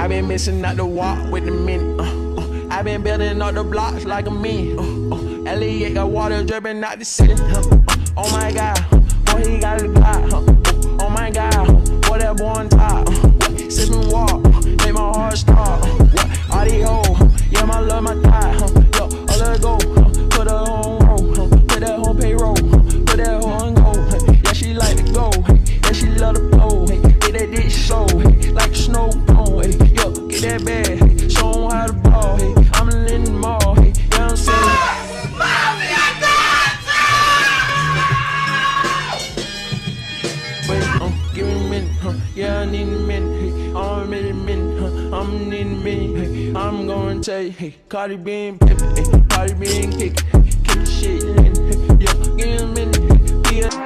I been missing out the walk with the minute. I been building up the blocks like a mini. Elliot got water dripping out the city. Oh my God, boy he got a Glock. Oh my God, boy that boy on top. Sipping walk, make my heart stop. All these hoes, yeah my love my thigh. Yo, I let go, put her on roll, put that whole payroll, put that whole on go. Yeah she like to go, yeah she love to blow. Get that dick so, like a snow cone. Yo, get that bag, show 'em how to ball. I'm in the mall, yeah I'm saying. Give me a minute, yeah I need a minute, I'm in a minute, I'm in a minute, I'm gonna tell you, hey, Cardi B and Pippin, Cardi B and kick the shit in, yo, give me a minute, yeah.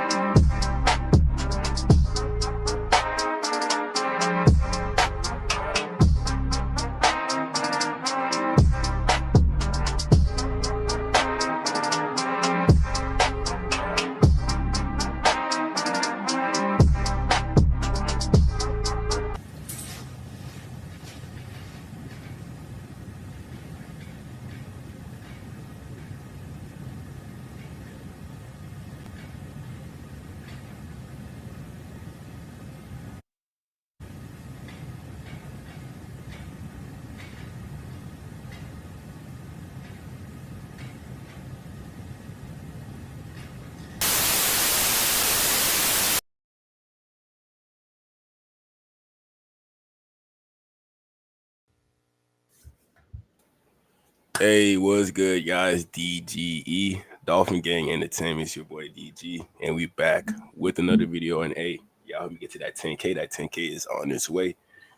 Hey, what's good, guys? DGE, Dolphin Gang Entertainment. It's your boy DG, and we back with another video. And hey, y'all, we get to that 10K. That 10K is on its way.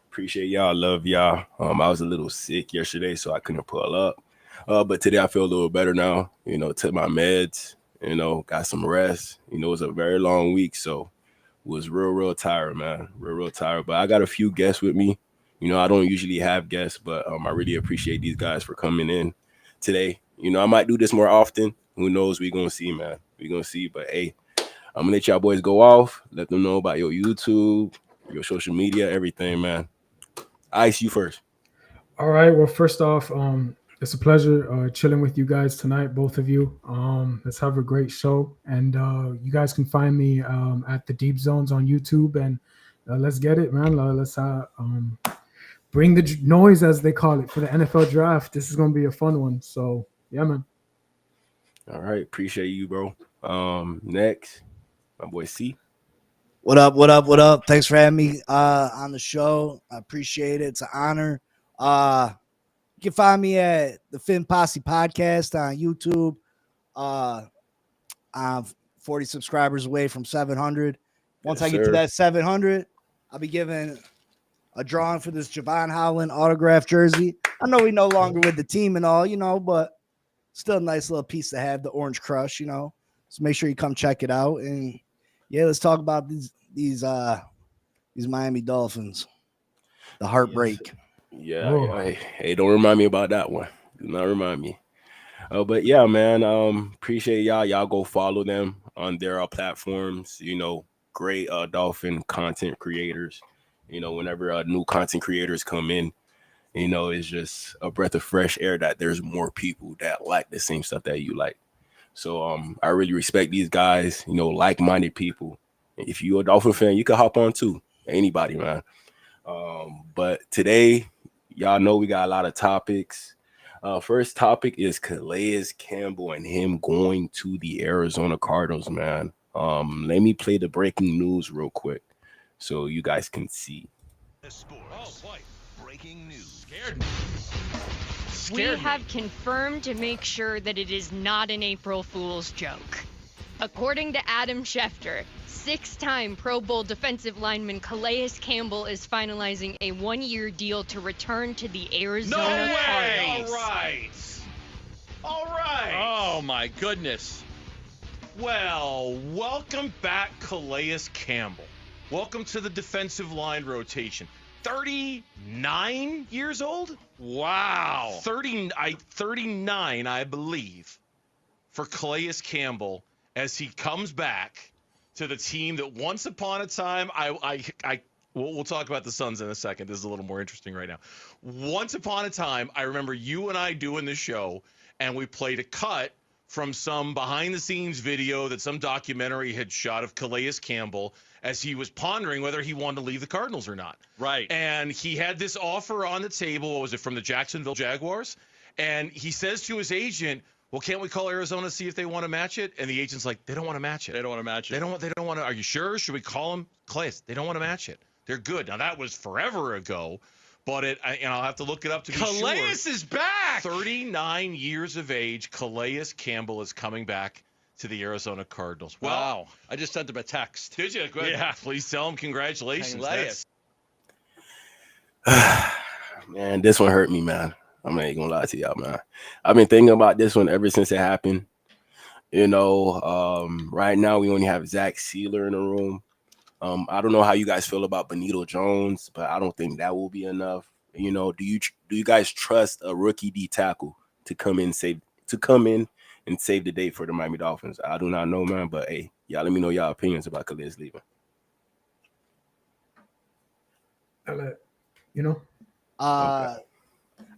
Appreciate y'all. Love y'all. I was a little sick yesterday, so I couldn't pull up. But today I feel a little better now. You know, took my meds. You know, got some rest. You know, it was a very long week, so was real tired, man. Real tired. But I got a few guests with me. You know, I don't usually have guests, but I really appreciate these guys for coming in today. You know, I might do this more often. Who knows? We're going to see, man. We're going to see. But, hey, I'm going to let y'all boys go off. Let them know about your YouTube, your social media, everything, man. Ice, you first. All right. Well, first off, it's a pleasure chilling with you guys tonight, both of you. Let's have a great show. And you guys can find me at the Deep Zones on YouTube. And let's get it, man. Let's bring the noise, as they call it, for the NFL draft. This is going to be a fun one. So, yeah, man. All right. Appreciate you, bro. Next, my boy C. What up? Thanks for having me on the show. I appreciate it. It's an honor. You can find me at the Finn Posse Podcast on YouTube. I'm 40 subscribers away from 700. Once I get to that 700, I'll be giving a drawing for this Javon Holland autograph jersey. I know we no longer with the team and all, you know, but still a nice little piece to have, the Orange Crush, you know. So make sure you come check it out. And yeah, let's talk about these Miami Dolphins. The heartbreak. Yeah. Hey, don't remind me about that one. Do not remind me. But yeah, man, appreciate y'all. Y'all go follow them on their platforms. You know, great Dolphin content creators. You know, whenever new content creators come in, you know, it's just a breath of fresh air that there's more people that like the same stuff that you like. So I really respect these guys, you know, like-minded people. If you're a Dolphin fan, you can hop on too. Anybody, man. But today, y'all know we got a lot of topics. First topic is Calais Campbell and him going to the Arizona Cardinals, man. Let me play the breaking news real quick so you guys can see. Oh, boy. Breaking news. We have confirmed to make sure that it is not an April Fool's joke. According to Adam Schefter, 6-time Pro Bowl defensive lineman Calais Campbell is finalizing a 1-year deal to return to the Arizona Cardinals. All right. Oh, my goodness. Well, welcome back, Calais Campbell. Welcome to the defensive line rotation. 39 years old? Wow. 39, I believe, for Calais Campbell as he comes back to the team that once upon a time I We'll talk about the Suns in a second. This is a little more interesting right now. Once upon a time, I remember you and I doing the show, and we played a cut from some behind-the-scenes video that some documentary had shot of Calais Campbell as he was pondering whether he wanted to leave the Cardinals or not. Right. And he had this offer on the table. What was it, from the Jacksonville Jaguars? And he says to his agent, well, can't we call Arizona, see if they want to match it? And the agent's like, they don't want to match it. They don't want to match it. They don't want to. Are you sure? Should we call them? Calais, they don't want to match it. They're good. Now, that was forever ago, but I'll have to look it up to be sure. Calais is back. 39 years of age, Calais Campbell is coming back to the Arizona Cardinals. Well, Wow. I just sent him a text. did you? Good. Yeah. Please tell him congratulations. Calais. Man, this one hurt me, man. I'm not even gonna lie to y'all, man. I've been thinking about this one ever since it happened. You know, right now we only have Zach Sealer in the room. I don't know how you guys feel about Benito Jones, but I don't think that will be enough. You know, do you guys trust a rookie D tackle to come in and save the day for the Miami Dolphins? I do not know, man. But hey, y'all let me know y'all opinions about Calais leaving. Okay.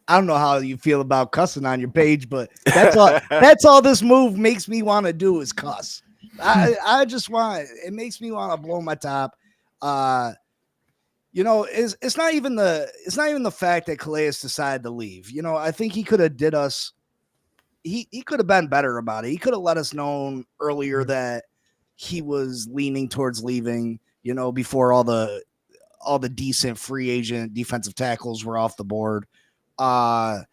I don't know how you feel about cussing on your page, but that's all this move makes me want to do is cuss. It makes me want to blow my top. It's not even the fact that Calais decided to leave. You know, I think he could have did us. He could have been better about it. He could have let us know earlier that he was leaning towards leaving, you know, before all the decent free agent defensive tackles were off the board. But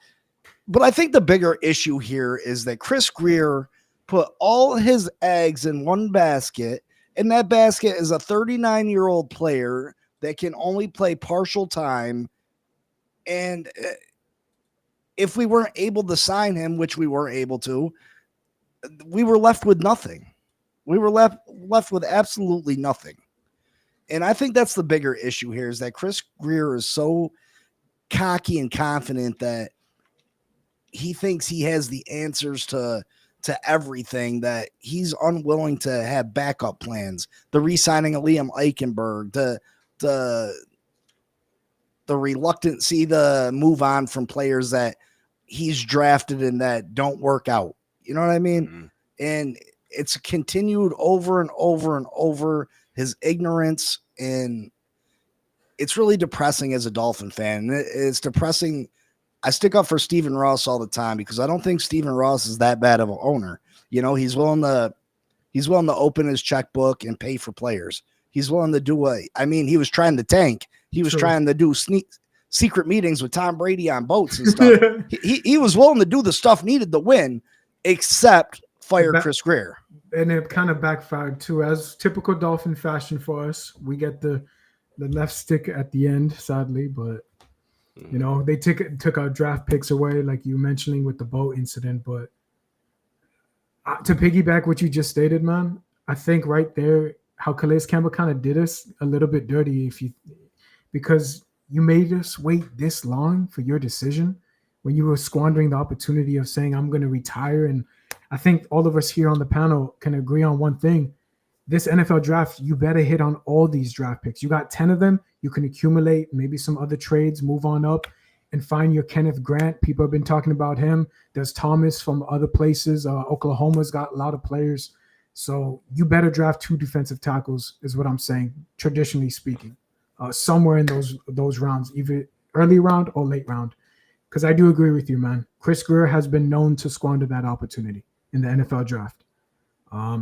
I think the bigger issue here is that Chris Grier put all his eggs in one basket, and that basket is a 39-year-old player that can only play partial time. And if we weren't able to sign him, which we weren't able to, we were left with nothing. We were left with absolutely nothing. And I think that's the bigger issue here, is that Chris Grier is so cocky and confident that he thinks he has the answers to everything, that he's unwilling to have backup plans. The re-signing of Liam Eichenberg, the reluctancy to move on from players that he's drafted and that don't work out. You know what I mean? Mm-hmm. And it's continued over and over and over, his ignorance, and it's really depressing as a Dolphin fan. It's depressing. I stick up for Stephen Ross all the time because I don't think Stephen Ross is that bad of an owner. You know, he's willing to open his checkbook and pay for players. He's willing to do he was trying to tank. He was trying to do secret meetings with Tom Brady on boats and stuff. he was willing to do the stuff needed to win, except fire Chris Grier. And it kind of backfired too, as typical Dolphin fashion for us. We get the left stick at the end, sadly, but you know, they took our draft picks away, like you mentioning with the boat incident. But to piggyback what you just stated, man, I think right there, how Calais Campbell kind of did us a little bit dirty, because you made us wait this long for your decision when you were squandering the opportunity of saying, I'm going to retire. And I think all of us here on the panel can agree on one thing. This NFL draft, you better hit on all these draft picks. You got 10 of them. You can accumulate maybe some other trades, move on up, and find your Kenneth Grant. People have been talking about him. There's Thomas from other places. Oklahoma's got a lot of players. So you better draft 2 defensive tackles is what I'm saying, traditionally speaking, somewhere in those rounds, either early round or late round. Because I do agree with you, man. Chris Grier has been known to squander that opportunity in the NFL draft.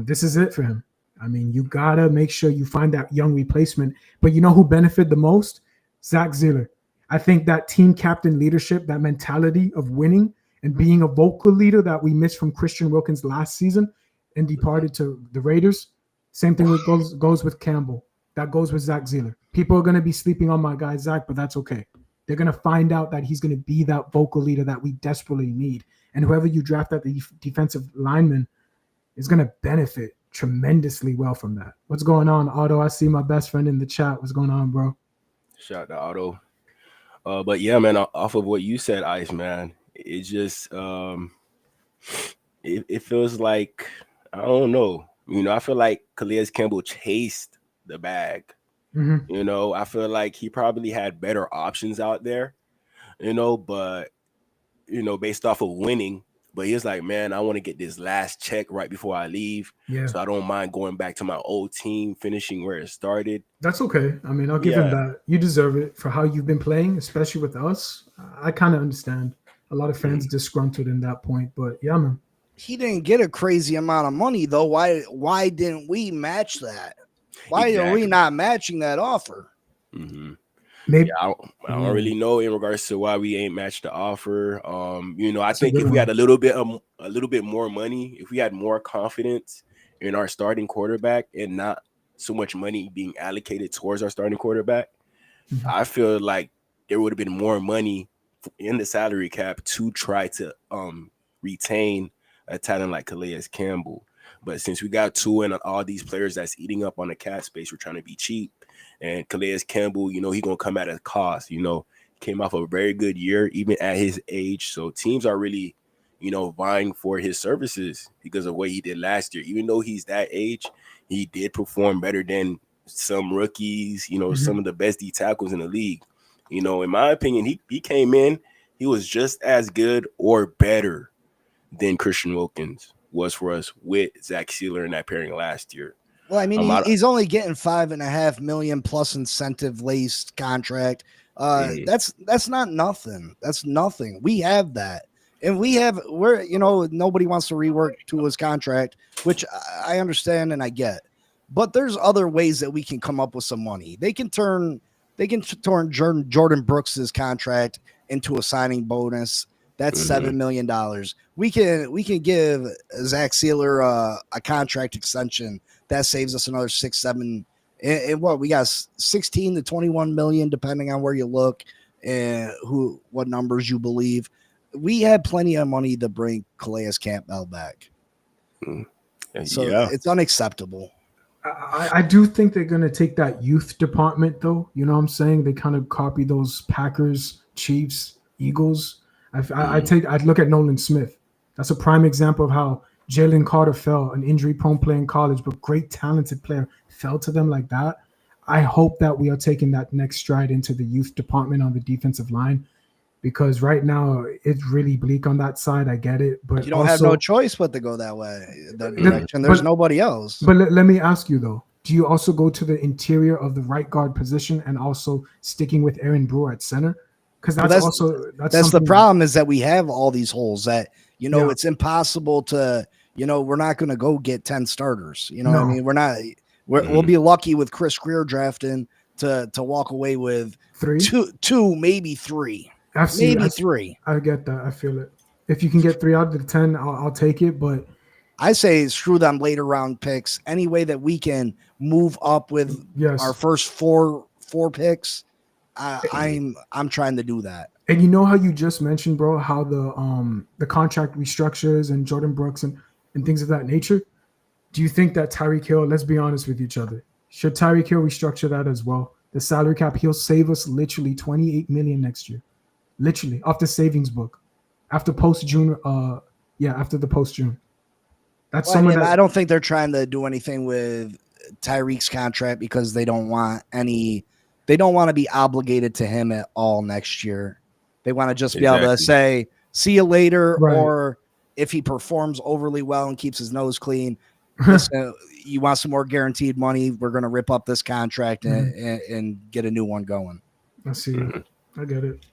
This is it for him. I mean, you got to make sure you find that young replacement. But you know who benefited the most? Zach Sealer. I think that team captain leadership, that mentality of winning and being a vocal leader that we missed from Christian Wilkins last season and departed to the Raiders. Same thing goes with Campbell. That goes with Zach Sealer. People are going to be sleeping on my guy, Zach, but that's okay. They're going to find out that he's going to be that vocal leader that we desperately need. And whoever you draft at the defensive lineman is going to benefit tremendously well from that. What's going on, Otto? I see my best friend in the chat. What's going on, bro? Shout out to Otto. But yeah, man, off of what you said, Ice, man, it just it feels like, I don't know. You know, I feel like Calais Campbell chased the bag. Mm-hmm. You know, I feel like he probably had better options out there, you know, but, you know, based off of winning. But he was like, man, I want to get this last check right before I leave. Yeah. So I don't mind going back to my old team, finishing where it started. That's okay. I mean, I'll give him Yeah. that. You deserve it for how you've been playing, especially with us. I kind of understand. A lot of fans disgruntled in that point, but yeah, man. He didn't get a crazy amount of money though. Why didn't we match that? Why are we not matching that offer? Mm-hmm. Maybe Yeah, I don't really know in regards to why we ain't matched the offer. You know, I think if good we one. had a little bit more money, if we had more confidence in our starting quarterback and not so much money being allocated towards our starting quarterback, I feel like there would have been more money in the salary cap to try to retain a talent like Calais Campbell. But since we got two and all these players that's eating up on the cap space, we're trying to be cheap. And Calais Campbell, you know, he's going to come at a cost. You know, came off a very good year, even at his age. So teams are really, you know, vying for his services because of what he did last year. Even though he's that age, he did perform better than some rookies, you know, some of the best D tackles in the league. You know, in my opinion, he came in, he was just as good or better than Christian Wilkins was for us with Zach Sealer in that pairing last year. Well, I mean, he's only getting $5.5 million plus incentive laced contract. That's not nothing. That's nothing. We have that, and we're you know, nobody wants to rework to his contract, which I understand and I get. But there's other ways that we can come up with some money. They can turn Jordan Brooks's contract into a signing bonus. That's $7 million. We can give Zach Sealer a contract extension that saves us another 6, 7, and what we got 16 to 21 million, depending on where you look and what numbers you believe. We had plenty of money to bring Calais Campbell back. So it's unacceptable. I do think they're going to take that youth department, though. You know what I'm saying? They kind of copy those Packers, Chiefs, Eagles. I'd look at Nolan Smith. That's a prime example of how Jalen Carter fell, an injury-prone player in college, but great, talented player, fell to them like that. I hope that we are taking that next stride into the youth department on the defensive line, because right now it's really bleak on that side. I get it, but you don't have no choice but to go that way. And there's nobody else. But let me ask you though: do you also go to the interior of the right guard position and also sticking with Aaron Brewer at center? Because that's the problem, is that we have all these holes that, you know, it's impossible to, you know, we're not going to go get 10 starters. You know what I mean? We'll be lucky with Chris Greer drafting to walk away with two, maybe three. Three. I get that. I feel it. If you can get 3 out of the 10, I'll take it. But I say screw them later round picks. Any way that we can move up with our first four picks, I'm trying to do that. And you know how you just mentioned, bro, how the contract restructures and Jordan Brooks and things of that nature. Do you think that Tyreek Hill, let's be honest with each other, should Tyreek Hill restructure that as well? The salary cap, he'll save us literally $28 million next year. Literally, off the savings book. After post-June, after the post-June. I don't think they're trying to do anything with Tyreek's contract because they don't want to be obligated to him at all next year. They want to just be able to say, see you later, or if he performs overly well and keeps his nose clean, listen, you want some more guaranteed money, we're going to rip up this contract and get a new one going. I see. I get it.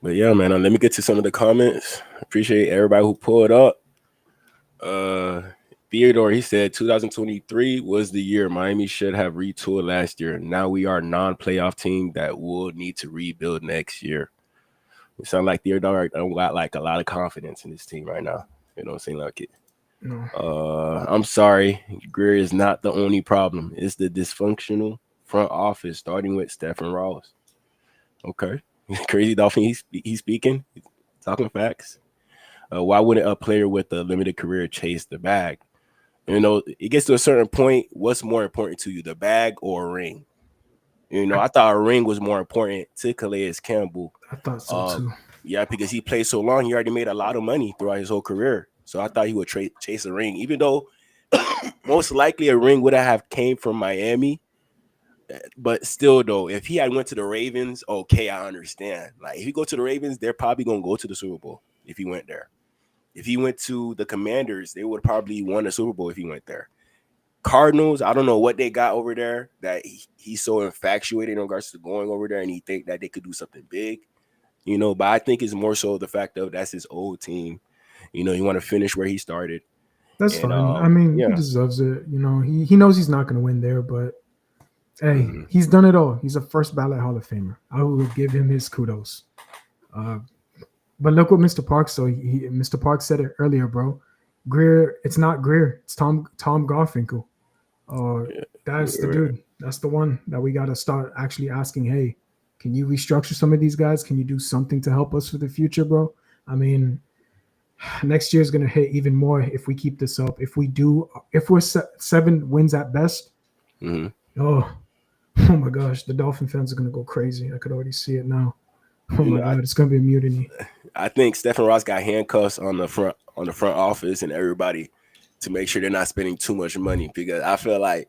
But yeah, man, let me get to some of the comments. Appreciate everybody who pulled up. Theodore, he said 2023 was the year Miami should have retooled last year. Now we are a non-playoff team that will need to rebuild next year. It sounds like Theodore got like a lot of confidence in this team right now. You know what I'm saying? Like it. No. I'm sorry. Greer is not the only problem. It's the dysfunctional front office, starting with Stephen Ross. Okay. Crazy Dolphin, he's speaking. He's talking facts. Why wouldn't a player with a limited career chase the bag? You know, it gets to a certain point. What's more important to you, the bag or a ring? You know, I thought a ring was more important to Calais Campbell. I thought so too. Yeah, because he played so long, he already made a lot of money throughout his whole career. So I thought he would chase a ring, even though most likely a ring would have came from Miami. But still, though, if he had went to the Ravens, okay, I understand. Like, if he go to the Ravens, they're probably gonna go to the Super Bowl if he went there. If he went to the Commanders, they would probably won the Super Bowl if he went there. Cardinals, I don't know what they got over there that he's so infatuated in regards to going over there, and he think that they could do something big, you know. But I think it's more so the fact of that's his old team. You know, you want to finish where he started. That's fine. I mean, he deserves it. You know, he knows he's not going to win there, but hey, he's done it all. He's a first ballot Hall of Famer. I will give him his kudos. But look what Mr. Park said. Mr. Park said it earlier, bro. Greer, it's not Greer. It's Tom Garfinkel. That's the dude. That's the one that we got to start actually asking, hey, can you restructure some of these guys? Can you do something to help us for the future, bro? I mean, next year is going to hit even more if we keep this up. If we're 7 wins at best, oh my gosh, the Dolphin fans are going to go crazy. I could already see it now. Oh my God, it's going to be a mutiny. I think Stephen Ross got handcuffs on the front office and everybody to make sure they're not spending too much money, because I feel like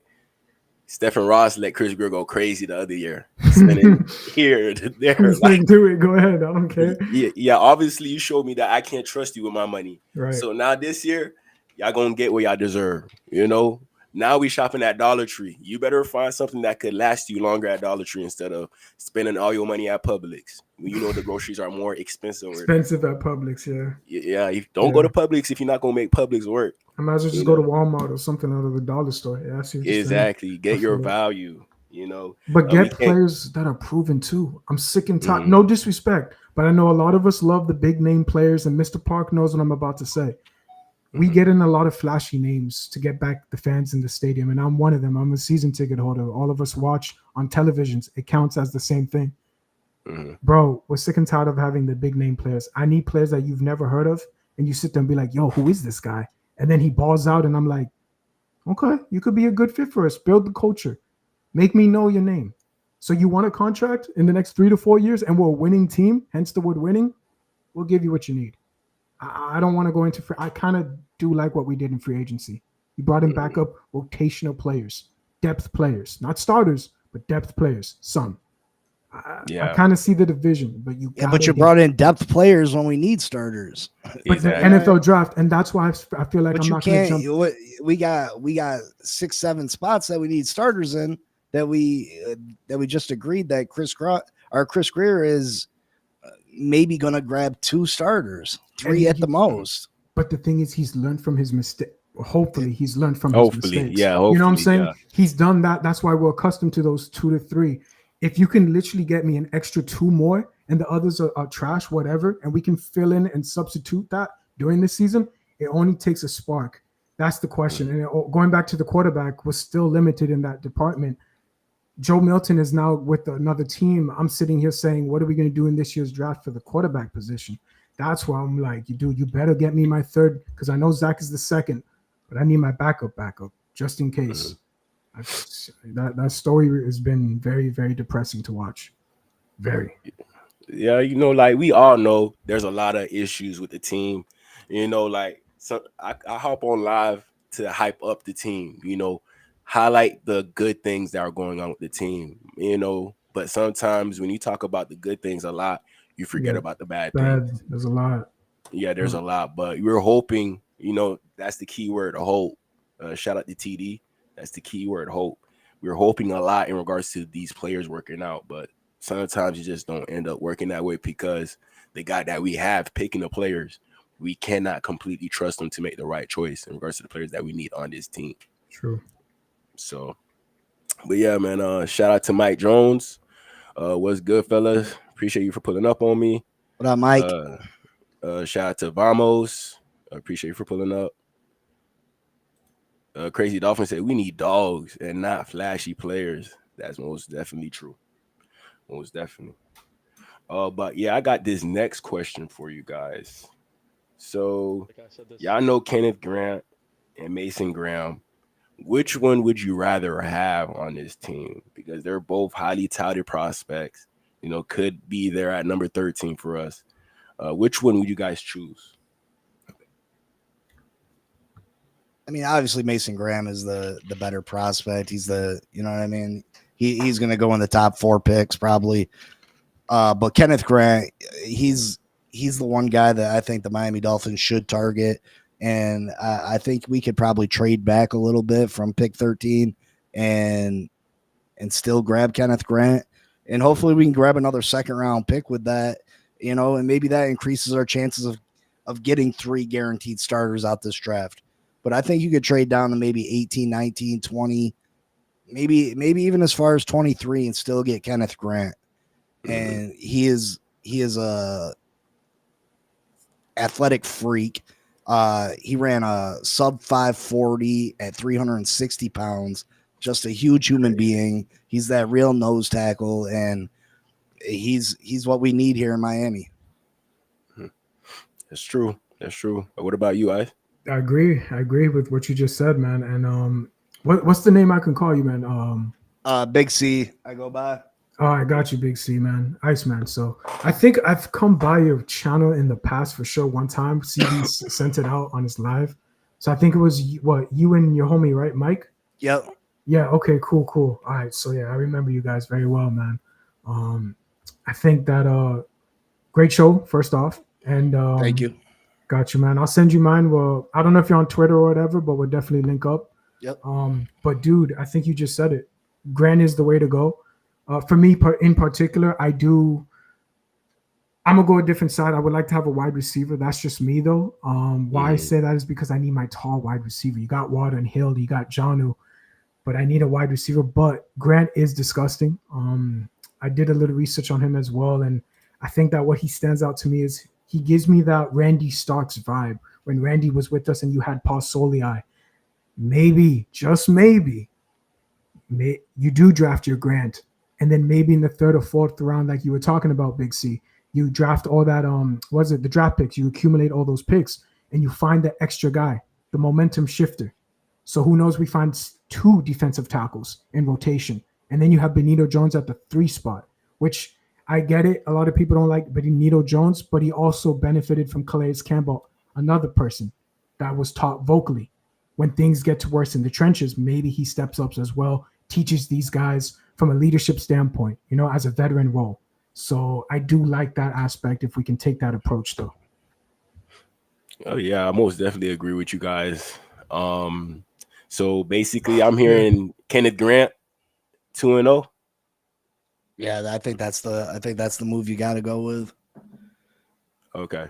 Stephen Ross let Chris Greer go crazy the other year, spending here to there. Like, do it. Go ahead. I don't care. Yeah. Obviously, you showed me that I can't trust you with my money. Right. So now this year, y'all gonna get what y'all deserve. You know. Now we shopping at Dollar Tree. You better find something that could last you longer at Dollar Tree instead of spending all your money at Publix. You know the groceries are more expensive. Expensive at Publix, yeah. Yeah, don't go to Publix if you're not gonna make Publix work. I might as well just go to Walmart or something out of the dollar store. Yeah, I see what you're saying. Get your value, you know. But get players that are proven too. I'm sick and tired. No disrespect, but I know a lot of us love the big name players, and Mr. Park knows what I'm about to say. We get in a lot of flashy names to get back the fans in the stadium, and I'm one of them. I'm a season ticket holder. All of us watch on televisions. It counts as the same thing. Bro, we're sick and tired of having the big name players. I need players that you've never heard of, and you sit there and be like, yo, who is this guy? And then he balls out, and I'm like, okay, you could be a good fit for us. Build the culture. Make me know your name. So you want a contract in the next 3 to 4 years, and we're a winning team, hence the word winning, we'll give you what you need. I don't want to go into free. I kind of do like what we did in free agency. You brought in backup rotational players, depth players, not starters, but depth players. Some. I kind of see the division, but you brought in depth players when we need starters. But the NFL draft, and that's why I feel like I'm not going to jump. We got 6-7 spots that we need starters in that we just agreed that Chris Greer is maybe going to grab 2 starters, 3 at the most. But the thing is, he's learned from his mistake. Hopefully, he's learned from his mistakes. Yeah, you know what I'm saying? Yeah. He's done that. That's why we're accustomed to those 2 to 3. If you can literally get me an extra 2 more and the others are trash, whatever, and we can fill in and substitute that during the season, it only takes a spark. That's the question. And going back to the quarterback, was still limited in that department. Joe Milton is now with another team. I'm sitting here saying, what are we going to do in this year's draft for the quarterback position? That's why I'm like, you better get me my 3rd, because I know Zach is the 2nd, but I need my backup just in case. That story has been very, very depressing to watch. Very. Yeah, you know, like we all know there's a lot of issues with the team. You know, like I hop on live to hype up the team, you know, highlight the good things that are going on with the team, you know. But sometimes when you talk about the good things a lot, you forget about the bad things. There's a lot. Yeah, there's a lot. But we're hoping, you know, that's the key word, hope. Shout out to TD. That's the key word, hope. We're hoping a lot in regards to these players working out, but sometimes you just don't end up working that way because the guy that we have picking the players, we cannot completely trust them to make the right choice in regards to the players that we need on this team. True. So, but yeah, man, shout out to Mike Jones. What's good, fellas? Appreciate you for pulling up on me. What up, Mike? Shout out to Vamos. Appreciate you for pulling up. Crazy Dolphin said we need dogs and not flashy players. That's most definitely true. Most definitely. But yeah, I got this next question for you guys. So y'all know Kenneth Grant and Mason Graham. Which one would you rather have on this team? Because they're both highly touted prospects. You know, could be there at number 13 for us. Which one would you guys choose? I mean, obviously Mason Graham is the better prospect. He's you know what I mean? he's going to go in the top 4 picks probably. But Kenneth Grant, he's the one guy that I think the Miami Dolphins should target. And I think we could probably trade back a little bit from pick 13 and still grab Kenneth Grant. And hopefully we can grab another 2nd round pick with that, and maybe that increases our chances of getting 3 guaranteed starters out this draft. But I think you could trade down to maybe 18, 19, 20, maybe even as far as 23 and still get Kenneth Grant. And he is a athletic freak. He ran a sub 540 at 360 pounds, just a huge human being. He's that real nose tackle, and he's what we need here in Miami. That's true. What about you, Ice? I agree with what you just said, man. And what's the name I can call you, man? Big C, I go by. Oh, I got you, Big C, man. Iceman. So I think I've come by your channel in the past for sure. One time, CB sent it out on his live. So I think it was you and your homie, right, Mike? Yep. Yeah. Okay. Cool. All right. So yeah, I remember you guys very well, man. I think that great show. First off, and thank you. Got you, man. I'll send you mine. Well, I don't know if you're on Twitter or whatever, but we'll definitely link up. Yep. But dude, I think you just said it. Grant is the way to go. For me, in particular, I'm gonna go a different side. I would like to have a wide receiver. That's just me, though. Why I say that is because I need my tall wide receiver. You got Water and Hill, you got Jonnu, but I need a wide receiver. But Grant is disgusting. I did a little research on him as well, and I think that what he stands out to me is he gives me that Randy Starks vibe when Randy was with us and you had Paul Soliai. Maybe, just maybe, you do draft your Grant. And then maybe in the 3rd or 4th round, like you were talking about, Big C, you draft all that, the draft picks, you accumulate all those picks, and you find the extra guy, the momentum shifter. So who knows, we find 2 defensive tackles in rotation. And then you have Benito Jones at the 3 spot, which I get it. A lot of people don't like Benito Jones, but he also benefited from Calais Campbell, another person that was taught vocally. When things get to worse in the trenches, maybe he steps up as well, teaches these guys from a leadership standpoint, as a veteran role. So I do like that aspect if we can take that approach, though. Oh, yeah, I most definitely agree with you guys. So basically, I'm hearing Kenneth Grant 2-0. Yeah, I think that's the move you got to go with. Okay.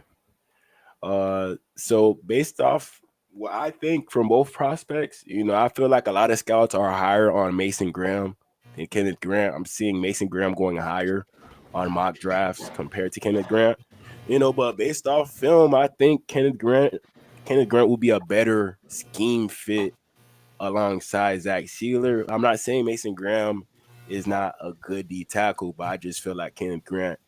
So based off what I think from both prospects, I feel like a lot of scouts are higher on Mason Graham than Kenneth Grant. I'm seeing Mason Graham going higher on mock drafts compared to Kenneth Grant. But based off film, I think Kenneth Grant will be a better scheme fit alongside Zach Sealer. I'm not saying Mason Graham is not a good D tackle, but I just feel like Kenneth Grant,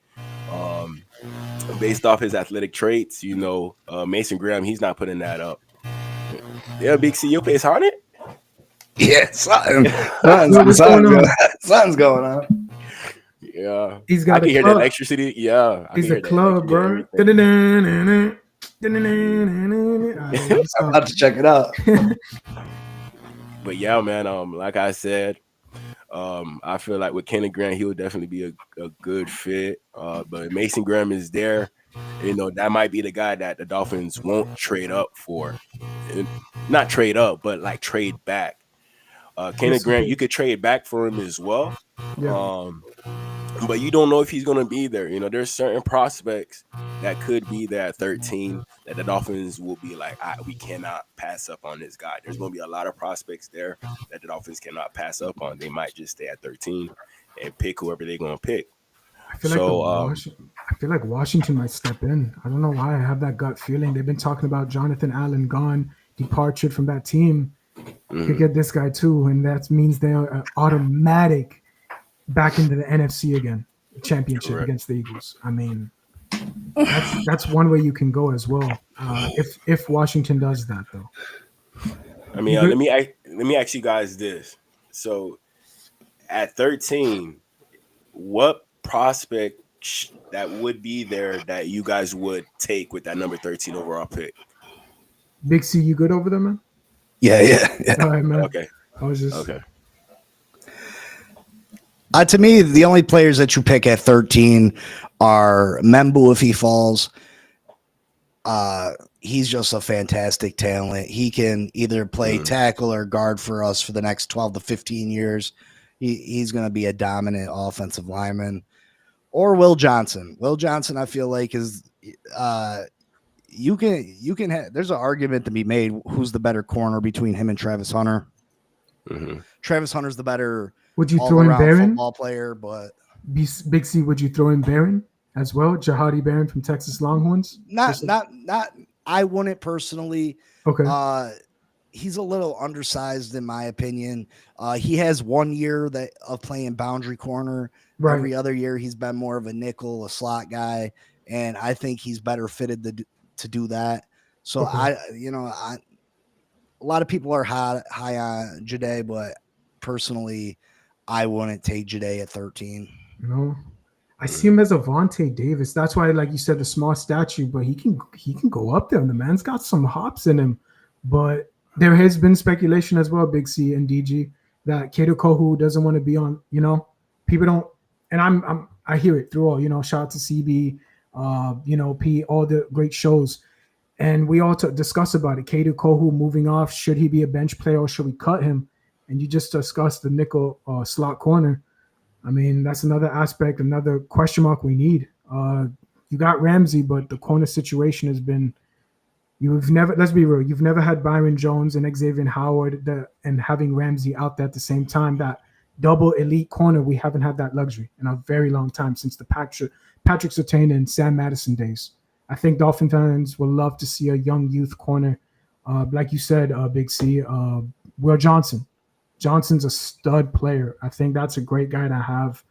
based off his athletic traits, Mason Graham, he's not putting that up. Yeah, Big C, your face haunted? Yeah, something's going on. Yeah, he's got. I can hear that electricity. Yeah, he's a club, bro. I'm about to check it out. But yeah, man. Like I said, I feel like with Kenneth Grant, he would definitely be a good fit. But Mason Graham is there. That might be the guy that the Dolphins won't trade up for. Not trade up, but like trade back. Kenneth Grant, you could trade back for him as well. Yeah. But you don't know if he's going to be there. There's certain prospects that could be there at 13 that the Dolphins will be like, we cannot pass up on this guy. There's going to be a lot of prospects there that the Dolphins cannot pass up on. They might just stay at 13 and pick whoever they're going to pick. I feel like Washington might step in. I don't know why. I have that gut feeling. They've been talking about Jonathan Allen gone, departure from that team. Could get this guy too, and that means they're automatic back into the NFC again, championship against the Eagles. I mean, that's one way you can go as well. If Washington does that, though. I mean, let me ask you guys this. So, at 13, what prospect that would be there that you guys would take with that number 13 overall pick? Big C, you good over there, man? Yeah. All right, man. Okay. I was just okay. To me, the only players that you pick at 13 are Membu if he falls. He's just a fantastic talent. He can either play tackle or guard for us for the next 12 to 15 years. He's going to be a dominant offensive lineman. Or Will Johnson. Will Johnson, I feel like, is you can have, there's an argument to be made who's the better corner between him and Travis Hunter. Mm-hmm. Travis Hunter's the better would you throw in Barron football player, but Big C, would you throw in Barron as well? Jahadi Barron from Texas Longhorns? Not I wouldn't personally. Okay. He's a little undersized in my opinion. He has 1 year of playing boundary corner. Right. Every other year he's been more of a nickel, a slot guy, and I think he's better fitted to do that. So okay. A lot of people are high on Jade, but personally, I wouldn't take Jade at 13. No, I see him as a Vontae Davis. That's why, like you said, the small statue, but he can go up there. The man's got some hops in him. But there has been speculation as well, Big C and DG, that Kato Kohu doesn't want to be on. People don't, and I hear it through all. Shout out to CB, P, all the great shows. And we all discuss about it. Kato Kohu moving off. Should he be a bench player or should we cut him? And you just discussed the nickel slot corner. I mean, that's another aspect, another question mark we need. You got Ramsey, but the corner situation has been let's be real, you've never had Byron Jones and Xavier Howard and having Ramsey out there at the same time. That double elite corner, we haven't had that luxury in a very long time since the Patrick Surtain and Sam Madison days. I think Dolphin fans will love to see a young youth corner. Like you said, Big C, Will Johnson. Johnson's a stud player. I think that's a great guy to have.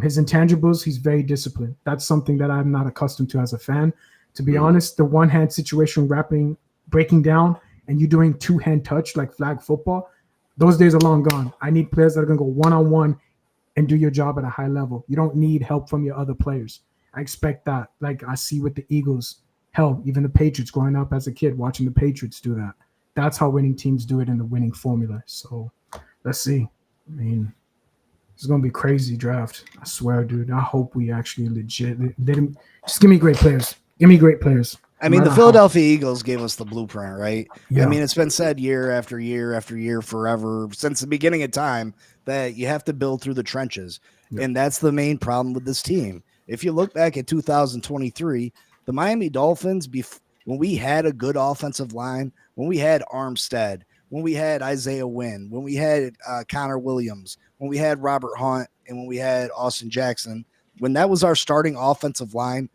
His intangibles, he's very disciplined. That's something that I'm not accustomed to as a fan. To be honest, the one-hand situation breaking down, and you doing two-hand touch like flag football, those days are long gone. I need players that are going to go one-on-one and do your job at a high level. You don't need help from your other players. I expect that. Like I see with the Eagles, hell, even the Patriots growing up as a kid, watching the Patriots do that. That's how winning teams do it in the winning formula. So let's see. I mean, it's going to be crazy draft. I swear, dude. I hope we actually legit. Just give me great players. Give me great players. I mean, the Philadelphia Eagles gave us the blueprint, right? Yeah. I mean, it's been said year after year after year forever since the beginning of time that you have to build through the trenches. Yeah. And that's the main problem with this team. If you look back at 2023, the Miami Dolphins, when we had a good offensive line, when we had Armstead, when we had Isaiah Wynn, when we had Connor Williams, when we had Robert Hunt, and when we had Austin Jackson, when that was our starting offensive line,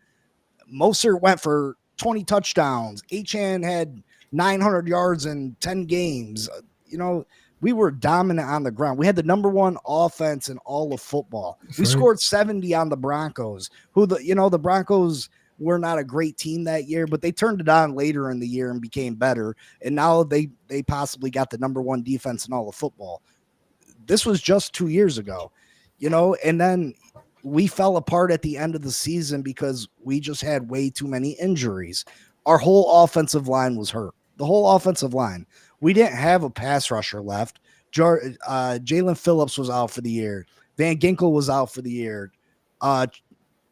Mostert went for 20 touchdowns. Achane had 900 yards in 10 games. We were dominant on the ground. We had the number one offense in all of football. That's we scored 70 on the Broncos, the Broncos were not a great team that year, but they turned it on later in the year and became better. And now they possibly got the number one defense in all of football. This was just 2 years ago, and then we fell apart at the end of the season because we just had way too many injuries. Our whole offensive line was hurt. The whole offensive line. We didn't have a pass rusher left. Jalen Phillips was out for the year. Van Ginkel was out for the year.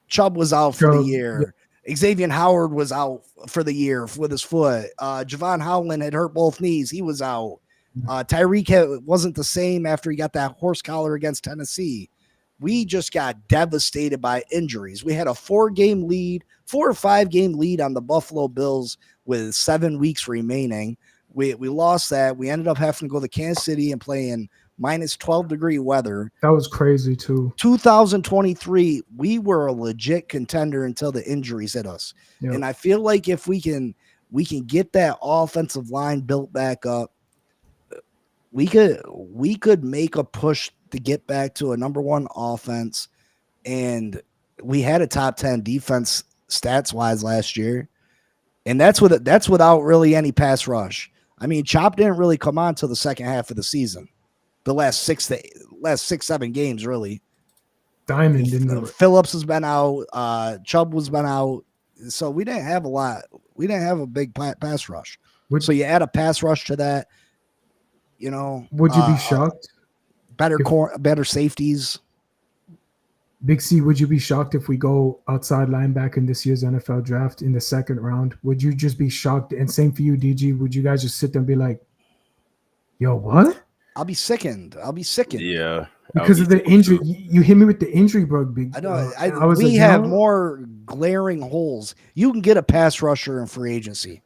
Chubb was out for the year. Xavier Howard was out for the year with his foot. Javon Howland had hurt both knees. He was out. Tyreek wasn't the same after he got that horse collar against Tennessee. We just got devastated by injuries. We had a 4 or 5 game lead on the Buffalo Bills with 7 weeks remaining. We lost that. We ended up having to go to Kansas City and play in minus 12-degree weather. That was crazy too. 2023, we were a legit contender until the injuries hit us. Yep. And I feel like if we can get that offensive line built back up, we could make a push to get back to a number one offense. And we had a top 10 defense stats wise last year. And that's without really any pass rush. I mean, Chop didn't really come on till the second half of the season. The last 7 games, really. Diamond didn't. Phillips has been out. Chubb was been out. So we didn't have a lot. We didn't have a big pass rush. So you add a pass rush to that, Would you be shocked? Better safeties. Big C, would you be shocked if we go outside linebacker in this year's NFL draft in the second round? Would you just be shocked? And same for you, DG. Would you guys just sit there and be like, yo, what? I'll be sickened. Yeah. Because of the injury. You hit me with the injury bug, Big. I know. We have more glaring holes. You can get a pass rusher in free agency.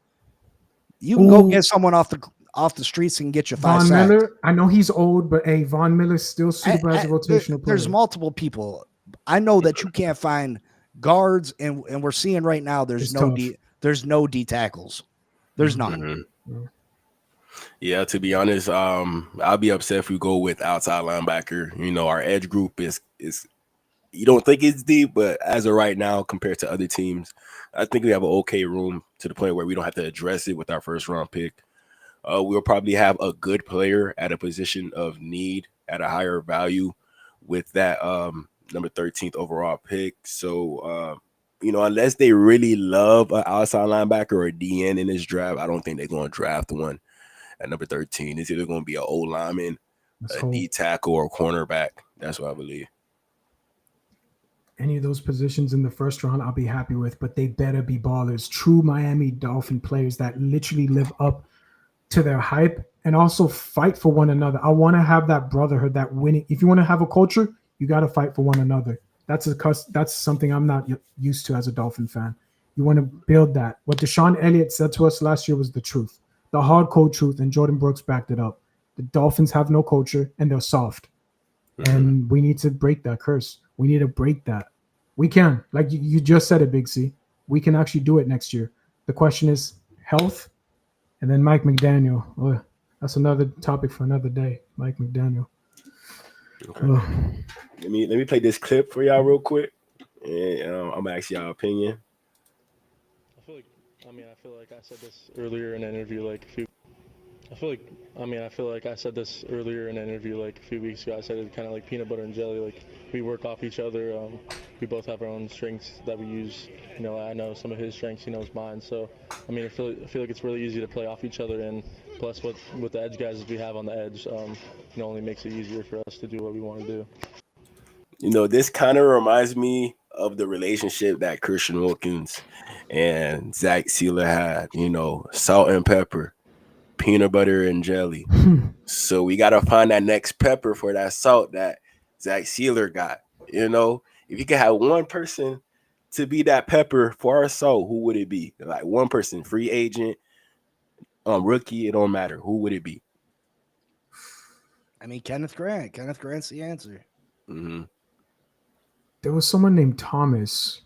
You can go get someone off the streets and get you 5 Von sacks. Miller, I know he's old, but hey, Von Miller's still super as a rotational player. There's multiple people. I know that you can't find guards, and we're seeing right now there's no D tackles. There's none. Mm-hmm. Yeah, to be honest, I'll be upset if we go with outside linebacker. You know, our edge group is you don't think it's deep, but as of right now, compared to other teams, I think we have an okay room to the point where we don't have to address it with our first round pick. We'll probably have a good player at a position of need at a higher value with that number 13th overall pick. So, you know, unless they really love an outside linebacker or a DN in this draft, I don't think they're going to draft one at number 13. It's either going to be an old lineman, a D tackle, or a cornerback. That's what I believe. Any of those positions in the first round, I'll be happy with, but they better be ballers. True Miami Dolphin players that literally live up to their hype and also fight for one another. I want to have that brotherhood, that winning. If you want to have a culture, you got to fight for one another. That's something I'm not used to as a Dolphin fan. You want to build that. What Deshaun Elliott said to us last year was the truth, the hardcore truth, and Jordan Brooks backed it up. The Dolphins have no culture and they're soft. And we need to break that curse. We need to break that. We can. Like you just said it, Big C. We can actually do it next year. The question is health, and then Mike McDaniel. Oh, that's another topic for another day. Mike McDaniel. Okay. Let me play this clip for y'all real quick, and I'm gonna ask y'all opinion. I feel like I said this earlier in an interview like a few weeks ago. I said it's kind of like peanut butter and jelly. Like we work off each other. We both have our own strengths that we use. You know, I know some of his strengths, he knows mine. So, I mean, I feel like it's really easy to play off each other. And plus, with the edge guys we have on the edge, only makes it easier for us to do what we want to do. You know, this kind of reminds me of the relationship that Christian Wilkins and Zach Sealer had. You know, salt and pepper. Peanut butter and jelly. So we got to find that next pepper for that salt that Zach Sealer got. You know, if you could have one person to be that pepper for our salt, who would it be? Like one person, free agent, rookie, it don't matter. Who would it be? I mean, Kenneth Grant. Kenneth Grant's the answer. Mm-hmm. There was someone named Thomas.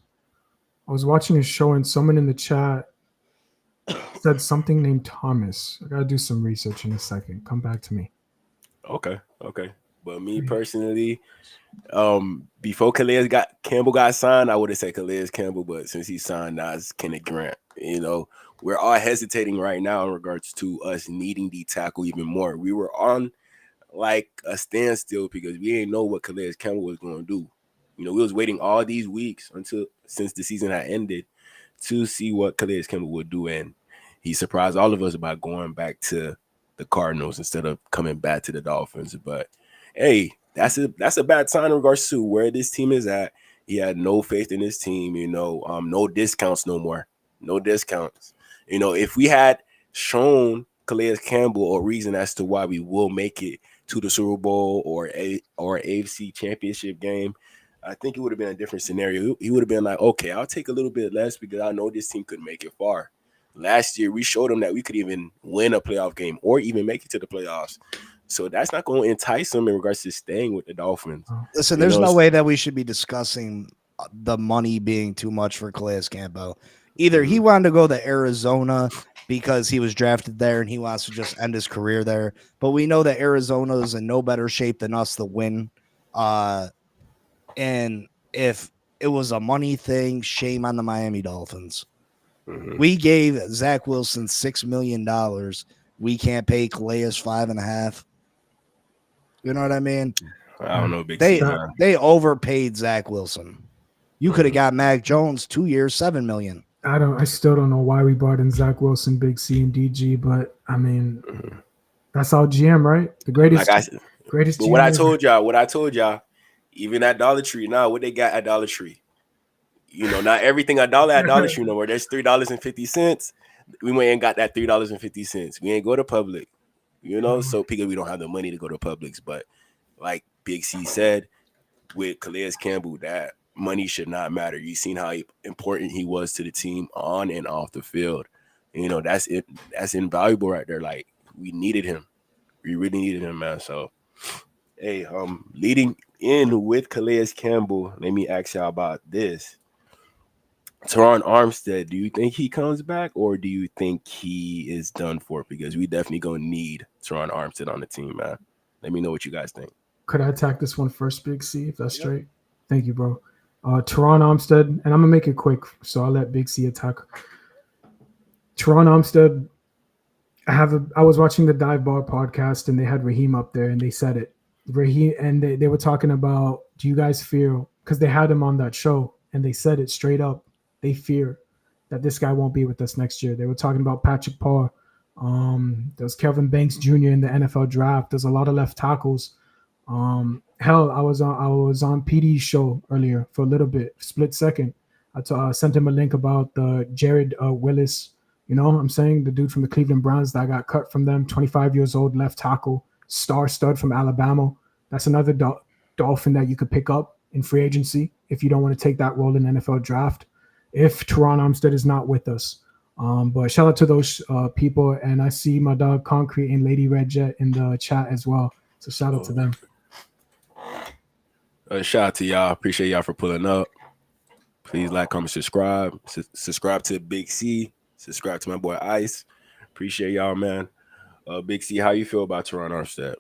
I was watching a show and someone in the chat said something named Thomas. I gotta do some research in a second. Come back to me. Okay. But me personally, before Campbell got signed, I would have said Calais Campbell, but since he signed, now it's Kenneth Grant. You know, we're all hesitating right now in regards to us needing the tackle even more. We were on like a standstill because we didn't know what Calais Campbell was going to do. You know, we was waiting all these weeks since the season had ended to see what Calais Campbell would do, and he surprised all of us by going back to the Cardinals instead of coming back to the Dolphins. But hey, that's a bad sign in regards to where this team is at. He had no faith in his team. You know, no discounts no more. No discounts. You know, if we had shown Calais Campbell a reason as to why we will make it to the Super Bowl or AFC Championship game, I think it would have been a different scenario. He would have been like, okay, I'll take a little bit less because I know this team could make it far. Last year, we showed them that we could even win a playoff game or even make it to the playoffs. So that's not going to entice them in regards to staying with the Dolphins. Listen, there's no way that we should be discussing the money being too much for Calais Campbell. Either he wanted to go to Arizona because he was drafted there and he wants to just end his career there. But we know that Arizona is in no better shape than us to win. And if it was a money thing, shame on the Miami Dolphins. Mm-hmm. We gave Zach Wilson $6 million. We can't pay Calais $5.5 million. You know what I mean? I don't know. They overpaid Zach Wilson. You could have got Mac Jones 2 years, $7 million. I still don't know why we brought in Zach Wilson, Big C, and DG, but I mean, that's our GM, right? The greatest. But GM what I told y'all, Even at Dollar Tree now, what they got at Dollar Tree? You know, not everything $1 at Dollar Tree no more. There's $3.50. We went and got that $3.50. We ain't go to Publix. You know, so because we don't have the money to go to Publix, but like Big C said, with Calais Campbell, that money should not matter. You seen how important he was to the team on and off the field. You know, that's it. That's invaluable right there. Like, we needed him. We really needed him, man. So, hey, leading in with Calais Campbell, let me ask y'all about this. Teron Armstead, do you think he comes back, or do you think he is done for? Because we definitely gonna need Teron Armstead on the team, man. Let me know what you guys think. Could I attack this one first, Big C, if that's straight? Thank you, bro. Teron Armstead, and I'm gonna make it quick, so I'll let Big C attack. Teron Armstead, I was watching the Dive Bar podcast, and they had Raheem up there, and they said it. Raheem, and they were talking about, do you guys fear, because they had him on that show, and they said it straight up. They fear that this guy won't be with us next year. They were talking about Patrick Parr. There's Kelvin Banks Jr. in the NFL draft. There's a lot of left tackles. Hell, I was on PD's show earlier for a little bit, split second. I sent him a link about the Jared Willis. You know what I'm saying? The dude from the Cleveland Browns that got cut from them, 25 years old, left tackle, star stud from Alabama. That's another Dolphin that you could pick up in free agency if you don't want to take that role in the NFL draft, if Teron Armstead is not with us. But shout out to those people. And I see my dog Concrete and Lady Red Jet in the chat as well. So shout out to them. Shout out to y'all. Appreciate y'all for pulling up. Please like, comment, subscribe. Subscribe to Big C. Subscribe to my boy Ice. Appreciate y'all, man. Big C, how you feel about Teron Armstead?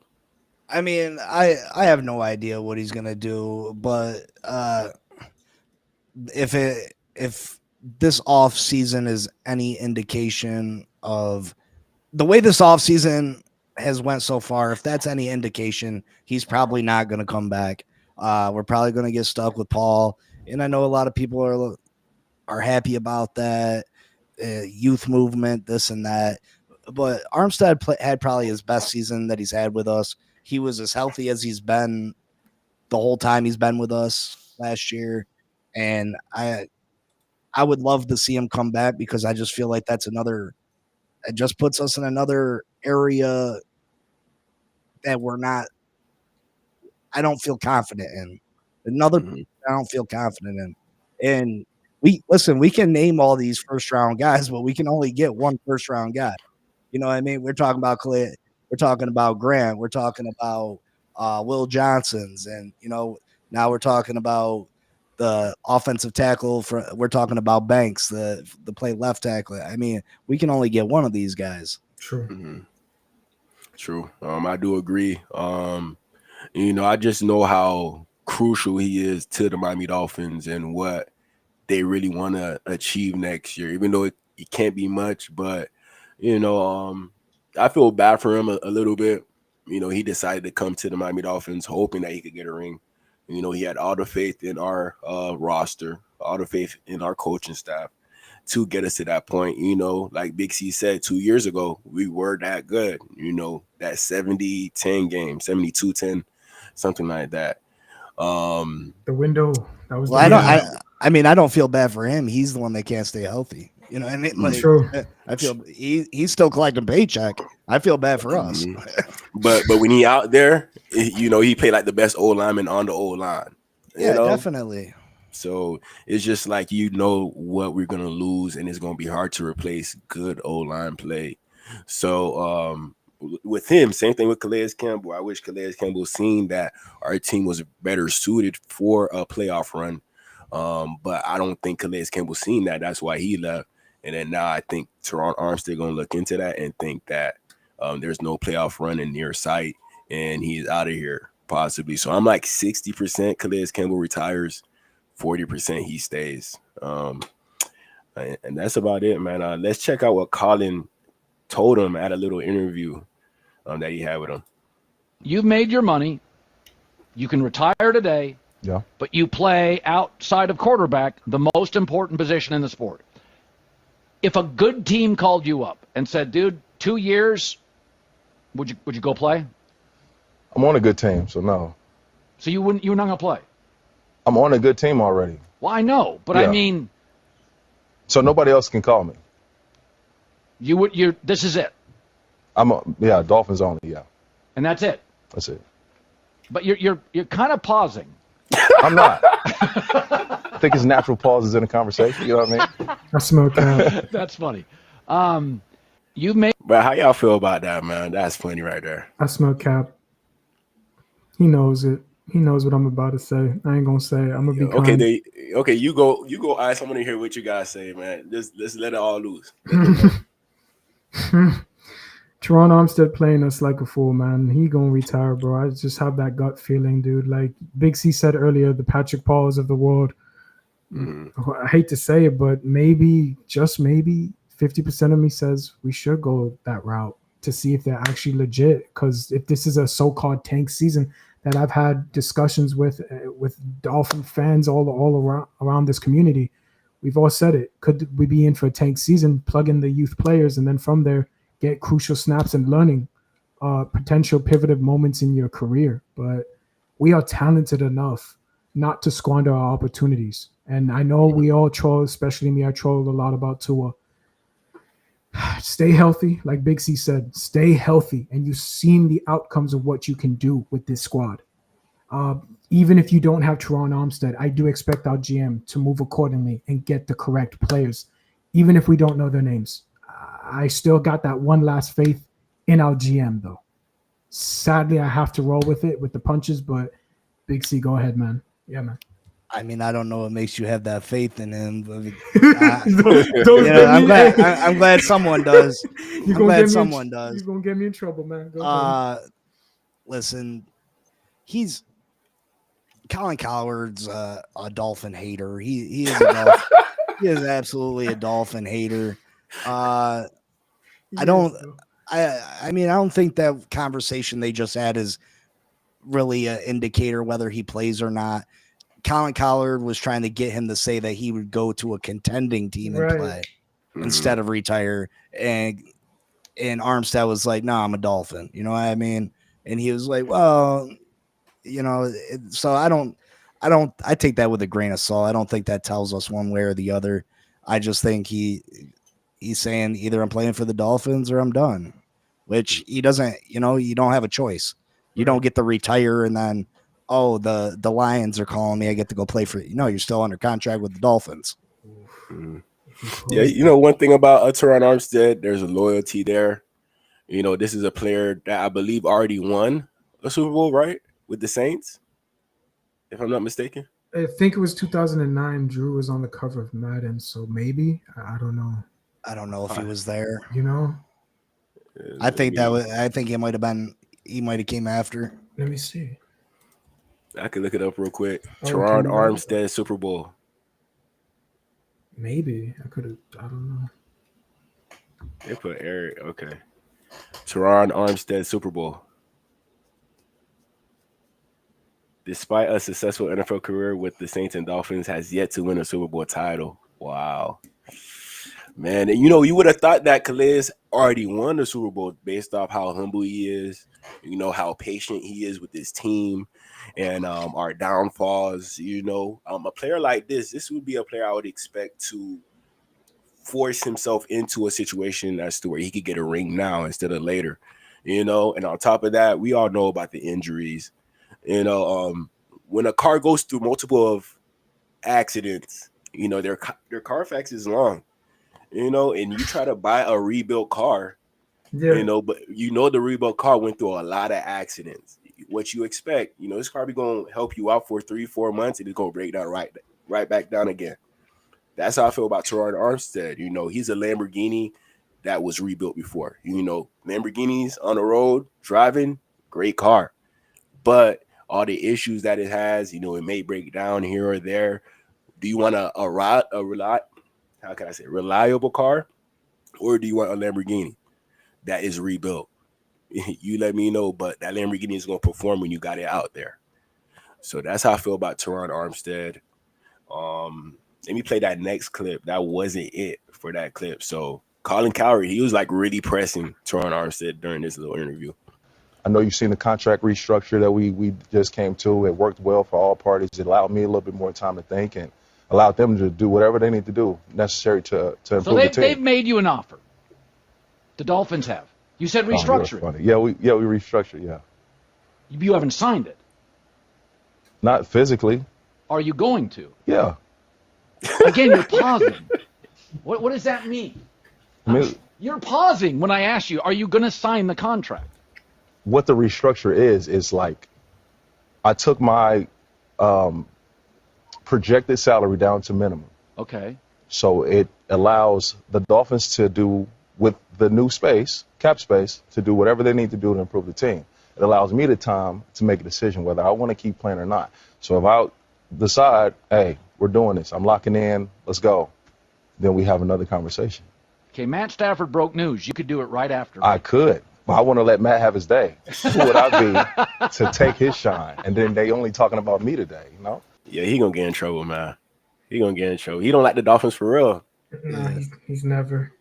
I mean, I have no idea what he's gonna do, but if this off season is any indication of the way this off season has went so far, if that's any indication, he's probably not going to come back. We're probably going to get stuck with Paul, and I know a lot of people are happy about that youth movement, this and that. But Armstead had probably his best season that he's had with us. He was as healthy as he's been the whole time he's been with us last year, and I would love to see him come back because I just feel like that's another. It just puts us in another area that we're not. I don't feel confident in. I don't feel confident in. And we can name all these first round guys, but we can only get one first round guy. You know what I mean? We're talking about Clay. We're talking about Grant. We're talking about Will Johnson's, and now we're talking about the offensive tackle. We're talking about Banks, the play left tackle. I mean, we can only get one of these guys. True. Mm-hmm. True. I do agree. I just know how crucial he is to the Miami Dolphins and what they really want to achieve next year, even though it can't be much. But, I feel bad for him a little bit. He decided to come to the Miami Dolphins hoping that he could get a ring. He had all the faith in our roster, all the faith in our coaching staff to get us to that point. Like Big C said 2 years ago, we were that good. That 70-10 game, 72-10, something like that. The window. That was. Well, I don't feel bad for him. He's the one that can't stay healthy. And true. I feel he's still collecting paycheck. I feel bad for us. But when he out there, he played like the best old lineman on the old line. Yeah, definitely. So it's just like what we're gonna lose, and it's gonna be hard to replace good old line play. So with him, same thing with Calais Campbell. I wish Calais Campbell seen that our team was better suited for a playoff run. But I don't think Calais Campbell seen that. That's why he left. And then now I think Teron Armstead going to look into that and think that there's no playoff run in near sight and he's out of here possibly. So I'm like 60% Calais Campbell retires, 40% he stays. And that's about it, man. Let's check out what Colin told him at a little interview that he had with him. You've made your money. You can retire today. Yeah. But you play outside of quarterback, the most important position in the sport. If a good team called you up and said, dude, 2 years, would you go play? I'm on a good team, so no. So you're not gonna play. I'm on a good team already. Well, I know, but I mean, so nobody else can call me. This is it. Dolphins only. Yeah, and that's it. That's it. But you're kind of pausing. I'm not. I think it's natural pauses in a conversation. You know what I mean? I smell cap. That's funny. You made. But how y'all feel about that, man? That's funny right there. I smell cap. He knows it. He knows what I'm about to say. I ain't gonna say it. I'm gonna be kind. Okay, you go. Ice, I'm gonna hear what you guys say, man. Let's let it all loose. Teron Armstead playing us like a fool, man. He gonna retire, bro. I just have that gut feeling, dude. Like Big C said earlier, the Patrick Pauls of the world. I hate to say it, but maybe, just maybe, 50% of me says we should go that route to see if they're actually legit. Because if this is a so-called tank season that I've had discussions with Dolphin fans all around this community, we've all said it. Could we be in for a tank season, plug in the youth players, and then from there get crucial snaps and learning potential pivotal moments in your career? But we are talented enough not to squander our opportunities. And I know we all troll, especially me, I troll a lot about Tua. Stay healthy, like Big C said, stay healthy. And you've seen the outcomes of what you can do with this squad. Even if you don't have Teron Armstead, I do expect our GM to move accordingly and get the correct players, even if we don't know their names. I still got that one last faith in our GM, though. Sadly, I have to roll with it, with the punches, but Big C, go ahead, man. Yeah, man. I mean, I don't know what makes you have that faith in him. But, I'm glad someone does. You're going to get me in trouble, man. Go listen, Colin Cowherd's a Dolphin hater. He is he is absolutely a Dolphin hater. I don't think that conversation they just had is really an indicator whether he plays or not. Colin Cowherd was trying to get him to say that he would go to a contending team and play instead of retire. And Armstead was like, no, I'm a Dolphin. You know what I mean? And he was like, well, so I take that with a grain of salt. I don't think that tells us one way or the other. I just think he's saying either I'm playing for the Dolphins or I'm done, which he doesn't, you don't have a choice. You don't get to retire and then, the Lions are calling me, I get to go play for you. No, you're still under contract with the Dolphins. Yeah, one thing about Teron Armstead, there's a loyalty there. This is a player that I believe already won a Super Bowl, right? With the Saints, if I'm not mistaken. I think it was 2009. Drew was on the cover of Madden, so maybe. I don't know. I don't know if he was there. I think he might have came after. Let me see. I could look it up real quick. Teron Armstead Super Bowl. Maybe I could have. I don't know. They put Eric. Okay. Teron Armstead Super Bowl. Despite a successful NFL career with the Saints and Dolphins, has yet to win a Super Bowl title. Wow. Man, and you would have thought that Calais already won the Super Bowl based off how humble he is, how patient he is with his team and our downfalls. A player like this would be a player I would expect to force himself into a situation as to where he could get a ring now instead of later, and on top of that, we all know about the injuries. When a car goes through multiple of accidents, their Carfax is long. And you try to buy a rebuilt car, but the rebuilt car went through a lot of accidents. What you expect, this car be going to help you out for 3-4 months and it's going to break down right back down again. That's how I feel about Teron Armstead. He's a Lamborghini that was rebuilt before. Lamborghinis on the road, driving, great car. But all the issues that it has, it may break down here or there. Do you want a reliable car, or do you want a Lamborghini that is rebuilt? You let me know, but that Lamborghini is going to perform when you got it out there. So that's how I feel about Teron Armstead. Let me play that next clip. That wasn't it for that clip. So Colin Cowherd, he was like really pressing Teron Armstead during this little interview. I know you've seen the contract restructure that we just came to. It worked well for all parties. It allowed me a little bit more time to think and allowed them to do whatever they need to do necessary to improve the team. They've made you an offer. The Dolphins have. You said restructure. Funny. Yeah, we restructured. Yeah. You haven't signed it. Not physically. Are you going to? Yeah. Again, you're pausing. What does that mean? I mean, you're pausing when I ask you, are you going to sign the contract? What the restructure is like, I took my projected salary down to minimum. Okay. So it allows the Dolphins to do, with the new space, cap space, to do whatever they need to do to improve the team. It allows me the time to make a decision whether I want to keep playing or not. So if I decide, hey, we're doing this, I'm locking in, let's go, then we have another conversation. Okay, Matt Stafford broke news. You could do it right after. I could. But I want to let Matt have his day. Who would I be to take his shine? And then they only talking about me today, you know? Yeah, he gonna get in trouble, man. He gonna get in trouble. He don't like the Dolphins for real. Nah, he's never.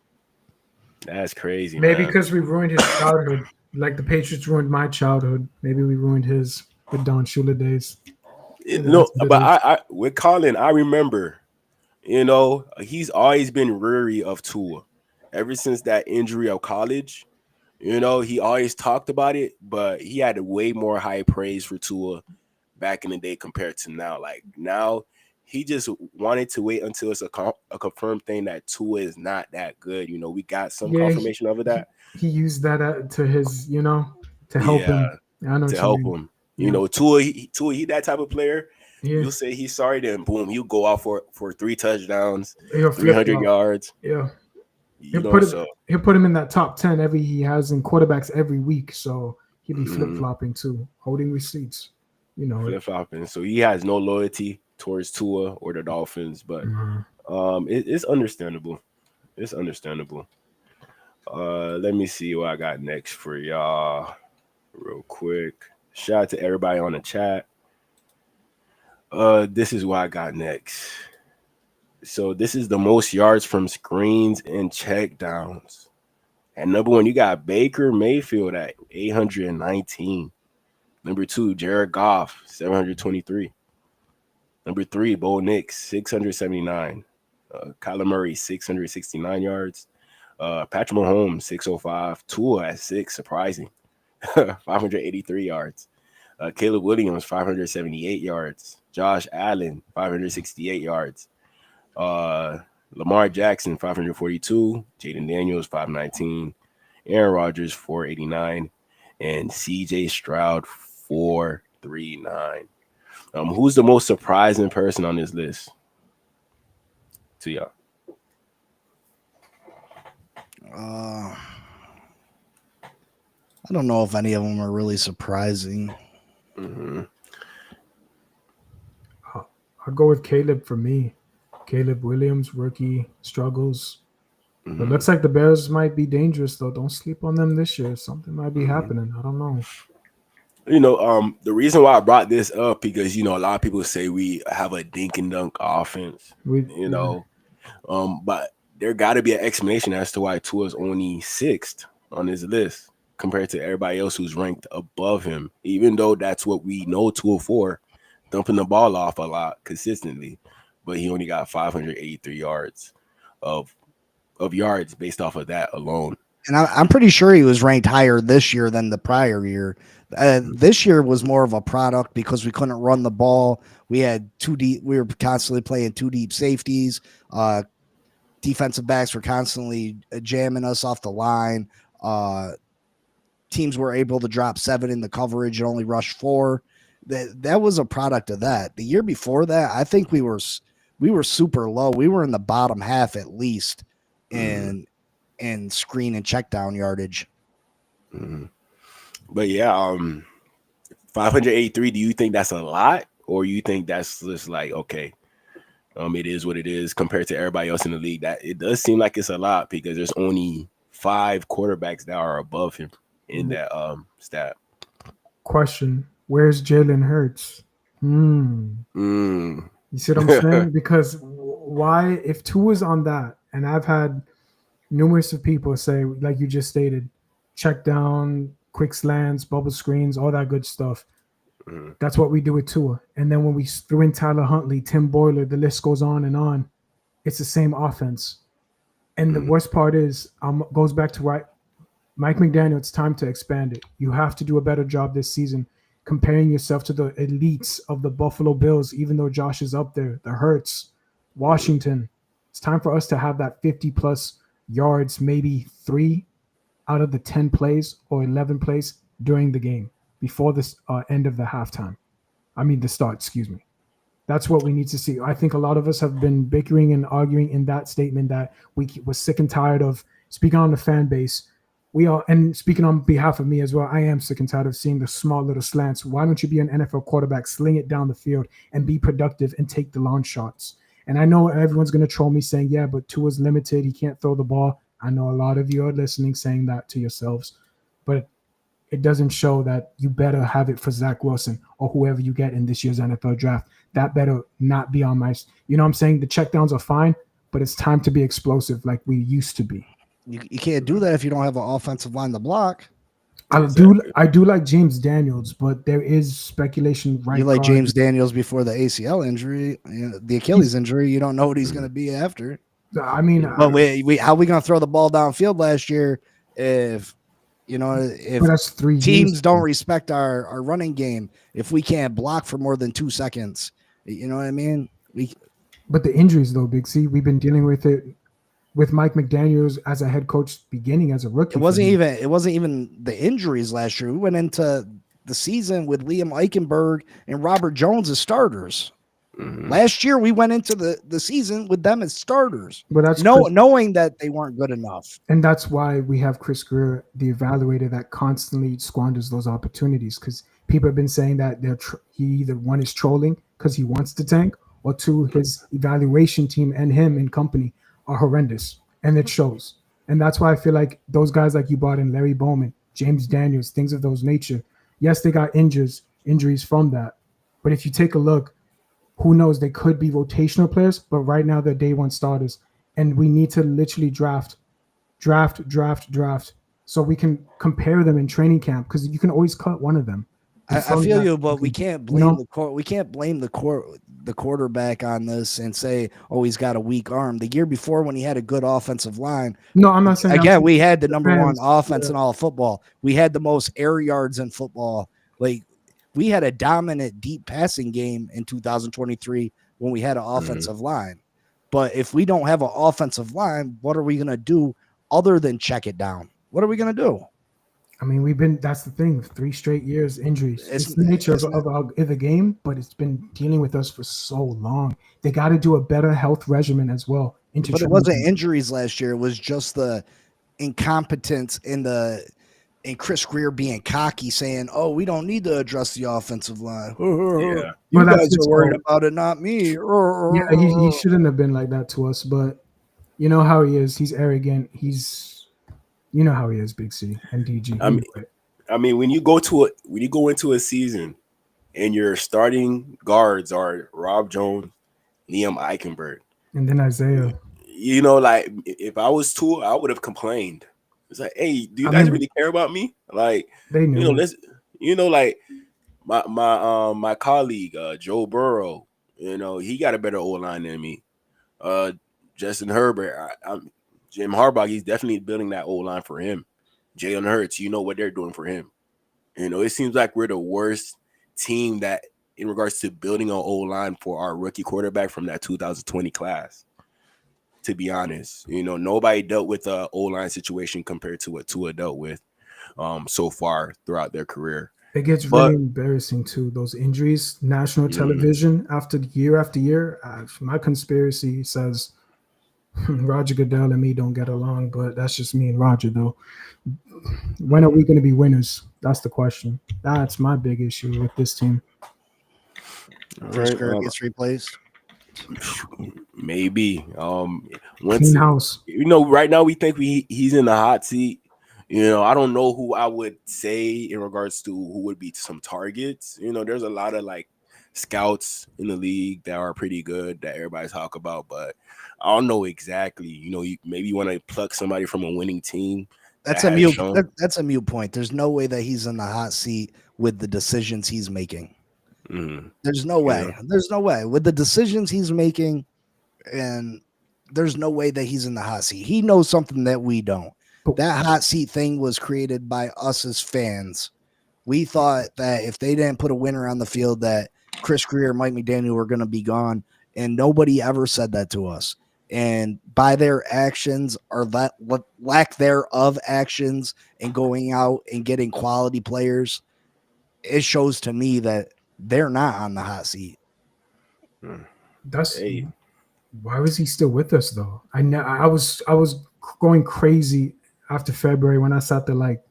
That's crazy. Maybe man. because we ruined his childhood, like the Patriots ruined my childhood. Maybe we ruined his with Don Shula days. No, but I with Colin, I remember, you know, he's always been weary of Tua ever since that injury of college. You know, he always talked about it, but he had way more high praise for Tua back in the day compared to now. Like now, he just wanted to wait until it's a confirmed thing that Tua is not that good. You know, we got some confirmation of that. He used that to his, you know, to help him. I know to help him. You know, Tua, he that type of player. Yeah. You'll say he's sorry, then boom, he'll go out for 3 touchdowns, He'll 300 yards. Yeah. He'll put him in that top 10 he has in quarterbacks every week. So he'll be flip-flopping too, holding receipts. You know, flip-flopping. So he has no loyalty towards Tua or the Dolphins, but it's understandable. It's understandable. Let me see what I got next for y'all real quick. Shout out to everybody on the chat. This is what I got next. So this is the most yards from screens and check downs. At number 1, you got Baker Mayfield at 819. Number 2, Jared Goff, 723. Number 3, Bo Nix, 679. Kyler Murray, 669 yards. Patrick Mahomes, 605. Tua at 6, surprising. 583 yards. Caleb Williams, 578 yards. Josh Allen, 568 yards. Lamar Jackson, 542. Jaden Daniels, 519. Aaron Rodgers, 489. And CJ Stroud, 439. Who's the most surprising person on this list to y'all? I don't know if any of them are really surprising. I'll go with Caleb for me. Caleb Williams, rookie, struggles. It looks like the Bears might be dangerous, though. Don't sleep on them this year. Something might be happening. I don't know. You know, the reason why I brought this up because, you know, a lot of people say we have a dink and dunk offense, but there got to be an explanation as to why Tua's only 6th on his list compared to everybody else who's ranked above him, even though that's what we know Tua for, dumping the ball off a lot consistently. But he only got 583 yards of yards based off of that alone. And I'm pretty sure he was ranked higher this year than the prior year. This year was more of a product because we couldn't run the ball. We were constantly playing 2 deep safeties. Defensive backs were constantly jamming us off the line. Teams were able to drop 7 in the coverage and only rush 4. That was a product of that. The year before that, I think we were super low. We were in the bottom half at least in screen and check down yardage. But yeah, 583. Do you think that's a lot, or you think that's just like okay, it is what it is compared to everybody else in the league? That it does seem like it's a lot because there's only 5 quarterbacks that are above him in that stat. Question: where's Jalen Hurts? You see what I'm saying? Because why, if Tua is on that, and I've had numerous of people say, like you just stated, check down, quick slants, bubble screens, all that good stuff. That's what we do with Tua. And then when we threw in Tyler Huntley, Tim Boyler, the list goes on and on. It's the same offense. And the worst part is, goes back to why Mike McDaniel, it's time to expand it. You have to do a better job this season comparing yourself to the elites of the Buffalo Bills, even though Josh is up there, the Hurts, Washington. It's time for us to have that 50-plus yards, maybe 3 out of the 10 plays or 11 plays during the game before the end of the halftime. The start, excuse me. That's what we need to see. I think a lot of us have been bickering and arguing in that statement that we were sick and tired of, speaking on the fan base. We are, and speaking on behalf of me as well, I am sick and tired of seeing the small little slants. Why don't you be an NFL quarterback, sling it down the field, and be productive and take the long shots? And I know everyone's going to troll me saying, yeah, but Tua's limited. He can't throw the ball. I know a lot of you are listening saying that to yourselves. But it doesn't show that you better have it for Zach Wilson or whoever you get in this year's NFL draft. That better not be on my – you know what I'm saying? The checkdowns are fine, but it's time to be explosive like we used to be. You can't do that if you don't have an offensive line to block. I do like James Daniels, but there is speculation You like James Daniels before the ACL injury, the Achilles injury. You don't know what he's going to be after. But how are we going to throw the ball downfield last year if that's 3 teams don't respect our running game? If we can't block for more than 2 seconds, you know what I mean? But the injuries, though, Big C, we've been dealing with it. With Mike McDaniels as a head coach beginning as a rookie. It wasn't even the injuries last year. We went into the season with Liam Eichenberg and Robert Jones as starters. Last year we went into the season with them as starters. But that's knowing that they weren't good enough. And that's why we have Chris Greer, the evaluator that constantly squanders those opportunities, because people have been saying that he either one is trolling because he wants to tank, or two, his evaluation team and him and company are horrendous, and it shows. And that's why I feel like those guys like you brought in, Larry Bowman, James Daniels, things of those nature, yes, they got injuries from that. But if you take a look, who knows, they could be rotational players, but right now they're day one starters. And we need to literally draft so we can compare them in training camp, because you can always cut one of them. I feel you, but we can't blame the quarterback on this and say, oh, he's got a weak arm. The year before, when he had a good offensive line, no, I'm not saying again, we had the number one offense in all of football. We had the most air yards in football. Like, we had a dominant deep passing game in 2023 when we had an offensive line. But if we don't have an offensive line, what are we going to do other than check it down? What are we going to do? That's the thing, 3 straight years injuries. It's the nature of the game, but it's been dealing with us for so long. They got to do a better health regimen as well. But it wasn't injuries last year. It was just the incompetence in Chris Greer being cocky, saying, oh, we don't need to address the offensive line. Yeah. You guys are worried about it, not me. Yeah, he shouldn't have been like that to us, but you know how he is. He's arrogant. You know how he is, Big C and DG. When you go into a season and your starting guards are Rob Jones, Liam Eichenberg, and then Isaiah. Like, if I was Tua, I would have complained. It's like, hey, do you guys really care about me? Like, they knew. Like my colleague Joe Burrow, he got a better O-line than me. Justin Herbert, Jim Harbaugh, he's definitely building that O-line for him. Jalen Hurts, what they're doing for him. It seems like we're the worst team that in regards to building an O-line for our rookie quarterback from that 2020 class. To be honest, nobody dealt with a O-line situation compared to what Tua dealt with so far throughout their career. It gets really embarrassing too. Those injuries, national television after year. My conspiracy says Roger Goodell and me don't get along, but that's just me and Roger, though. When are we going to be winners? That's the question. That's my big issue with this team. Chris Greer gets replaced. Maybe. House. Right now we think he's in the hot seat. I don't know who I would say in regards to who would be some targets. There's a lot of like scouts in the league that are pretty good that everybody talk about, but I don't know exactly. Maybe you want to pluck somebody from a winning team That's a mute. That's a mute point. There's no way that he's in the hot seat with the decisions he's making. Mm-hmm. There's no way. Yeah. There's no way with the decisions he's making, and there's no way that he's in the hot seat. He knows something that we don't. That hot seat thing was created by us as fans. We thought that if they didn't put a winner on the field, that Chris Greer, Mike McDaniel were going to be gone, and nobody ever said that to us. And by their actions or lack thereof actions and going out and getting quality players, it shows to me that they're not on the hot seat. That's why was he still with us though? I was going crazy after February when I sat there like,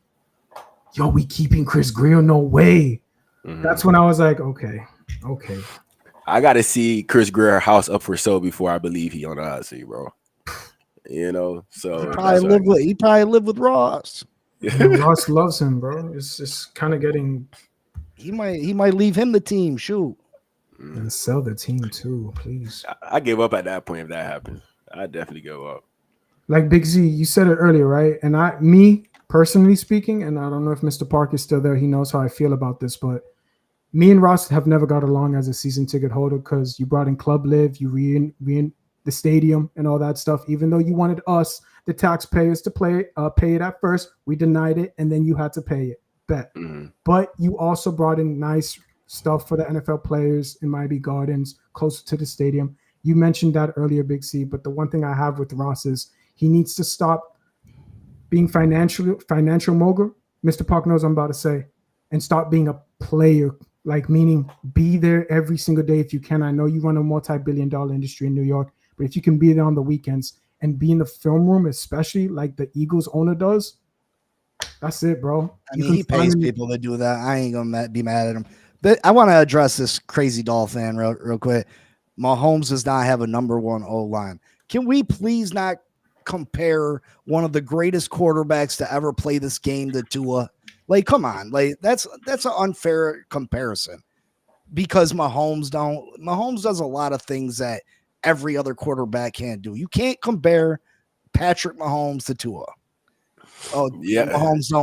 yo, we keeping Chris Greer? No way. Mm-hmm. That's when I was like, okay. I got to see Chris Greer house up for sale before I believe he on the hot seat, bro. You know, so he probably live with Ross. Ross loves him, bro. It's just kind of getting. He might leave him the team. Shoot, and sell the team too, please. I give up at that point if that happens. I definitely give up. Like Big Z, you said it earlier, right? And me personally speaking, and I don't know if Mr. Park is still there. He knows how I feel about this, but. Me and Ross have never got along as a season ticket holder because you brought in Club Live, you re in the stadium and all that stuff. Even though you wanted us, the taxpayers, to pay it at first, we denied it, and then you had to pay it. Bet. Mm-hmm. But you also brought in nice stuff for the NFL players in Miami Gardens, closer to the stadium. You mentioned that earlier, Big C. But the one thing I have with Ross is he needs to stop being financial mogul. Mr. Park knows what I'm about to say, and stop being a player. Like, meaning be there every single day if you can. I know you run a multi-billion-dollar industry in New York, but if you can be there on the weekends and be in the film room, especially like the Eagles owner does, that's it, bro. I mean, he pays people to do that. I ain't going to be mad at him. But I want to address this crazy Dolphin real quick. Mahomes does not have a number one O-line. Can we please not compare one of the greatest quarterbacks to ever play this game to Tua? Like, come on, like that's an unfair comparison because Mahomes does a lot of things that every other quarterback can't do. You can't compare Patrick Mahomes to Tua. Oh yeah, Mahomes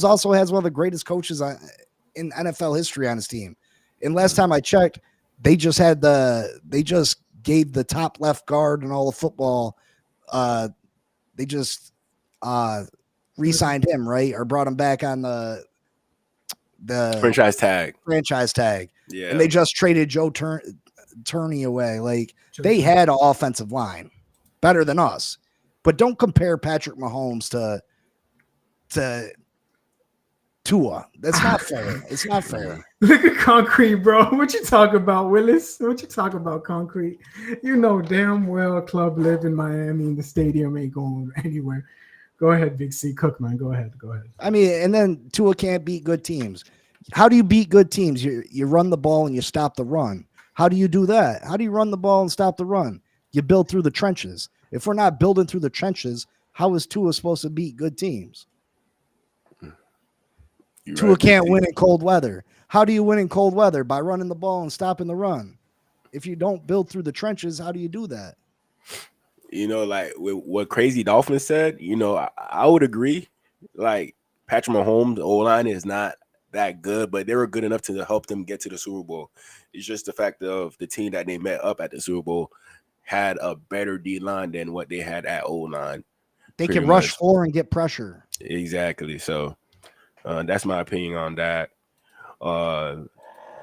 also has one of the greatest coaches in NFL history on his team. And last time I checked, they just gave the top left guard in all of football. They just re-signed him, right? Or brought him back on the franchise tag. Yeah. And they just traded Joe Turney away. Like, they had an offensive line better than us. But don't compare Patrick Mahomes to Tua. That's not fair. It's not fair. Look at Concrete, bro. What you talking about, Willis? What you talking about, Concrete? You know damn well Club Live in Miami and the stadium ain't going anywhere. Go ahead, Big C. Cook, man. Go ahead. I mean, and then Tua can't beat good teams. How do you beat good teams? You run the ball and you stop the run. How do you do that? How do you run the ball and stop the run? You build through the trenches. If we're not building through the trenches, how is Tua supposed to beat good teams? Tua can't win in cold weather. How do you win in cold weather? By running the ball and stopping the run. If you don't build through the trenches, how do you do that? You know, like with what Crazy Dolphin said, you know, I would agree. Like, Patrick Mahomes' O-line is not that good, but they were good enough to help them get to the Super Bowl. It's just the fact of the team that they met up at the Super Bowl had a better D-line than what they had at O-line. They can rush forward and get pressure. Exactly. So that's my opinion on that.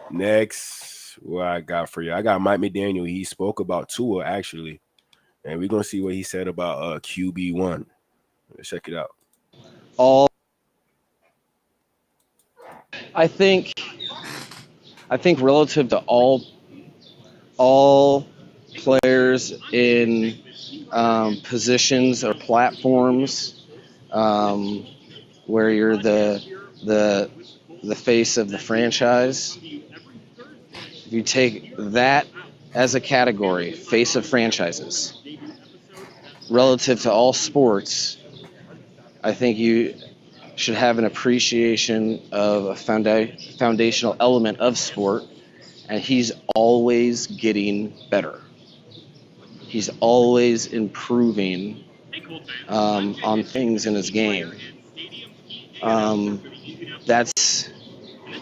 Next, what I got for you, I got Mike McDaniel. He spoke about Tua, actually. And we're going to see what he said about QB1. Let's check it out. I think relative to all players in positions or platforms where you're the face of the franchise, if you take that as a category, face of franchises, relative to all sports, I think you should have an appreciation of a foundational element of sport, and he's always getting better. He's always improving on things in his game. That's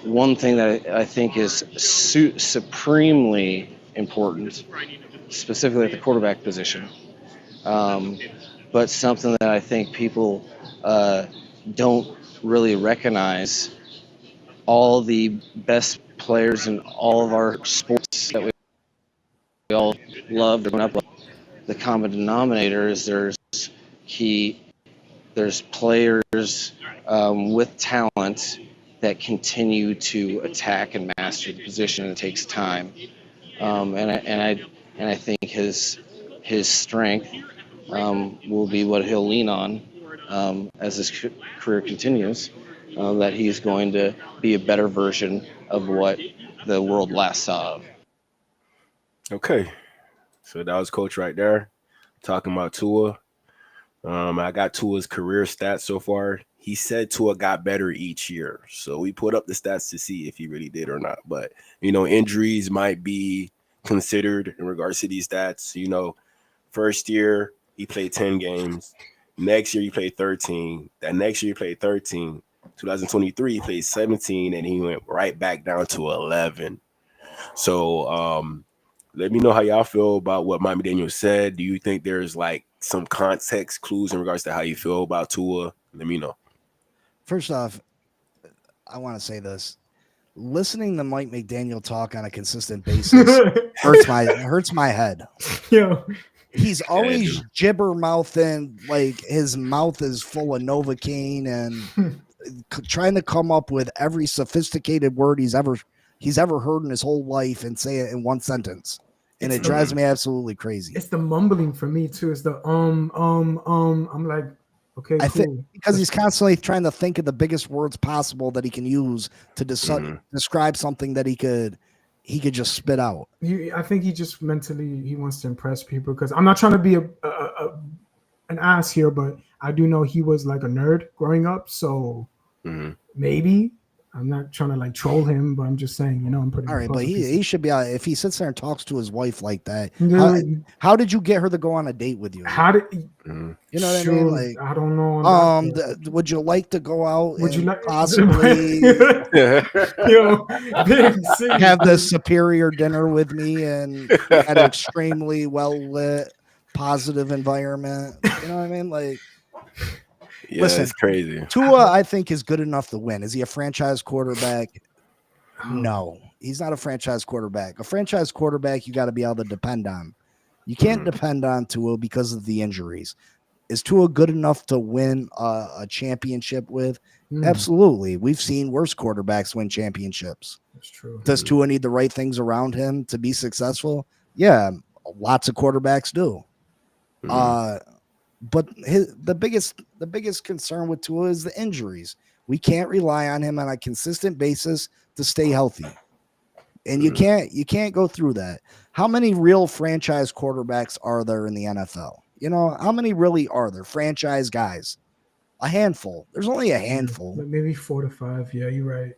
one thing that I think is supremely important, specifically at the quarterback position. But something that I think people don't really recognize. All the best players in all of our sports that we all love growing up, the common denominator is there's players with talent that continue to attack and master the position, and it takes time. And I think his strength will be what he'll lean on as his career continues. That he's going to be a better version of what the world last saw of. Okay, so that was Coach right there talking about Tua. I got Tua's career stats so far. He said Tua got better each year, so we put up the stats to see if he really did or not. But injuries might be considered in regards to these stats. First year he played 10 games. Next year he played 13. That next year he played 13. 2023 he played 17, and he went right back down to 11. So let me know how y'all feel about what Miami Daniel said. Do you think there's like some context clues in regards to how you feel about Tua? Let me know. First off, I want to say this. Listening to Mike McDaniel talk on a consistent basis hurts my head. Yeah. He's always gibber mouthing, like his mouth is full of Novocaine and trying to come up with every sophisticated word he's ever heard in his whole life and say it in one sentence. And it drives me absolutely crazy. It's the mumbling for me too. It's the I'm like, okay, I cool. think because he's constantly trying to think of the biggest words possible that he can use to describe something that he could just spit out. I think he just mentally he wants to impress people, because I'm not trying to be an ass here, but I do know he was like a nerd growing up, so maybe I'm not trying to like troll him, but I'm just saying, I'm putting all right, but he should be out. If he sits there and talks to his wife like that, how did you get her to go on a date with you? How did you know what I mean? Like, I don't know. Would you like to go out? Would you like possibly have this superior dinner with me and at an extremely well lit, positive environment? You know what I mean? Like, yeah, listen, it's crazy. Tua, I think, is good enough to win. Is he a franchise quarterback? No, he's not a franchise quarterback. A franchise quarterback, you got to be able to depend on. You can't depend on Tua because of the injuries. Is Tua good enough to win a championship with? Absolutely. We've seen worse quarterbacks win championships. That's true. Does Tua need the right things around him to be successful? Yeah, lots of quarterbacks do. But the biggest concern with Tua is the injuries. We can't rely on him on a consistent basis to stay healthy. And you can't go through that. How many real franchise quarterbacks are there in the NFL? How many really are there? Franchise guys? A handful. There's only a handful. Maybe 4 to 5. Yeah, you're right.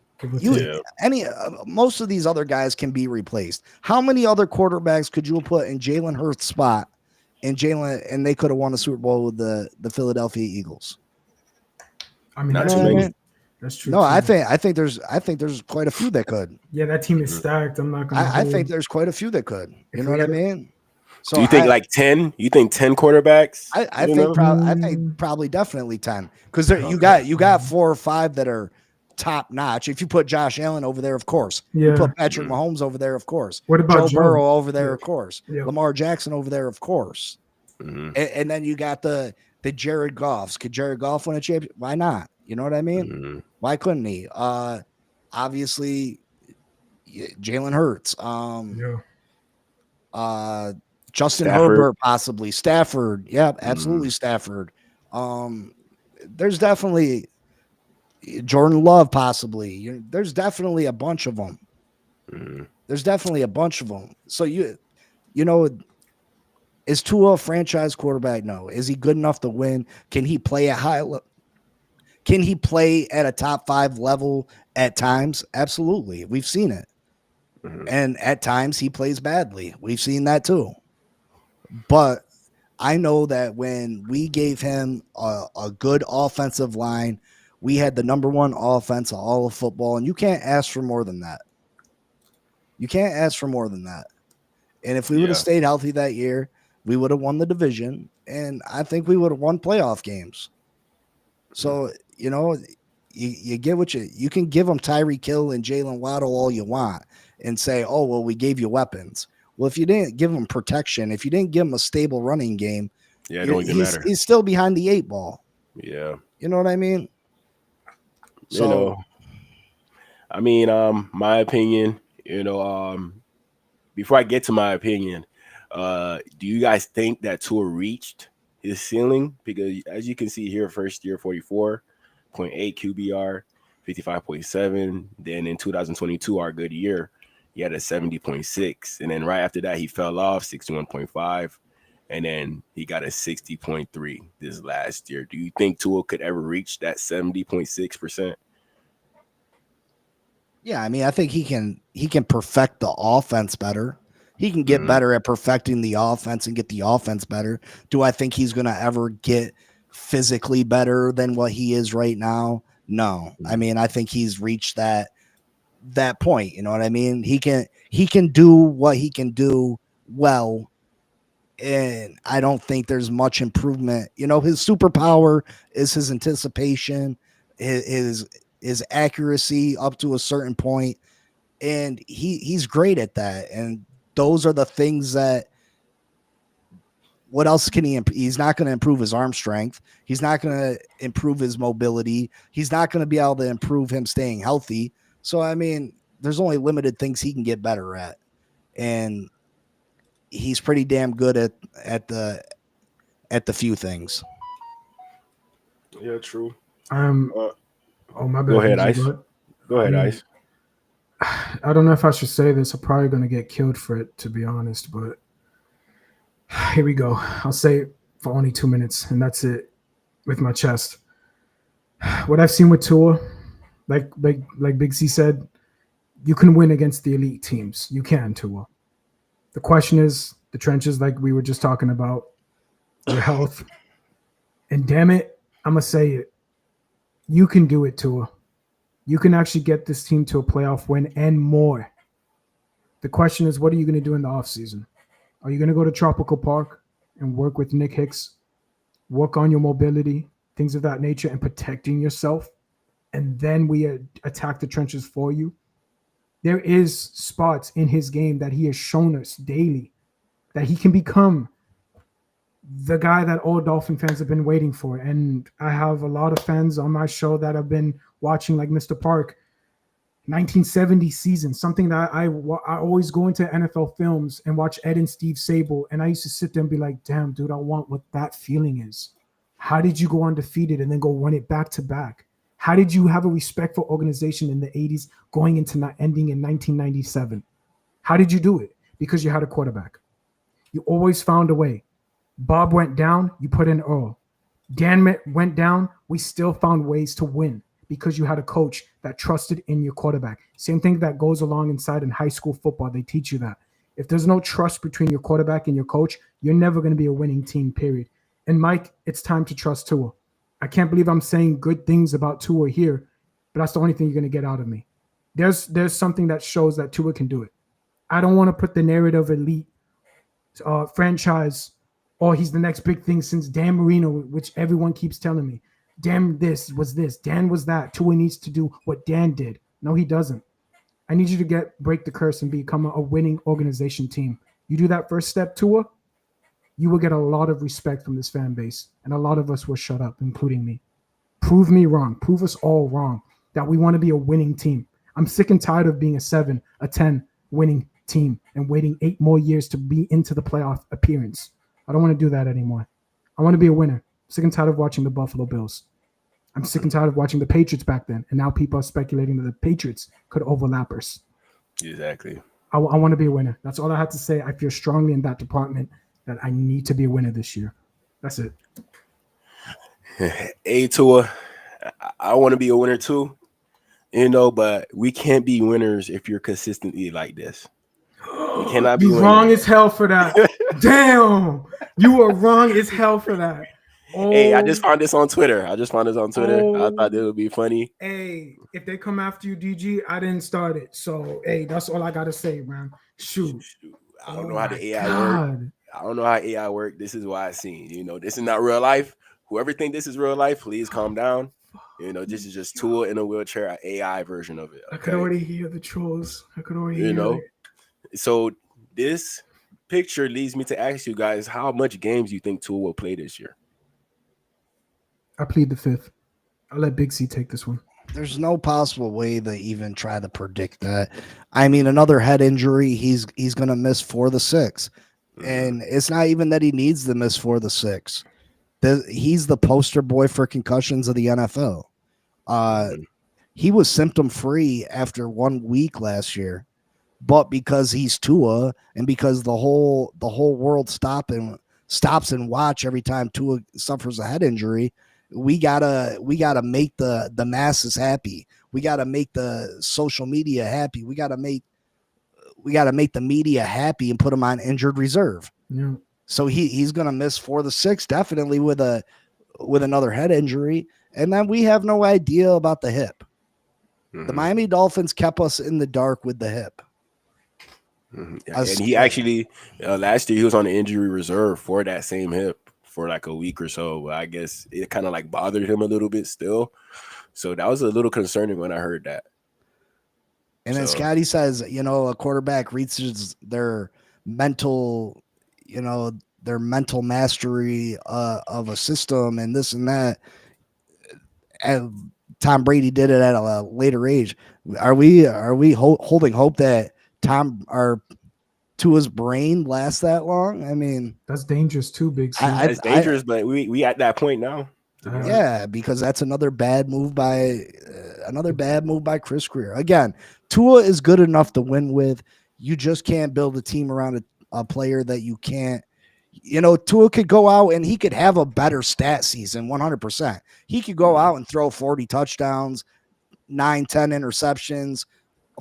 Most of these other guys can be replaced. How many other quarterbacks could you put in Jalen Hurts' spot? And they could have won the Super Bowl with the Philadelphia Eagles. I mean, that's true. No, I think there's quite a few that could. Yeah, that team is stacked. I'm not gonna. I think there's quite a few that could. You know what I mean? So do you think like 10? You think 10 quarterbacks? I think probably definitely 10, because you got 4 or 5 that are top notch. If you put Josh Allen over there, of course. You put Patrick Mahomes over there, of course. What about Joe Burrow over there, of course. Yeah. Lamar Jackson over there, of course. And then you got the Jared Goffs. Could Jared Goff win a championship? Why not? You know what I mean? Why couldn't he? Obviously, Jalen Hurts. Justin Herbert, possibly. Stafford. Yeah, absolutely Stafford. There's definitely Jordan Love, possibly. There's definitely a bunch of them. So is Tua a franchise quarterback? No. Is he good enough to win? Can he play at high level? Can he play at a top 5 level at times? Absolutely. We've seen it. And at times he plays badly. We've seen that too. But I know that when we gave him a good offensive line, we had the number one offense of all of football, and you can't ask for more than that. You can't ask for more than that. And if we would have stayed healthy that year, we would have won the division, and I think we would have won playoff games. So, you know, you get what you can give them Tyreek Hill and Jalen Waddle all you want and say, oh, well, we gave you weapons. Well, if you didn't give him protection, if you didn't give him a stable running game, it don't even matter. He's still behind the 8 ball. Yeah. You know what I mean? So, you know, I mean, my opinion, you know, before I get to my opinion, do you guys think that Tua reached his ceiling? Because as you can see here, first year 44.8 QBR, 55.7. Then in 2022, our good year, he had a 70.6. And then right after that, he fell off 61.5. And then he got a 60.3 this last year. Do you think Tua could ever reach that 70.6%? Yeah, I mean, I think he can perfect the offense better. He can get better at perfecting the offense and get the offense better. Do I think he's going to ever get physically better than what he is right now? No. I mean, I think he's reached that point. You know what I mean? He can do what he can do well. And I don't think there's much improvement. You know, his superpower is his anticipation, his accuracy up to a certain point, and he's great at that. And those are the things that. What else can he? He's not going to improve his arm strength. He's not going to improve his mobility. He's not going to be able to improve him staying healthy. So I mean, there's only limited things he can get better at, and he's pretty damn good at the few things. Yeah, true. Oh my bad. Go ahead, Ice. Go ahead, Ice. I don't know if I should say this. I'm probably going to get killed for it, to be honest. But here we go. I'll say it for only 2 minutes, and that's it. With my chest, what I've seen with Tua, like Big C said, you can win against the elite teams. You can, Tua. The question is the trenches, like we were just talking about, your health. And damn it, I'm going to say it. You can do it, Tua. You can actually get this team to a playoff win and more. The question is, what are you going to do in the offseason? Are you going to go to Tropical Park and work with Nick Hicks, work on your mobility, things of that nature, and protecting yourself? And then we attack the trenches for you? There is spots in his game that he has shown us daily that he can become the guy that all Dolphin fans have been waiting for. And I have a lot of fans on my show that have been watching, like Mr. Park, 1970 season, something that I always go into NFL films and watch Ed and Steve Sable. And I used to sit there and be like, damn, dude, I want what that feeling is. How did you go undefeated and then go run it back to back? How did you have a respectful organization in the 80s going into not ending in 1997? How did you do it? Because you had a quarterback. You always found a way. Bob went down, you put in Earl. Dan went down, we still found ways to win because you had a coach that trusted in your quarterback. Same thing that goes along inside in high school football. They teach you that. If there's no trust between your quarterback and your coach, you're never going to be a winning team, period. And Mike, it's time to trust Tua. I can't believe I'm saying good things about Tua here, but that's the only thing you're going to get out of me. There's something that shows that Tua can do it. I don't want to put the narrative elite franchise, or he's the next big thing since Dan Marino, which everyone keeps telling me. Dan this was this, Dan was that. Tua needs to do what Dan did. No, he doesn't. I need you to break the curse and become a winning organization team. You do that first step, Tua, you will get a lot of respect from this fan base, and a lot of us will shut up, including me. Prove me wrong. Prove us all wrong that we want to be a winning team. I'm sick and tired of being a 7, a 10 winning team and waiting 8 more years to be into the playoff appearance. I don't want to do that anymore. I want to be a winner. I'm sick and tired of watching the Buffalo Bills. I'm sick and tired of watching the Patriots back then, and now people are speculating that the Patriots could overlap us. Exactly. I want to be a winner. That's all I have to say. I feel strongly in that department that I need to be a winner this year. That's it. Hey, Tua, I want to be a winner too, but we can't be winners if you're consistently like this. We cannot be You're wrong as hell for that. Damn, you were wrong as hell for that. Oh, hey, I just found this on Twitter. I thought it would be funny. Hey, if they come after you, DG, I didn't start it. So, hey, that's all I gotta say, man. Shoot. I don't know how the AI work. I don't know how AI work. This is what I seen. This is not real life. Whoever think this is real life, please calm down. This is just Tua in a wheelchair, an AI version of it. Okay? I could already hear the trolls. I could already hear it. So this picture leads me to ask you guys how much games you think Tua will play this year. I plead the fifth. I'll let Big C take this one. There's no possible way to even try to predict that. I mean, another head injury, he's going to miss 4 of the 6. And it's not even that he needs to miss 4 of the 6. He's the poster boy for concussions of the NFL. He was symptom-free after 1 week last year. But because he's Tua and because the whole world stops and watch every time Tua suffers a head injury, we gotta make the masses happy. We gotta make the social media happy. We gotta make the media happy and put him on injured reserve. Yeah. So he's gonna miss 4 of the 6 definitely with another head injury, and then we have no idea about the hip. Mm-hmm. The Miami Dolphins kept us in the dark with the hip. Mm-hmm. And he actually last year he was on the injury reserve for that same hip for like a week or so. I guess it kind of like bothered him a little bit still. So that was a little concerning when I heard that. And then Scotty says, a quarterback reaches their mental mastery of a system and this and that. And Tom Brady did it at a later age. Are we holding hope that Tua's brain lasts that long? I mean, that's dangerous too, Big C. That's dangerous, but we at that point now. Yeah, because that's another bad move by Chris Greer. Again, Tua is good enough to win with. You just can't build a team around a player that you can't. Tua could go out and he could have a better stat season, 100%. He could go out and throw 40 touchdowns, 9-10 interceptions,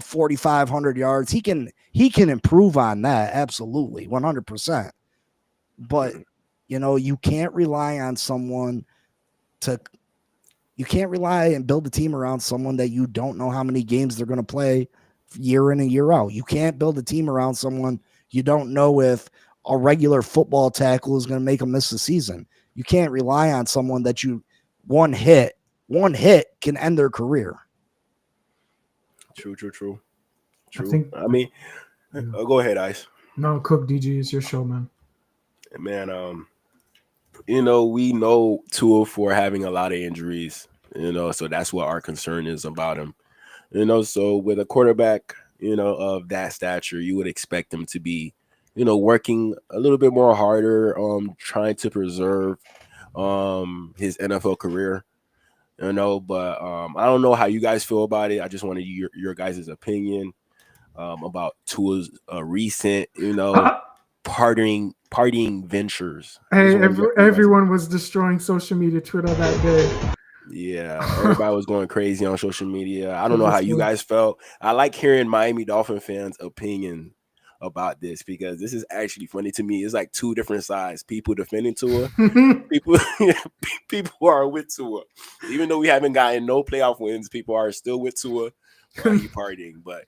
4,500 yards. He can improve on that, absolutely, 100%. But you can't rely on someone you can't rely and build a team around someone that you don't know how many games they're going to play year in and year out. You can't build a team around someone you don't know if a regular football tackle is going to make them miss the season. You can't rely on someone that one hit can end their career. True. I mean, go ahead, Ice. No, Cook, DG, it's your show, man. Man, we know Tua for having a lot of injuries, so that's what our concern is about him. So with a quarterback, of that stature, you would expect him to be, working a little bit more harder, trying to preserve his NFL career. But I don't know how you guys feel about it. I just wanted your guys' opinion about Tua's recent, partying ventures. Hey, everyone was destroying social media, Twitter that day. Yeah, everybody was going crazy on social media. I don't know how you guys felt. I like hearing Miami Dolphin fans' opinion about this because this is actually funny to me. It's like 2 different sides: people defending Tua, people who are with Tua. Even though we haven't gotten no playoff wins, people are still with Tua while he partying. But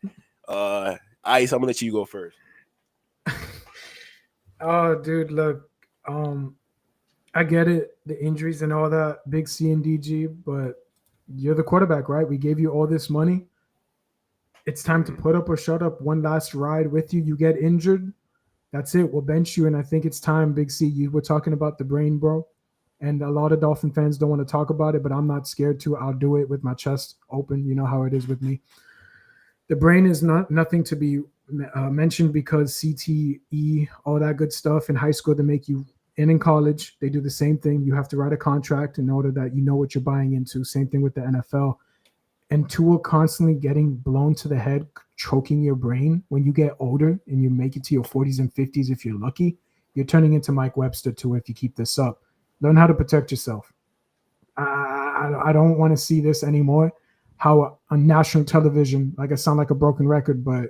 Ice, I'm gonna let you go first. Oh, dude, look, I get it, the injuries and all that, Big C and DG, but you're the quarterback, right? We gave you all this money. It's time to put up or shut up. One last ride with you. You get injured, that's it. We'll bench you, and I think it's time, Big C. You were talking about the brain, bro, and a lot of Dolphin fans don't want to talk about it, but I'm not scared to. I'll do it with my chest open. You know how it is with me. The brain is nothing to be mentioned because CTE, all that good stuff in high school to make you in college, they do the same thing. You have to write a contract in order that you know what you're buying into. Same thing with the NFL. And Tua constantly getting blown to the head, choking your brain. When you get older and you make it to your 40s and 50s, if you're lucky, you're turning into Mike Webster too if you keep this up. Learn how to protect yourself. I don't want to see this anymore. How on national television, like I sound like a broken record, but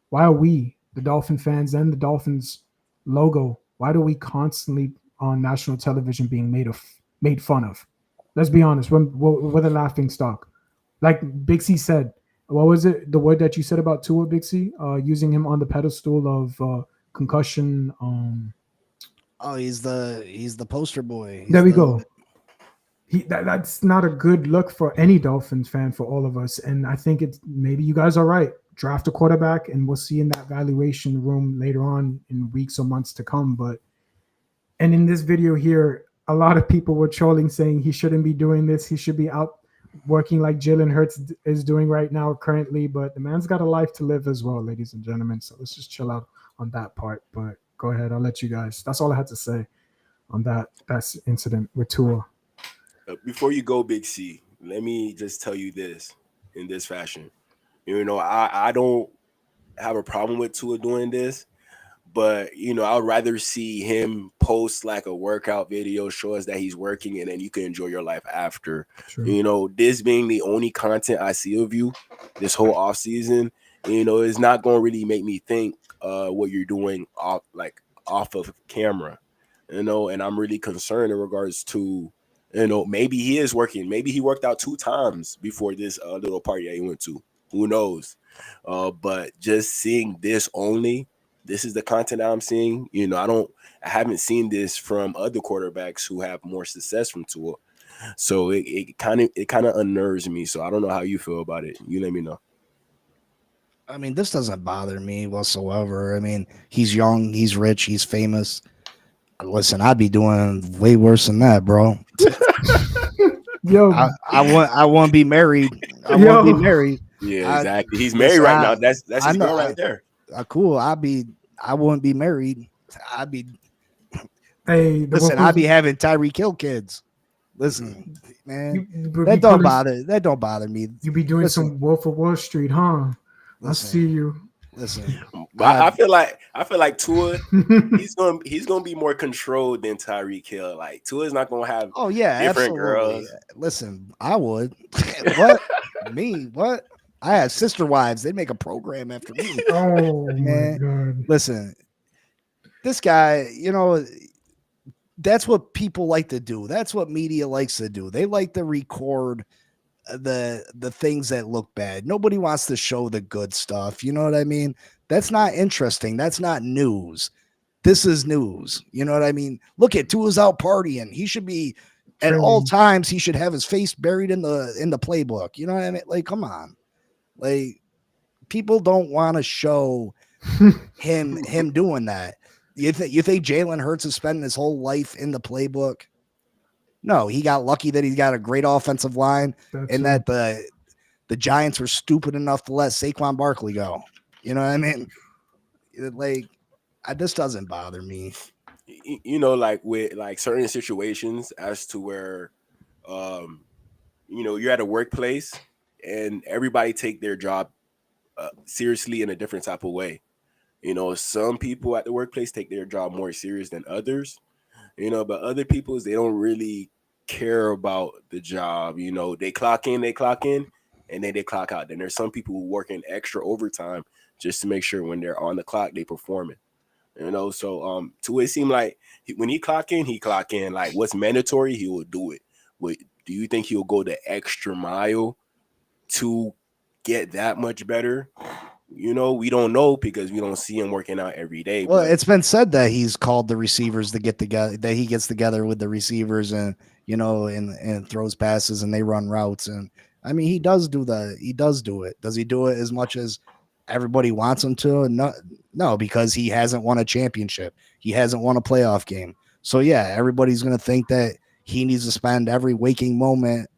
why are we, the Dolphin fans and the Dolphins logo, why do we constantly on national television being made fun of? Let's be honest. We're the laughing stock. Like Big C said, what was it? The word that you said about Tua, Big C? Using him on the pedestal of concussion. Oh, he's the poster boy. There we go. That's not a good look for any Dolphins fan, for all of us. And I think it's maybe you guys are right. Draft a quarterback, and we'll see in that valuation room later on in weeks or months to come. And in this video here, a lot of people were trolling, saying he shouldn't be doing this. He should be out working like Jalen Hurts is doing right now currently. But the man's got a life to live as well, ladies and gentlemen. So let's just chill out on that part. But go ahead. I'll let you guys. That's all I had to say on that incident with Tua. Before you go, Big C, let me just tell you this in this fashion. You know, I don't have a problem with Tua doing this, but, you know, I'd rather see him post like a workout video, show us that he's working, and then you can enjoy your life after. True. You know, this being the only content I see of you this whole off season, you know, it's not going to really make me think what you're doing off of camera, you know, and I'm really concerned in regards to, you know, maybe he is working. Maybe he worked out 2 times before this little party that he went to. Who knows? But just seeing this only, this is the content that I'm seeing. You know, I haven't seen this from other quarterbacks who have more success from Tua. So it kind of unnerves me. So I don't know how you feel about it. You let me know. I mean, this doesn't bother me whatsoever. I mean, he's young, he's rich, he's famous. Listen, I'd be doing way worse than that, bro. Yo, I want to be married. I want to be married. Yeah, exactly. He's married right now. That's his girl right there. Cool. I wouldn't be married. Hey, I'd be having Tyreek Hill kids. Listen, man, that don't bother me. You be doing some Wolf of Wall Street, huh? I see you. Listen, but I feel like Tua, he's gonna be more controlled than Tyreek Hill. Like Tua's not gonna have different absolutely. girls. Listen, I would. What? Me? What? I have sister wives. They make a program after me. Oh man. My God. Listen, this guy, you know, that's what people like to do. That's what media likes to do. They like to record the things that look bad. Nobody wants to show the good stuff. You know what I mean? That's not interesting. That's not news. This is news. You know what I mean? Look at Tua's out partying. He should be at all times. He should have his face buried in the playbook. You know what I mean? Like, come on. Like, people don't want to show him doing that. You think Jalen Hurts is spending his whole life in the playbook? No, he got lucky that he's got a great offensive line that the Giants were stupid enough to let Saquon Barkley go. You know what I mean? Like, this doesn't bother me. You know, like with like certain situations as to where, you know, you're at a workplace and everybody take their job seriously in a different type of way. You know, some people at the workplace take their job more serious than others. You know, but other people, they don't really care about the job. You know, they clock in, and then they clock out. Then there's some people who work in extra overtime just to make sure when they're on the clock, they performing. You know, so to it seemed like when he clock in. Like what's mandatory, he will do it. Do you think he'll go the extra mile to get that much better? You know, we don't know because we don't see him working out every day. Well, it's been said that he's called the receivers to get together, that he gets together with the receivers and, you know, and throws passes and they run routes. And I mean, he does do it. Does he do it as much as everybody wants him to? No, because he hasn't won a championship. He hasn't won a playoff game. So yeah, everybody's going to think that he needs to spend every waking moment,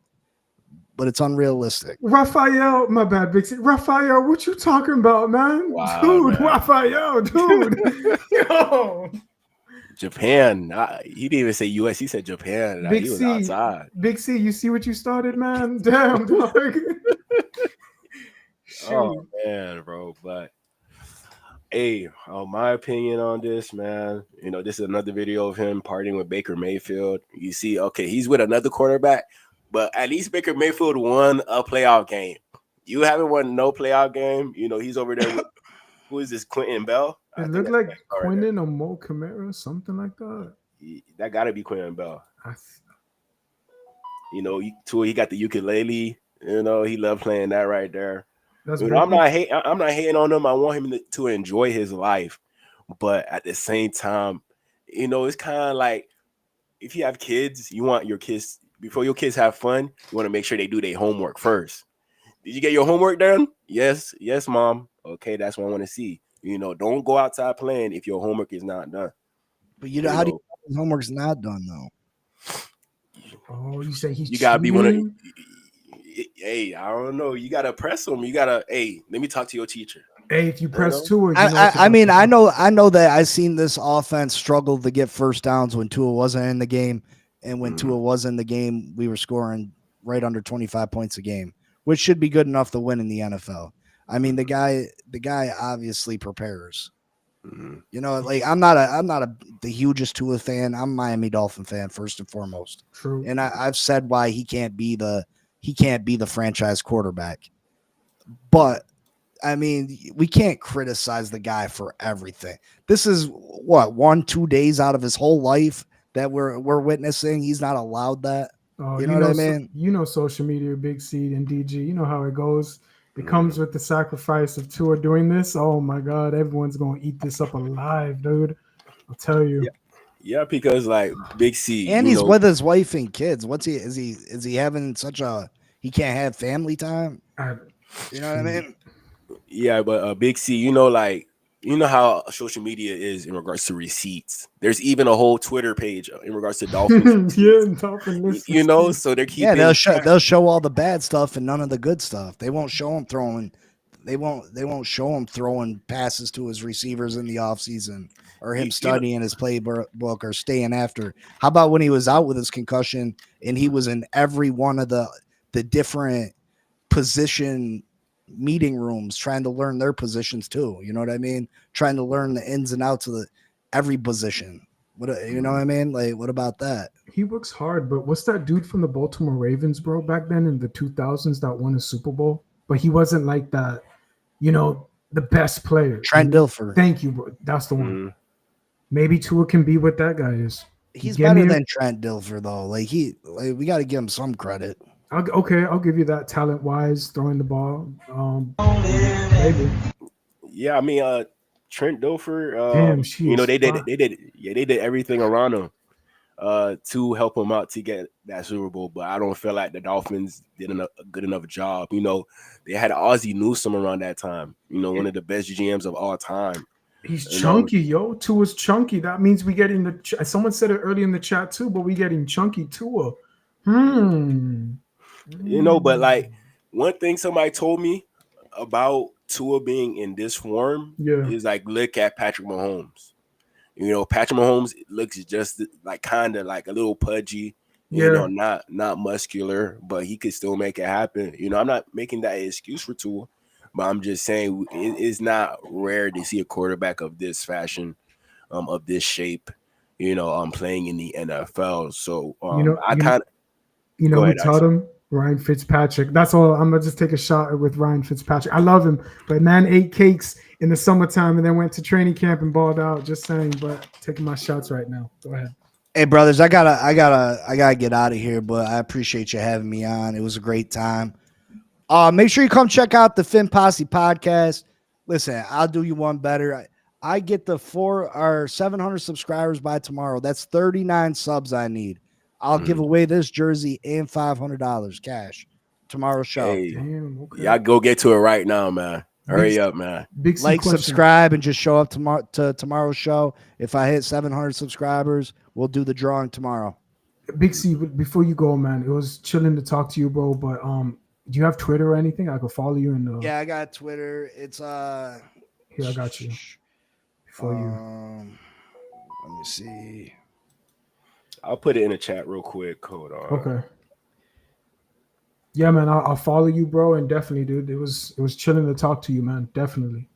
but it's unrealistic. Raphael, my bad, Big C. Raphael, what you talking about, man? Wow, dude, man. Raphael, dude. Yo. Japan. He didn't even say US. He said Japan. Big he was C, outside. Big C, you see what you started, man? Damn, dog. Oh, man, bro. But, hey, my opinion on this, man, you know, this is another video of him partying with Baker Mayfield. You see, okay, he's with another quarterback. But at least Baker Mayfield won a playoff game. You haven't won no playoff game. You know, he's over there with, who is this, Quentin Bell? It looked like Quinnen or Mo Camara, something like that. That got to be Quinnen Bell. I You know, he got the ukulele. You know, he loved playing that right there. That's you know, I'm not hating on him. I want him to enjoy his life, but at the same time, you know, it's kind of like if you have kids, you want your kids before your kids have fun. You want to make sure they do their homework first. Did you get your homework done? Yes, mom. Okay, that's what I want to see. You know, don't go outside playing if your homework is not done. But you know, how do you know his homework's not done though? Oh, you say he's you gotta be one of. Hey, I don't know. You gotta press him. You gotta. Hey, let me talk to your teacher. Hey, if you press Tua, I mean, I know that I've seen this offense struggle to get first downs when Tua wasn't in the game, and when Tua was in the game, we were scoring right under 25 points a game, which should be good enough to win in the NFL. I mean, the guy obviously prepares. You know, like I'm not the hugest Tua fan. I'm a Miami Dolphin fan first and foremost. True. And I've said why he can't be the franchise quarterback. But I mean, we can't criticize the guy for everything. This is what 1-2 days out of his whole life that we're witnessing. He's not allowed that. Oh, you know what I mean? You know, social media, Big C and DG. You know how it goes. It comes with the sacrifice of Tua doing this. Oh my God, everyone's gonna eat this up alive, dude. I'll tell you. Yeah, because like Big C, and he's with his wife and kids. Is he having such a he can't have family time? You know what I mean? Yeah, but Big C, you know, like you know how social media is in regards to receipts. There's even a whole Twitter page in regards to Dolphins. Dolphin. You know, so they're keeping. Yeah, they'll show all the bad stuff and none of the good stuff. They won't show him throwing. They won't show him throwing passes to his receivers in the offseason or him studying his playbook or staying after. How about when he was out with his concussion and he was in every one of the different position meeting rooms trying to learn their positions too. You know what I mean? Trying to learn the ins and outs of every position. You know what I mean? Like, what about that? He works hard, but what's that dude from the Baltimore Ravens, bro, back then in the 2000s that won a Super Bowl? But he wasn't like that, you know, the best player. Trent Dilfer. Thank you, bro. That's the one. Maybe Tua can be what that guy is. He's better than Trent Dilfer, though. Like we got to give him some credit. I'll give you that talent-wise, throwing the ball. Maybe. Yeah, I mean, Trent Dilfer. Damn, you know, they did everything around him to help him out to get that Super Bowl. But I don't feel like the Dolphins did a good enough job. You know, they had Ozzie Newsome around that time. You know, one of the best GMs of all time. He's chunky, yo. Tua's chunky. That means we getting the. Someone said it early in the chat too, but we getting chunky Tua. You know, but like one thing somebody told me about Tua being in this form is like look at Patrick Mahomes. You know, Patrick Mahomes looks just like kind of like a little pudgy, you know, not muscular, but he could still make it happen. You know, I'm not making that an excuse for Tua, but I'm just saying it's not rare to see a quarterback of this fashion, of this shape, you know, playing in the NFL. So you know who taught him? Ryan Fitzpatrick. That's all. I'm gonna just take a shot with Ryan Fitzpatrick. I love him, but man ate cakes in the summertime and then went to training camp and balled out. Just saying, but taking my shots right now. Go ahead. Hey, brothers, I gotta get out of here, but I appreciate you having me on. It was a great time. Make sure you come check out the Finn Posse podcast. Listen, I'll do you one better. I get the 700 subscribers by tomorrow. That's 39 subs I need. I'll give away this jersey and $500 cash tomorrow's show. Hey, y'all go get to it right now, man. Hurry up, man. Subscribe, and just show up to tomorrow's show. If I hit 700 subscribers, we'll do the drawing tomorrow. Big C, before you go, man, it was chilling to talk to you, bro. But do you have Twitter or anything? I could follow you. Yeah, I got Twitter. It's here, I got you. Before you. Let me see. I'll put it in the chat real quick. Hold on. Okay. Yeah, man, I'll follow you, bro, and definitely, dude. It was chilling to talk to you, man. Definitely.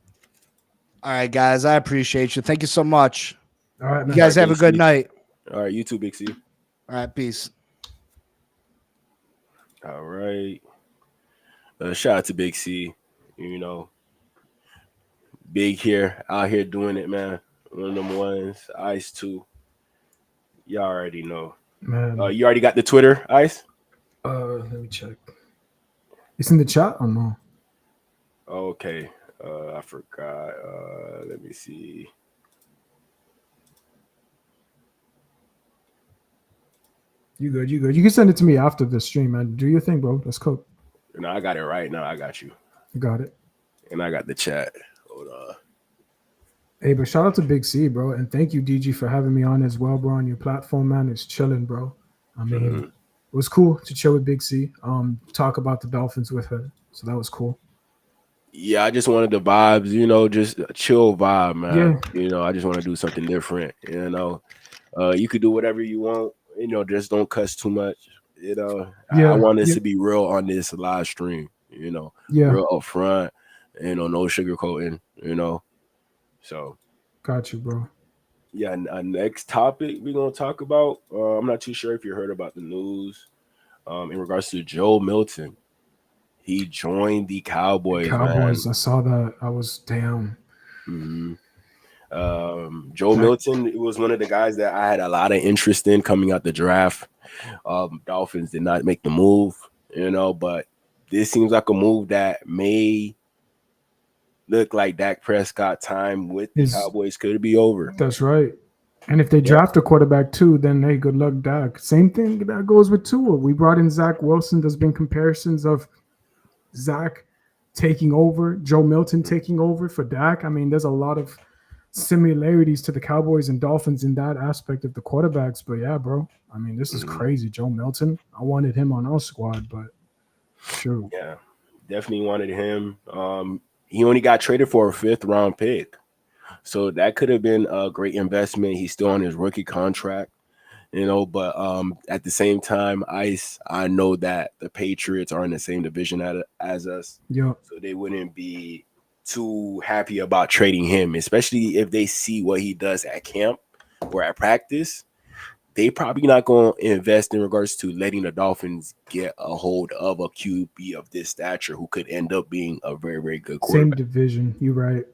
All right, guys, I appreciate you. Thank you so much. All right, man. You guys have a good night. All right, you too, Big C. All right, peace. All right. Shout out to Big C. You know, Big here, out here doing it, man. One of them ones. Ice too. Y'all already know. Man. You already got the Twitter, Ice? Let me check. It's in the chat or no? Okay. I forgot. Let me see. You good. You can send it to me after the stream, man. Do your thing, bro. Let's cook. No, I got it right now. I got you. You got it. And I got the chat. Hold on. Hey, but shout out to Big C, bro. And thank you, DG, for having me on as well, bro, on your platform, man. It's chilling, bro. I mean, it was cool to chill with Big C. Talk about the Dolphins with her. So that was cool. Yeah, I just wanted the vibes, just a chill vibe, man. Yeah. I just want to do something different. You could do whatever you want. Just don't cuss too much. I want this to be real on this live stream. Real upfront. No sugarcoating. So. Got you, bro. Yeah, next topic we're gonna talk about. I'm not too sure if you heard about the news in regards to Joe Milton. He joined the Cowboys. Man. I saw that. I was damn. Mm-hmm. Joe Milton was one of the guys that I had a lot of interest in coming out the draft. Dolphins did not make the move, but this seems like a move that may look like Dak Prescott time with the Cowboys could be over. That's right. And if they draft a quarterback too, then hey, good luck, Dak. Same thing that goes with Tua. We brought in Zach Wilson. There's been comparisons of Zach taking over, Joe Milton taking over for Dak. I mean, there's a lot of similarities to the Cowboys and Dolphins in that aspect of the quarterbacks. But yeah, bro. I mean, this is crazy. Joe Milton. I wanted him on our squad, but sure. Yeah, definitely wanted him. He only got traded for a 5th-round pick. So that could have been a great investment. He's still on his rookie contract, but at the same time, I know that the Patriots are in the same division as us. Yeah. So they wouldn't be too happy about trading him, especially if they see what he does at camp or at practice. They probably not going to invest in regards to letting the Dolphins get a hold of a QB of this stature who could end up being a very, very good quarterback. Same division. You're right.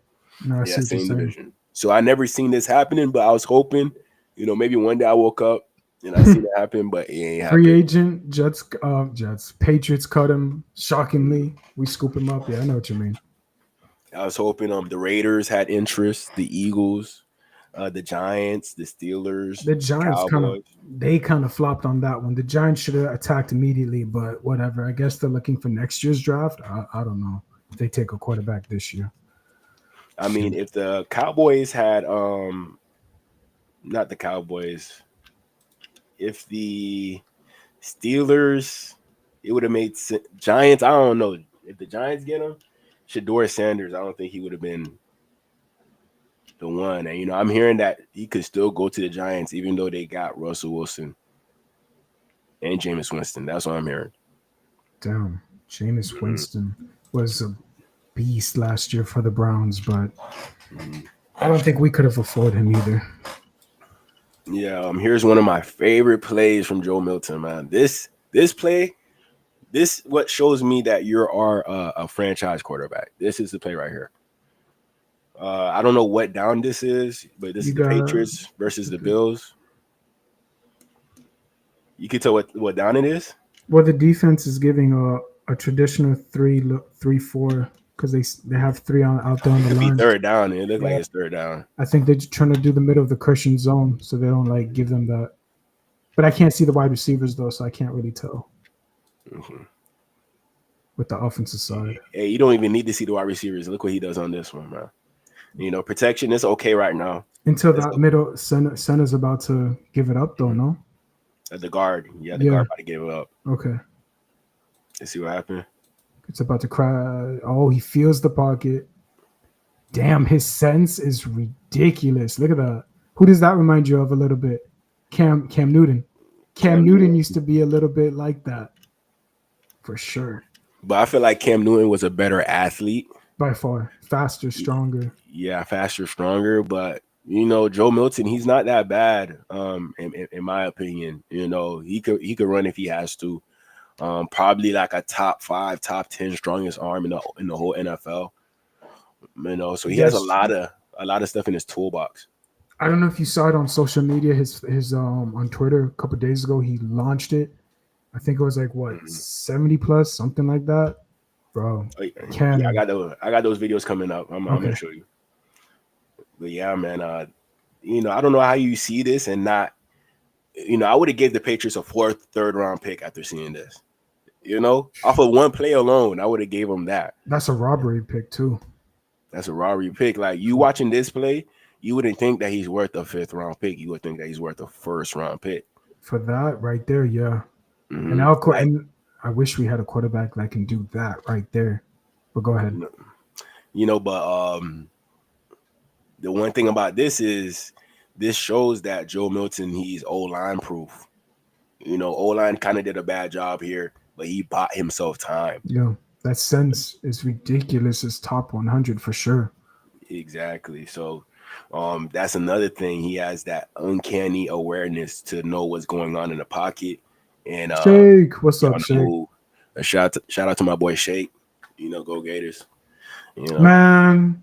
No, I see what same you're saying. division. So I never seen this happening, but I was hoping, maybe one day I woke up and I seen it happen, but it ain't happening. Free agent, Jets, Patriots cut him. Shockingly, we scoop him up. Yeah, I know what you mean. I was hoping the Raiders had interest, the Eagles, the Giants, the Steelers, the Giants kind of flopped on that one. The Giants should have attacked immediately, but whatever. I guess they're looking for next year's draft. I don't know if they take a quarterback this year. I mean, if the Cowboys had not the Cowboys, if the Steelers, it would have made sense. Giants, I don't know. If the Giants get him, Shedeur Sanders, I don't think he would have been the one. And, I'm hearing that he could still go to the Giants, even though they got Russell Wilson and Jameis Winston. That's what I'm hearing. Damn. Jameis Winston was a beast last year for the Browns, but I don't think we could have afforded him either. Yeah, here's one of my favorite plays from Joe Milton, man. This play, what shows me that you are a franchise quarterback. This is the play right here. I don't know what down this is, but this is the Patriots versus the Bills. You can tell what down it is. Well, the defense is giving a traditional 3-4 because they have 3 out there on the line. Third down. It looks like it's third down. I think they're trying to do the middle of the cushion zone, so they don't give them that. But I can't see the wide receivers though, so I can't really tell. With the offensive side. Hey, you don't even need to see the wide receivers. Look what he does on this one, man. Protection is okay right now. Until that middle center's about to give it up, though, no? The guard. Yeah, the guard about to give it up. Okay. Let's see what happened. It's about to cry. Oh, he feels the pocket. Damn, his sense is ridiculous. Look at that. Who does that remind you of a little bit? Cam Newton. Cam Newton used to be a little bit like that. For sure. But I feel like Cam Newton was a better athlete. By far. Faster, stronger. Yeah, faster, stronger. But, Joe Milton, he's not that bad, in my opinion. He could run if he has to. Probably like a top 5, top 10 strongest arm in the whole NFL. You know, so he has a lot of stuff in his toolbox. I don't know if you saw it on social media. His on Twitter a couple of days ago, he launched it. I think it was like what 70 plus, something like that, bro. Yeah, I got those videos coming up. I'm gonna show you. But yeah, man. You know, I don't know how you see this and not. You know, I would have gave the Patriots a 4th, 3rd round pick after seeing this. You know, off of one play alone, I would have gave him that. That's a robbery pick too. That's a robbery pick. Like you watching this play, you wouldn't think that he's worth a 5th round pick. You would think that he's worth a 1st round pick. For that right there, yeah. Mm-hmm. And I wish we had a quarterback that can do that right there. But go ahead. You know, but the one thing about this is this shows that Joe Milton, he's O-line proof. You know, O-line kind of did a bad job here, but he bought himself time. Yeah, that sense is ridiculous. It's top 100 for sure. Exactly. So that's another thing. He has that uncanny awareness to know what's going on in the pocket. And Shake, what's up, Shake? A shout out to my boy Shake. You know, go Gators. You know. Man,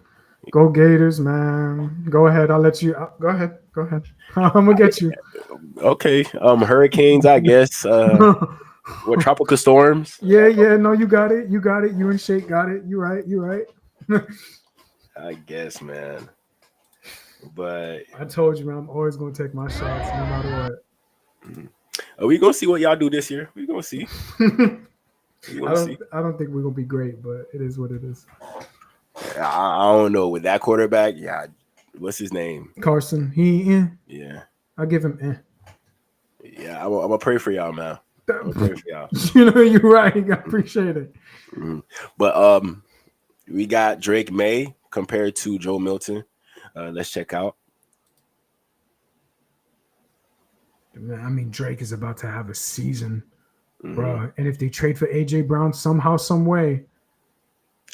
go Gators, man. Go ahead. I'll let you. Go ahead. I'm gonna get you. Okay. Hurricanes, I guess. What tropical storms? Yeah. No, you got it. You and Shake got it. You right. I guess, man. But I told you, man. I'm always gonna take my shots, no matter what. Are we gonna see what y'all do this year? We're gonna see. I don't think we're gonna be great, but it is what it is. I don't know. With that quarterback, yeah. What's his name? Carson. Yeah. I'll give him Yeah, I'm gonna pray for y'all, man. I'm gonna pray for y'all. You know, you're right. I appreciate it. Mm-hmm. But we got Drake May compared to Joe Milton. Let's check out. I mean, Drake is about to have a season, bro. And if they trade for AJ Brown somehow, some way,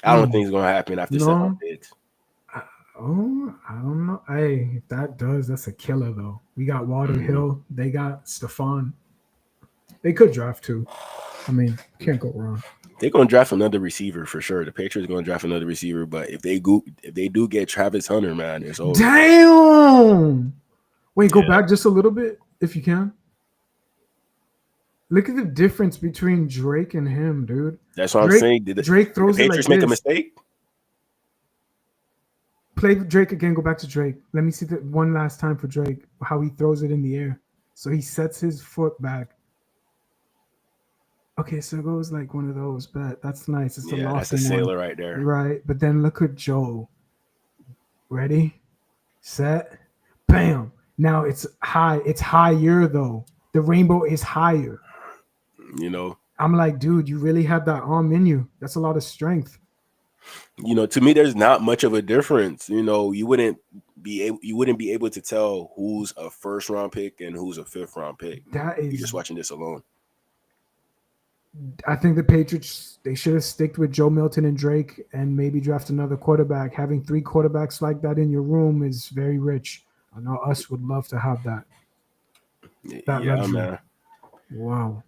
I don't think it's gonna happen after 7 bids. I don't know. Hey, if that does, that's a killer though. We got Walter Hill. They got Stephon. They could draft too. I mean, can't go wrong. They're gonna draft another receiver for sure. The Patriots are gonna draft another receiver, but if they do get Travis Hunter, man, it's over. Damn. Wait, go back just a little bit if you can. Look at the difference between Drake and him, dude. That's what I'm saying. Drake throws the Patriots it like make this. a mistake? Play Drake again. Go back to Drake. Let me see that one last time for Drake. How he throws it in the air. So he sets his foot back. Okay, so it goes like one of those, but that's nice. It's that's a sailor right there. Right, but then look at Joe. Ready, set, bam. Now it's high. It's higher though. The rainbow is higher. You know, I'm like, dude, you really have that arm in you. That's a lot of strength. You know, to me, there's not much of a difference. You know, you wouldn't be able to tell who's a 1st round pick and who's a 5th round pick. You're just watching this alone. I think the Patriots, they should have sticked with Joe Milton and Drake and maybe draft another quarterback. Having 3 quarterbacks like that in your room is very rich. I know us would love to have that. Yeah, man. Wow.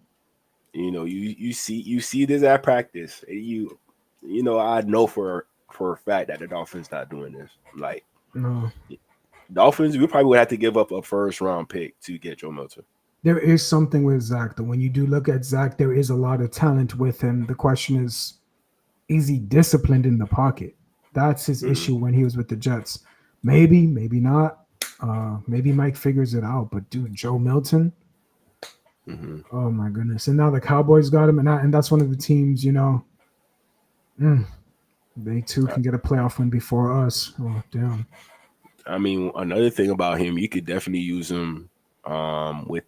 You know, you see this at practice. You know, I know for a fact that the Dolphins not doing this. Like, no. Dolphins, we probably would have to give up a 1st round pick to get Joe Milton. There is something with Zach, though. When you do look at Zach, there is a lot of talent with him. The question is he disciplined in the pocket? That's his issue when he was with the Jets. Maybe not. Maybe Mike figures it out. But, dude, Joe Milton, oh, my goodness. And now the Cowboys got him, and that's one of the teams, you know, they, too, can get a playoff win before us. Oh, damn. I mean, another thing about him, you could definitely use him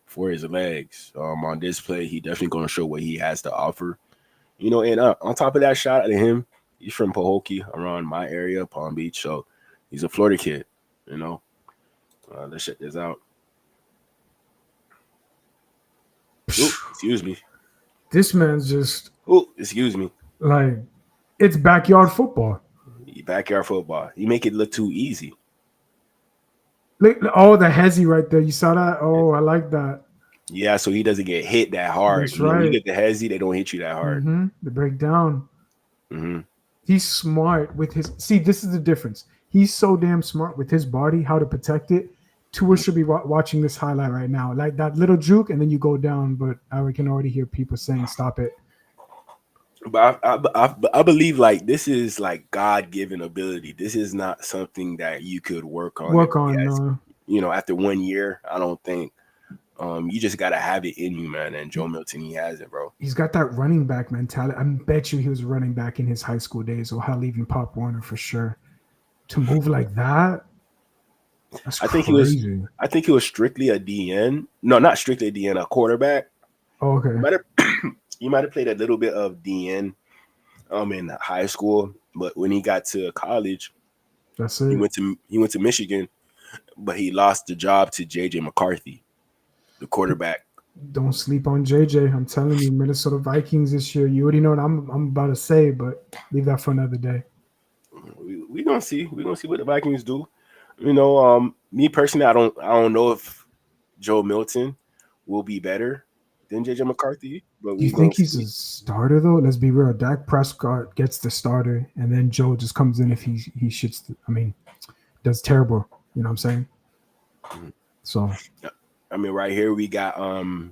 for his legs. On this play, he definitely going to show what he has to offer. You know, and on top of that, shout out to him. He's from Pahokee, around my area, Palm Beach. So he's a Florida kid, you know. Let's check this out. Ooh, excuse me. This man's just... Oh, excuse me. Like, it's backyard football. Backyard football. You make it look too easy. Look, oh, the hezzy right there. You saw that? Oh, I like that. Yeah, so he doesn't get hit that hard. That's right. When you get the hezzy, they don't hit you that hard. The breakdown. He's smart with his. See, this is the difference. He's so damn smart with his body, how to protect it. Tua should be watching this highlight right now, like that little juke, and then you go down. But I can already hear people saying, "Stop it." But I believe like this is like God-given ability. This is not something that you could work on. After 1 year, I don't think. You just gotta have it in you, man. And Joe Milton, he has it, bro. He's got that running back mentality. I bet you he was running back in his high school days, or hell, even Pop Warner for sure. To move like that, that's crazy. I think he was strictly a DN. No, not strictly a DN, a quarterback. Oh, okay. He might have played a little bit of DN in high school, but when he got to college, that's it. He went to Michigan, but he lost the job to JJ McCarthy, the quarterback. Don't sleep on JJ. I'm telling you, Minnesota Vikings this year. You already know what I'm about to say, but leave that for another day. We gonna see. We gonna see what the Vikings do. Me personally, I don't know if Joe Milton will be better than JJ McCarthy. But do you think he's a starter though? Let's be real. Dak Prescott gets the starter, and then Joe just comes in if he shits. Does terrible. You know what I'm saying? So, right here we got a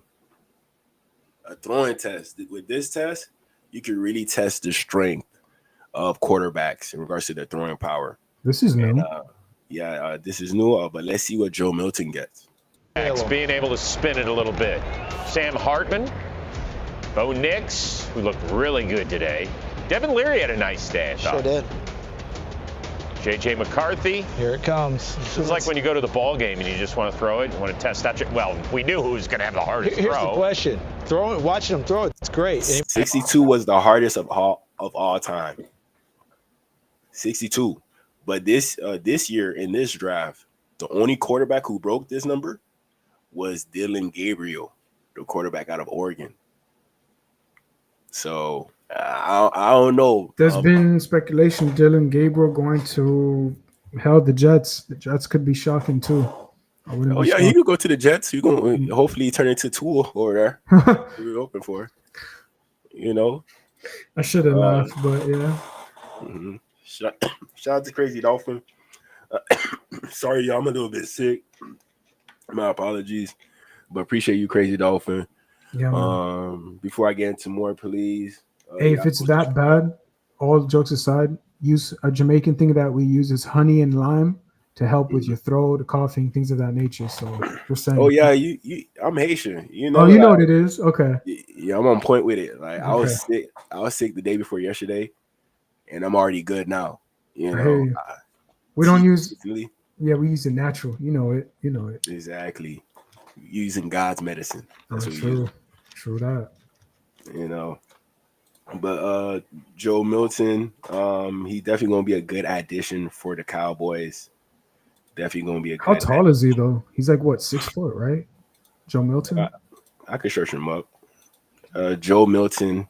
throwing test. With this test, you can really test the strength of quarterbacks in regards to their throwing power. This is new. This is new. But let's see what Joe Milton gets. Being able to spin it a little bit. Sam Hartman, Bo Nix, who looked really good today. Devin Leary had a nice day, I thought. Sure did. J.J. McCarthy. Here it comes. It's like when you go to the ball game and you just want to throw it, you want to test that. Well, we knew who was going to have the hardest Here's throw. the question. Watching him throw it, it's great. 62 was the hardest of all time. 62. But this year in this draft, the only quarterback who broke this number was Dylan Gabriel, the quarterback out of Oregon. So I don't know. There's been speculation Dylan Gabriel going to the Jets. The Jets could be shocking too. He could go to the Jets. You going hopefully turn into Tool over there. We're open for. I should have laughed, but yeah. Mm-hmm. Shout out to Crazy Dolphin. Sorry, y'all, I'm a little bit sick. My apologies, but appreciate you, Crazy Dolphin. Yeah. Before I get into more, please. Hey, if it's that bad, all jokes aside, use a Jamaican thing that we use is honey and lime to help with your throat, coughing, things of that nature. So just saying. Oh yeah, I'm Haitian. Oh, you know what it is? Okay. Yeah, I'm on point with it. Like I was sick the day before yesterday, and I'm already good now. We don't use. Yeah, we use it natural. You know it. Exactly. Using God's medicine. That's what true. True that. But Joe Milton, he definitely gonna be a good addition for the Cowboys. Definitely gonna be a good. How tall is he though? He's like what, 6 foot, right? Joe Milton. I could search him up. Joe Milton.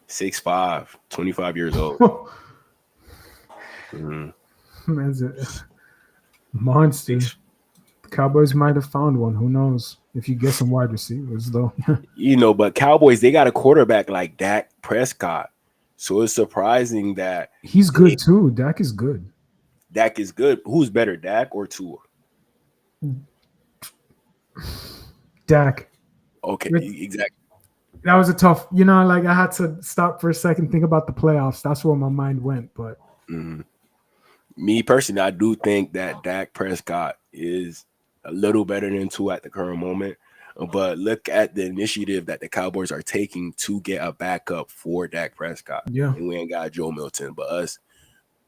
6'5", 25 years old. Man's a monster. The Cowboys might have found one. Who knows? If you get some wide receivers, though. But Cowboys, they got a quarterback like Dak Prescott. So it's surprising that he's good too. Dak is good. Dak is good. Who's better, Dak or Tua? Dak. Okay, exactly. That was a tough, I had to stop for a second, think about the playoffs. That's where my mind went. But me personally, I do think that Dak Prescott is a little better than Tua at the current moment. But look at the initiative that the Cowboys are taking to get a backup for Dak Prescott. Yeah. And we ain't got Joe Milton, but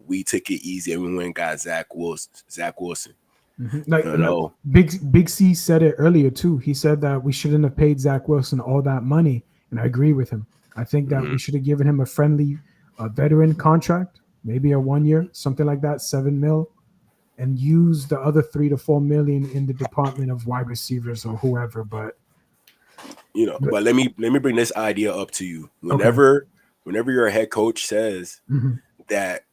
we took it easy and we went and got Zach Wilson. Mm-hmm. Big C said it earlier too. He said that we shouldn't have paid Zach Wilson all that money, and I agree with him. I think that we should have given him a friendly veteran contract, maybe a 1 year, something like that, $7 million, and use the other $3 to $4 million in the department of wide receivers or whoever. But but let me bring this idea up to you. Whenever your head coach says that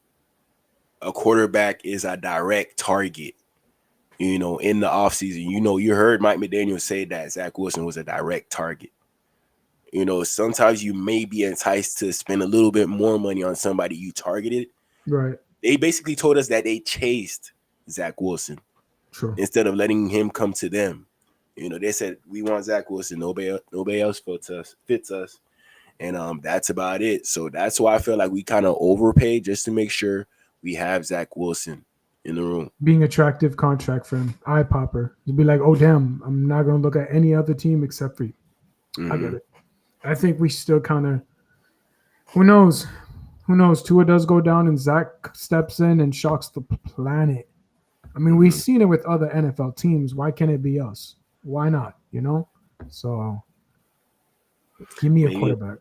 a quarterback is a direct target, in the offseason, you heard Mike McDaniel say that Zach Wilson was a direct target. You know, sometimes you may be enticed to spend a little bit more money on somebody you targeted. Right. They basically told us that they chased Zach Wilson instead of letting him come to them. You know, they said, we want Zach Wilson. Nobody else fits us. And that's about it. So that's why I feel like we kind of overpaid just to make sure we have Zach Wilson in the room. Being attractive contract for him, eye popper. You'd be like, oh damn, I'm not gonna look at any other team except for you. I get it. I think we still kind of. Who knows? Who knows? Tua does go down and Zach steps in and shocks the planet. I mean, we've seen it with other NFL teams. Why can't it be us? Why not? You know. So, give me a quarterback.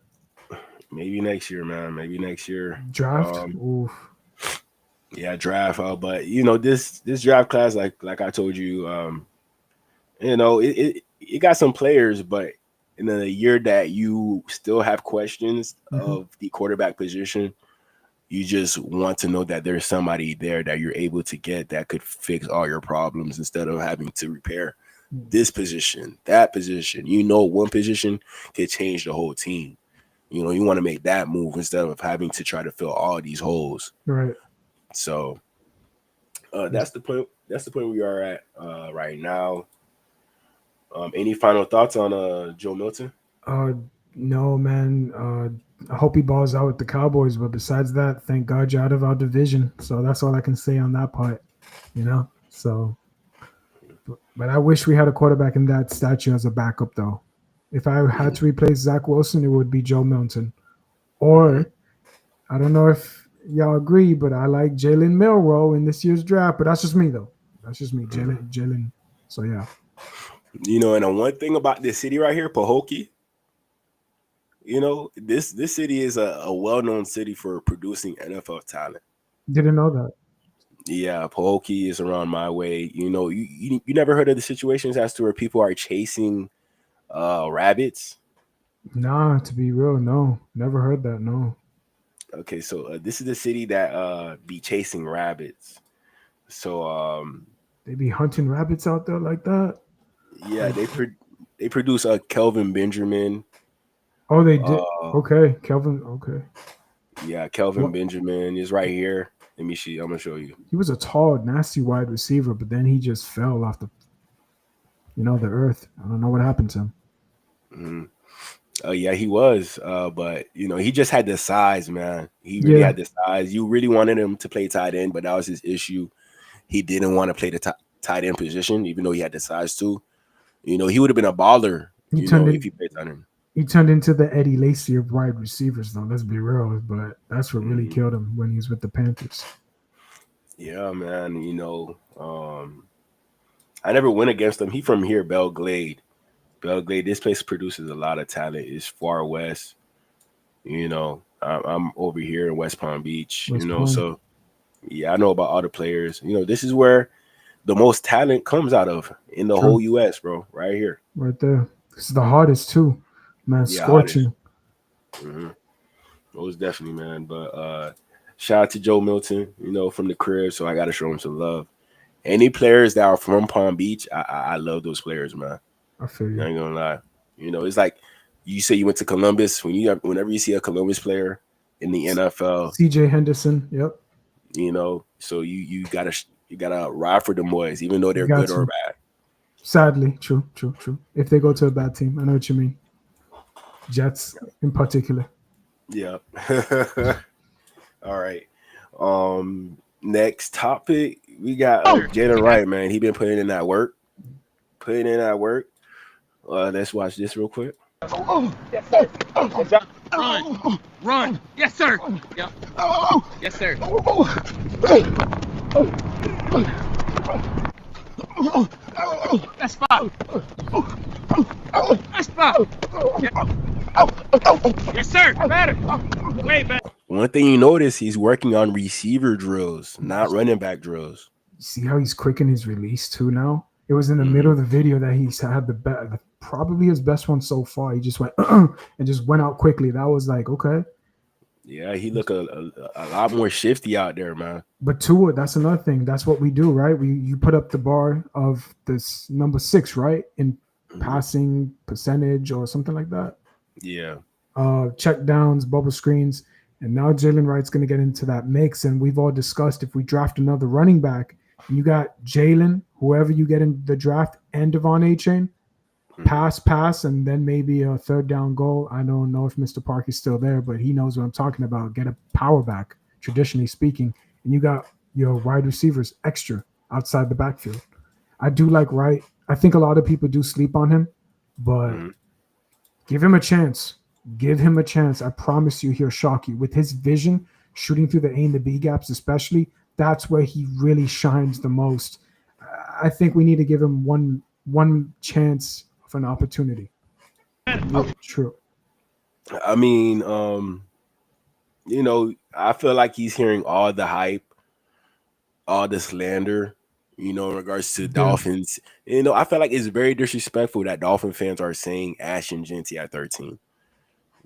Maybe next year, man. Maybe next year. Draft. Oof. Yeah, draft. But you know, this draft class, like I told you, you know, it got some players, but in a year that you still have questions of the quarterback position, you just want to know that there's somebody there that you're able to get that could fix all your problems instead of having to repair this position, that position. You know, one position could change the whole team. You know, you want to make that move instead of having to try to fill all these holes. Right. So that's the point. That's the point we are at right now. Any final thoughts on Joe Milton? No, man. I hope he balls out with the Cowboys, but besides that, thank God you're out of our division. So that's all I can say on that part, you know? So, but I wish we had a quarterback in that stature as a backup, though. If I had to replace Zach Wilson, it would be Joe Milton. Or, I don't know if y'all agree, but I like Jalen Milroe in this year's draft, but that's just me, though. That's just me, Jalen. So, yeah. You know, and one thing about this city right here, Pahokee, you know, this city is a well-known city for producing NFL talent. Didn't know that. Yeah, Pahokee is around my way. You know, you never heard of the situations as to where people are chasing rabbits? Nah, to be real, no. Never heard that, no. Okay, so this is the city that be chasing rabbits. So they be hunting rabbits out there like that? Yeah, they produce Kelvin Benjamin. Oh, they did. Okay, Kelvin. Okay. Yeah, Kelvin Benjamin is right here. Let me see. I'm gonna show you. He was a tall, nasty wide receiver, but then he just fell off the earth. I don't know what happened to him. Mm-hmm. Oh yeah, he was. But you know, he just had the size, man. He really had the size. You really wanted him to play tight end, but that was his issue. He didn't want to play the tight end position, even though he had the size too. You know, he would have been a baller. If he played tight end. He turned into the Eddie Lacy of wide receivers, though. Let's be real, but that's what really killed him when he was with the Panthers. Yeah, man. You know, I never went against him. He from here, Belglade. This place produces a lot of talent. It's far west. You know, I'm over here in West Palm Beach. So yeah, I know about all the players. You know, this is where the most talent comes out of in the whole U.S., bro. Right here, right there. This is the hardest too, man. Scorching. Most definitely, man. But shout out to Joe Milton. You know, from the crib. So I got to show him some love. Any players that are from Palm Beach, I love those players, man. I feel you. I ain't gonna lie. You know, it's like you say you went to Columbus. Whenever you see a Columbus player in the NFL, CJ Henderson. Yep. You know, so you gotta ride for them boys, even though they're good or bad. Sadly, true. If they go to a bad team, I know what you mean. Jets in particular. Yeah. All right. Next topic, we got Jalen Wright, man. He been putting in that work. Let's watch this real quick. Yes, sir. Run. Yes, sir. Yeah. Yes, sir. That's five. That's five. Yes, sir. Better. Way better. One thing you notice, he's working on receiver drills, not running back drills. See how he's quick in his release too now? It was in the middle of the video that he's had probably his best one so far. He just went and just went out quickly. That was like, okay. Yeah, he looked a lot more shifty out there, man. But Tua, that's another thing. That's what we do, right? You put up the bar of this number 6, right? In passing percentage or something like that. Yeah. Check downs, bubble screens. And now Jalen Wright's going to get into that mix. And we've all discussed if we draft another running back, and you got Jalen, whoever you get in the draft, and Devon A-Chain, pass, and then maybe a third down goal. I don't know if Mr. Park is still there, but he knows what I'm talking about. Get a power back, traditionally speaking. And you got your wide receivers extra outside the backfield. I do like Wright. I think a lot of people do sleep on him, but give him a chance. Give him a chance. I promise you he'll shock you. With his vision, shooting through the A and the B gaps especially, that's where he really shines the most. I think we need to give him one chance of an opportunity. True. I mean, you know, I feel like he's hearing all the hype, all the slander, you know, in regards to Dolphins. You know, I feel like it's very disrespectful that Dolphin fans are saying Ashton Genty at 13.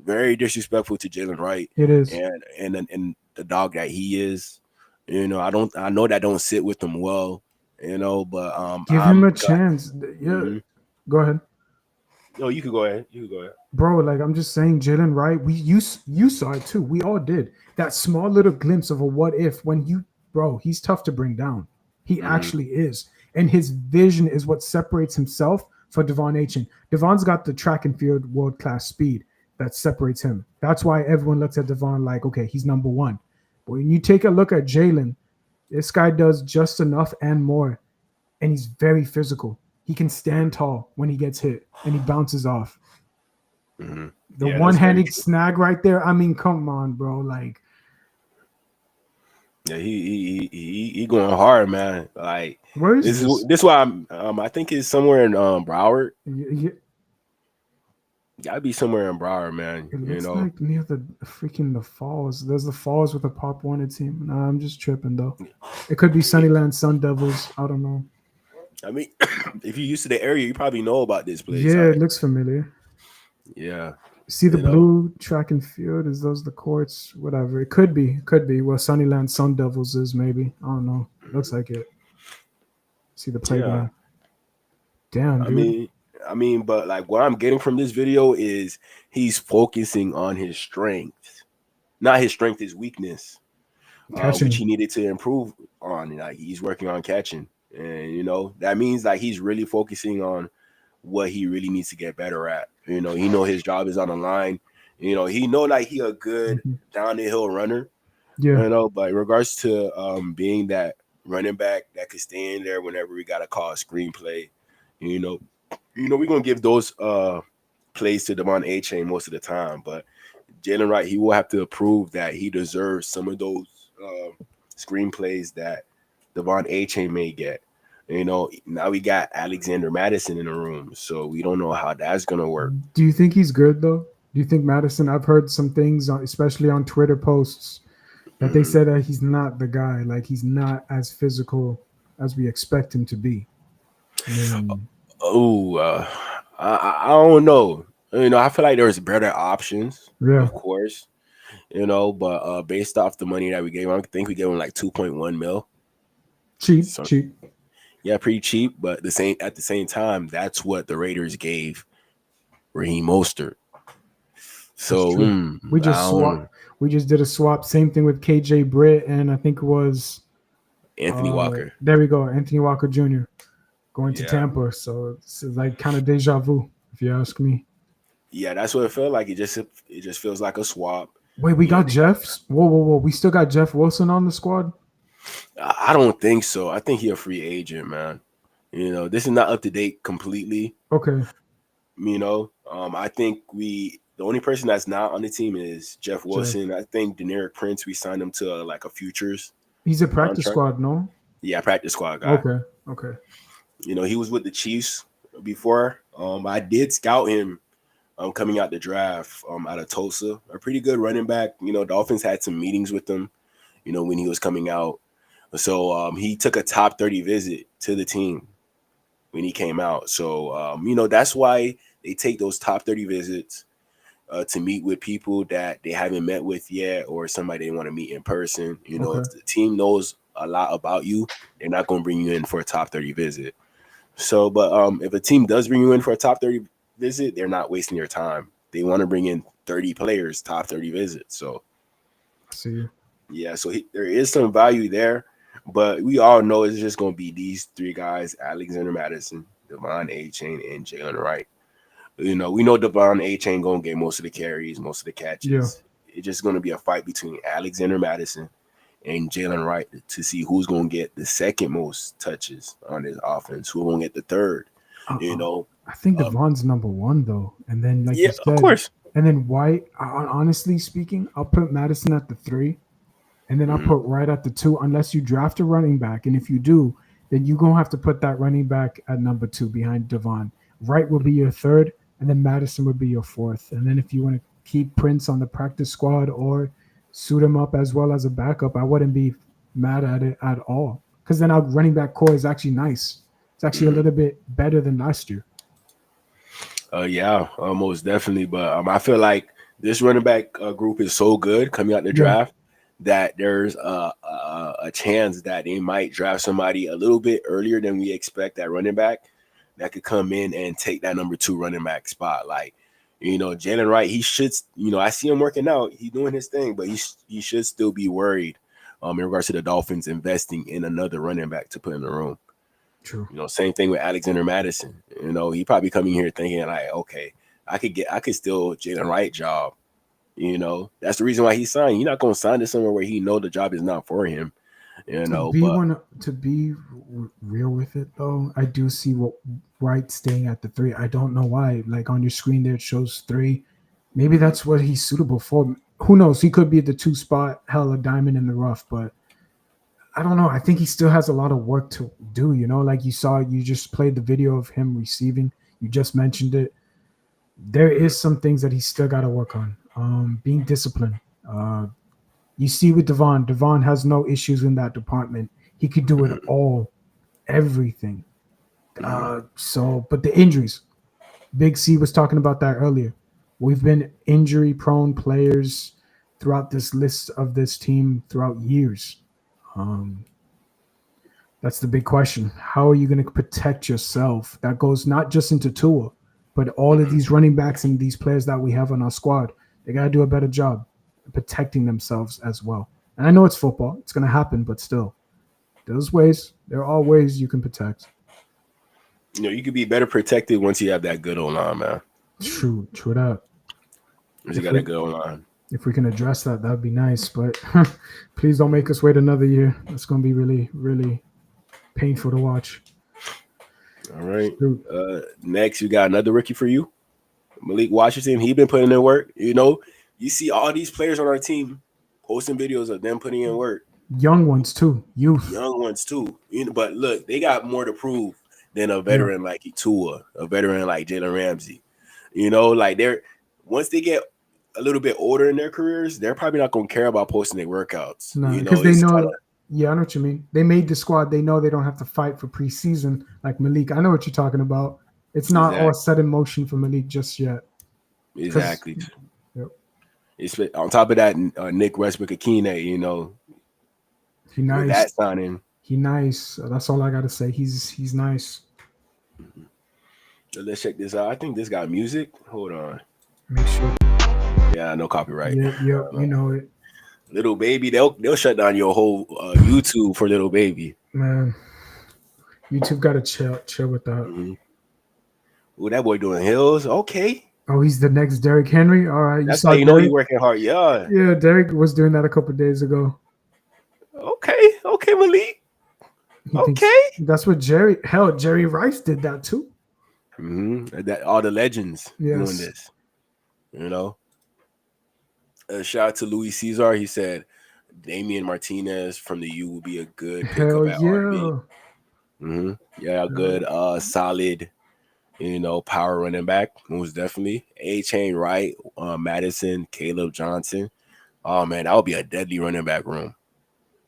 Very disrespectful to Jalen Wright. It is. And the dog that he is. You know, I know that don't sit with him well, you know, but give him a chance. Yeah. Go ahead. No, you can go ahead. Bro, like I'm just saying, Jalen Wright, you saw it too. We all did. That small little glimpse of a what if when he's tough to bring down. He actually is. And his vision is what separates himself for Devon A-Chain. Devon's got the track and field world-class speed that separates him. That's why everyone looks at Devon like, okay, he's number one. But when you take a look at Jalen, this guy does just enough and more. And he's very physical. He can stand tall when he gets hit and he bounces off. The one-handed snag right there. I mean, come on, bro. Like, yeah, he going hard, man. Like, where is this? This why I think it's somewhere in Broward. Gotta be somewhere in Broward, man. It looks like near the falls. There's the falls with a Pop Warner team. Nah, I'm just tripping though. It could be Sunnyland Sun Devils. I don't know. I mean, if you're used to the area, you probably know about this place. Yeah, it looks familiar. Yeah. See the blue track and field? Is those the courts? Whatever. It could be. Well, Sunnyland Sun Devils is maybe. I don't know. Looks like it. See the playground. Yeah. Damn, dude. I mean, but like what I'm getting from this video is he's focusing on his strength, not his strength, his weakness, which he needed to improve on. Like he's working on catching, and you know that means like he's really focusing on what he really needs to get better at. You know, he know his job is on the line. You know, he know like he a good down the hill runner. Yeah, you know, but in regards to being that running back that could stay in there whenever we gotta call a screenplay, you know, we're gonna give those plays to Devon A-Chain most of the time, but Jalen Wright, he will have to prove that he deserves some of those screenplays that Devon A-Chain may get. You know, now we got Alexander Madison in the room, so we don't know how that's gonna work. Do you think he's good though? Do you think Madison? I've heard some things, especially on Twitter posts, that they said that he's not the guy. Like he's not as physical as we expect him to be. I don't know. You know, I feel like there's better options, of course. You know, but based off the money that we gave him, I think we gave him like 2.1 mil. Cheap. Yeah, pretty cheap. But at the same time, that's what the Raiders gave Raheem Mostert. So we just did a swap. Same thing with KJ Britt, and I think it was Anthony Walker. There we go, Anthony Walker Jr. going to Tampa. So it's like kind of deja vu, if you ask me. Yeah, that's what it felt like. It just feels like a swap. Wait, we got Jeff. Whoa! We still got Jeff Wilson on the squad. I don't think so. I think he's a free agent, man. You know, this is not up to date completely. Okay. You know, I think the only person that's not on the team is Jeff Wilson. I think Deneric Prince, we signed him to like a futures. He's a practice squad, no? Yeah, practice squad guy. Okay. You know, he was with the Chiefs before. I did scout him coming out the draft out of Tulsa. A pretty good running back. You know, Dolphins had some meetings with him, you know, when he was coming out. So he took a top 30 visit to the team when he came out. So, you know, that's why they take those top 30 visits to meet with people that they haven't met with yet or somebody they want to meet in person. You know, if the team knows a lot about you, they're not going to bring you in for a top 30 visit. So, but if a team does bring you in for a top 30 visit, they're not wasting your time. they want to bring in 30 players, top 30 visits. So, see, yeah, so there is some value there, but we all know it's just going to be these three guys: Alexander Madison, Devon A-Chain, and Jalen Wright. We know Devon A-Chain going to get most of the carries, most of the catches. Yeah. It's just going to be a fight between Alexander Madison and Jalen Wright to see who's going to get the second most touches on this offense, who's going to get the third. I think Devon's number one though, and then like yeah, you said, of course. And then White. Honestly speaking, I'll put Madison at the 3, and then I'll put Wright at the 2, unless you draft a running back. And if you do, then you're gonna have to put that running back at number 2 behind Devon. Wright will be your 3rd, and then Madison would be your 4th. And then if you want to keep Prince on the practice squad or suit him up as well as a backup, I wouldn't be mad at it at all, because then our running back core is actually nice. It's actually a little bit better than last year. Yeah, most definitely. But I feel like this running back group is so good coming out the draft that there's a chance that they might draft somebody a little bit earlier than we expect at running back that could come in and take that number 2 running back spot. Like, Jalen Wright, he should, I see him working out. He's doing his thing, but he should still be worried in regards to the Dolphins investing in another running back to put in the room. True. Same thing with Alexander Madison. He probably coming here thinking like, okay, I could steal Jalen Wright job. That's the reason why he signed. You're not going to sign to somewhere where he know the job is not for him. To be real with it though, I do see what Wright staying at the 3. I don't know why. Like on your screen there, it shows 3. Maybe that's what he's suitable for. Who knows? He could be at the 2 spot, hell, a diamond in the rough, but I don't know. I think he still has a lot of work to do, like you just played the video of him receiving. You just mentioned it. There is some things that he's still got to work on. Being disciplined. You see with Devon. Devon has no issues in that department. He could do it all, everything. But the injuries. Big C was talking about that earlier. We've been injury-prone players throughout this list of this team throughout years. That's the big question. How are you going to protect yourself? That goes not just into Tua, but all of these running backs and these players that we have on our squad. They got to do a better job protecting themselves as well. And I know it's football. It's going to happen, but still, there are ways you can protect. You could be better protected once you have that good O-line, man. True that. You got a good O-line. If we can address that, that'd be nice. But please don't make us wait another year. It's going to be really, really painful to watch. All right. Next, you got another rookie for you, Malik Washington. He been putting in work. You see all these players on our team posting videos of them putting in work. Young ones too. Youth. Young ones too. But look, they got more to prove than a veteran like Tua, a veteran like Jalen Ramsey. Like once they get a little bit older in their careers, they're probably not going to care about posting their workouts. No, because they know. Yeah, I know what you mean. They made the squad. They know they don't have to fight for preseason like Malik. I know what you're talking about. It's not all set in motion for Malik just yet. Exactly. Yep. It's on top of that, Nick Westbrook-Akine, he nice. With that signing. He nice. That's all I got to say. He's nice. So let's check this out. I think this got music. Hold on. Make sure. Yeah, no copyright. Yeah, you know it. Little Baby, they'll shut down your whole YouTube for Little Baby. Man, YouTube got to chill with that. Mm-hmm. Oh, that boy doing hills. Okay. Oh, he's the next Derrick Henry. All right. That's how you know he's working hard. Yeah. Yeah, Derrick was doing that a couple of days ago. Okay, Malik. That's what Jerry Rice did that too. Mm-hmm. That all the legends doing this. Shout out to Luis Cesar. He said Damian Martinez from the U will be a good pickup at RB. Mm-hmm. Yeah, good, solid, power running back. Most definitely. A-Chain, Wright, Madison, Caleb Johnson. Oh man, that would be a deadly running back room.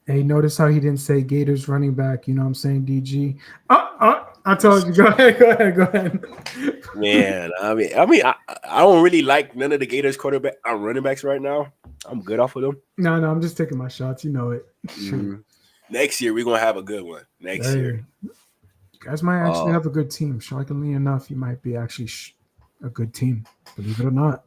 Hey, notice how he didn't say Gators running back. You know what I'm saying, DG? I told you. Go ahead. Man, I don't really like none of the Gators running backs right now. I'm good off of them. No, I'm just taking my shots. You know it. Mm-hmm. Next year, we're going to have a good one. Next year. You guys might actually have a good team. Shockingly enough, you might be actually a good team. Believe it or not.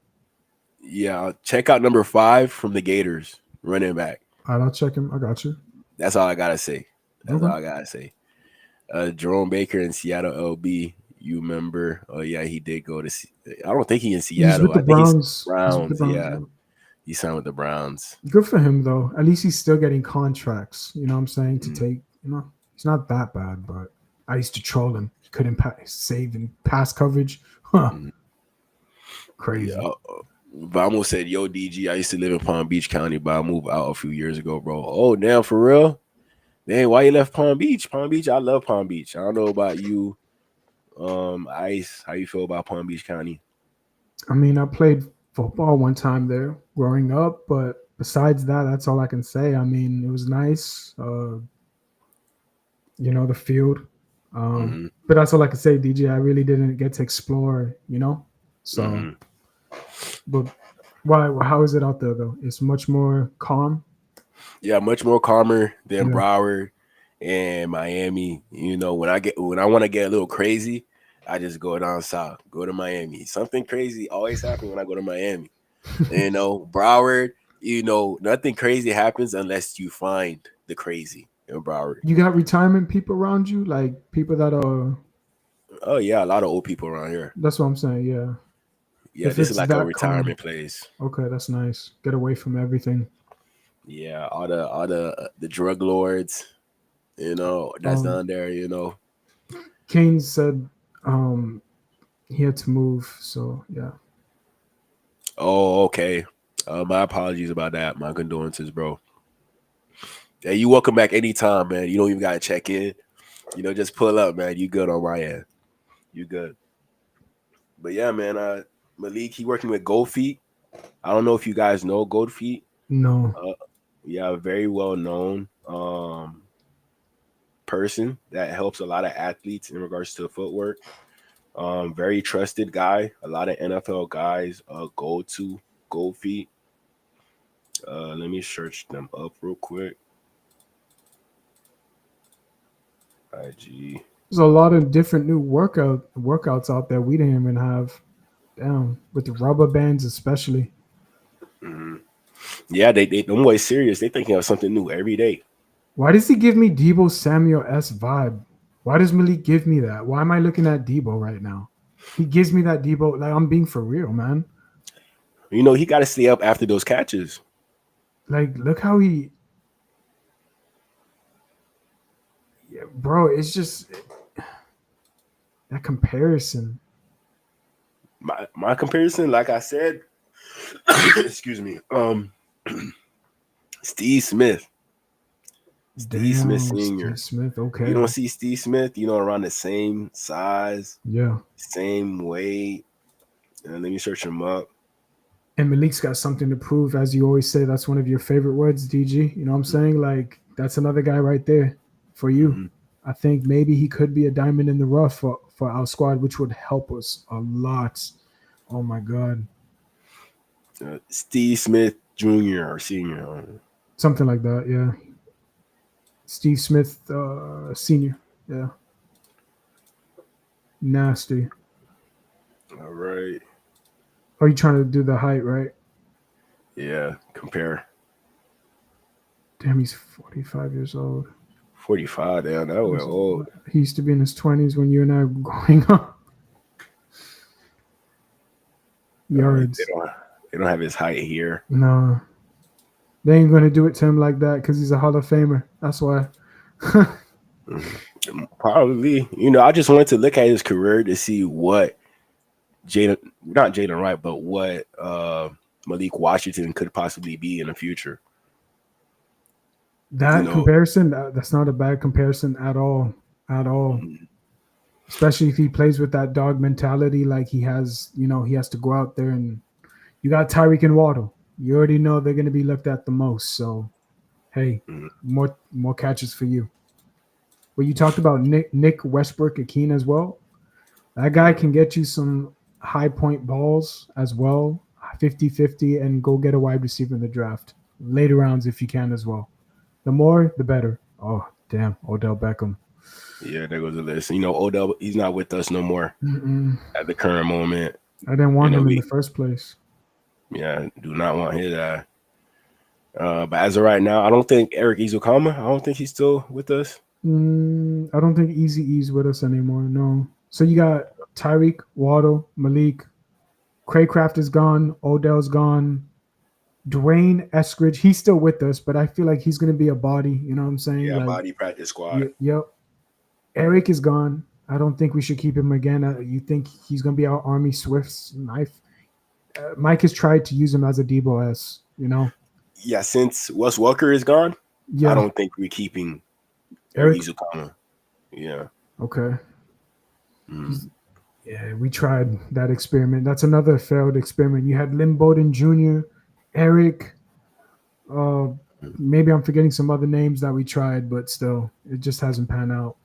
Yeah, check out number 5 from the Gators, running back. All right, I'll check him. I got you. That's all I gotta say. That's Okay. all I gotta say. Jerome Baker in Seattle LB. You remember? Oh yeah, he did go to. I don't think he's in Seattle. He's with the I think Browns. he's Browns. He's with the Yeah, Browns, he signed with the Browns. Good for him though. At least he's still getting contracts. You know what I'm saying? To Mm. take. You know, he's not that bad, but I used to troll him. He couldn't save in pass coverage. Huh. Mm. Crazy. Yeah. Vamo said, "Yo, DG, I used to live in Palm Beach County, but I moved out a few years ago, bro." Oh, damn, for real? Dang, why you left Palm Beach? Palm Beach, I love Palm Beach. I don't know about you, Ice. How you feel about Palm Beach County? I mean, I played football one time there growing up, but besides that, that's all I can say. I mean, it was nice. You know, the field. But that's all I can say, DJ. I really didn't get to explore, you know? So, but why? How is it out there, though? It's much more calm. Yeah, much more calmer than Yeah. Broward and Miami. You know, when I want to get a little crazy, I just go down south, go to Miami. Something crazy always happens when I go to Miami. You know, Broward, you know, nothing crazy happens unless you find the crazy in Broward. You got retirement people around you, like people that are. Oh yeah, a lot of old people around here. That's what I'm saying. Yeah. Yeah, If this is it's like a that retirement calm. place. Okay, that's nice. Get away from everything. Yeah, all the drug lords, you know, that's down there, you know. Kane said he had to move, so yeah. Oh, okay. My apologies about that. My condolences, bro. Hey, you welcome back anytime, man. You don't even gotta check in. You know, just pull up, man. You good on my end. You good. But yeah, man, Malik, he working with Gold Feet. I don't know if you guys know Gold Feet. No. Yeah, a very well known person that helps a lot of athletes in regards to footwork. Very trusted guy. A lot of NFL guys go to Gold Feet. Let me search them up real quick. IG. There's a lot of different new workouts out there we didn't even have. Damn, with the rubber bands especially. Mm-hmm. Yeah, they them boys serious. They thinking of something new every day. Why does he give me Debo Samuel S vibe? Why does Malik give me that? Why am I looking at Debo right now? He gives me that Debo. Like, I'm being for real, man. You know, he got to stay up after those catches. Like, look how he. Yeah, bro, it's just that comparison. My comparison, like I said, excuse me, Steve Smith. Steve Smith Sr. Steve Smith, okay. You don't see Steve Smith, you know, around the same size, yeah, same weight. And let me search him up. And Malik's got something to prove, as you always say. That's one of your favorite words, DG. You know what I'm saying? Like, that's another guy right there for you. Mm-hmm. I think maybe he could be a diamond in the rough for our squad, which would help us a lot. Oh my God. Steve Smith Jr. or Senior. Something like that, yeah. Steve Smith Senior, yeah. Nasty. All right. Are you trying to do the height, right? Yeah, compare. Damn, he's 45 years old. 45, damn, that was old. He used to be in his 20s when you and I were growing up. Yards. They don't have his height here. No. They ain't going to do it to him like that because he's a Hall of Famer. That's why. Probably. You know, I just wanted to look at his career to see what not Jalen Wright, but what Malik Washington could possibly be in the future. That comparison, that's not a bad comparison at all. At all. Mm-hmm. Especially if he plays with that dog mentality, like he has, you know, he has to go out there and you got Tyreek and Waddle. You already know they're going to be looked at the most. So, hey, more catches for you. Well, you talked about Nick Westbrook-Akeen as well. That guy can get you some high point balls as well, 50-50, and go get a wide receiver in the draft. Later rounds if you can as well. The more, the better. Oh, damn, Odell Beckham. Yeah, there goes the list. You know, Odell, he's not with us no more at the current moment. I didn't want him in the first place. Yeah, do not want his eye. But as of right now, I don't think Eric Izukama. I don't think he's still with us. I don't think Easy E's with us anymore. No. So you got Tyreek, Waddle, Malik, Craycraft is gone, Odell's gone, Dwayne Eskridge. He's still with us, but I feel like he's going to be a body. You know what I'm saying? Yeah, like, body practice squad. Yep. Eric is gone. I don't think we should keep him again. You think he's going to be our Army Swift's knife? Mike has tried to use him as a Debo S. You know? Yeah, since Wes Welker is gone, Yeah. I don't think we're keeping Eric Izukama. Yeah. Okay. Yeah, we tried that experiment. That's another failed experiment. You had Lynn Bowden Jr., Eric. Maybe I'm forgetting some other names that we tried, but still, it just hasn't panned out.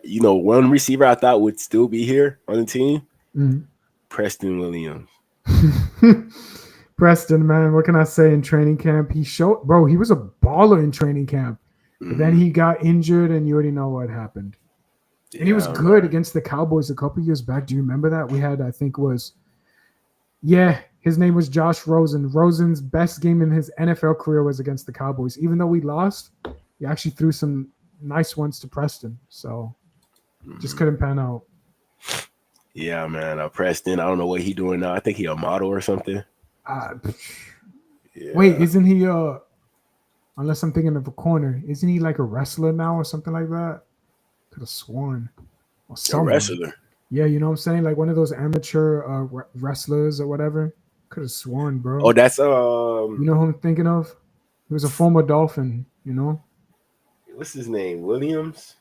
You know, one receiver I thought would still be here on the team, Mhm. Preston Williams. Preston, man, what can I say? In training camp, he was a baller in training camp. But then he got injured, and you already know what happened. And he was good against the Cowboys a couple years back. Do you remember that? We had, I think, his name was Josh Rosen. Rosen's best game in his NFL career was against the Cowboys. Even though we lost, he actually threw some nice ones to Preston. So just couldn't pan out. Yeah, man. Preston, I don't know what he's doing now. I think he a model or something. Wait, isn't he unless I'm thinking of a corner, isn't he like a wrestler now or something like that? Could have sworn. Or A wrestler. Yeah, you know what I'm saying? Like one of those amateur wrestlers or whatever. Could have sworn, bro. Oh, that's you know who I'm thinking of? He was a former Dolphin, you know? What's his name? Williams?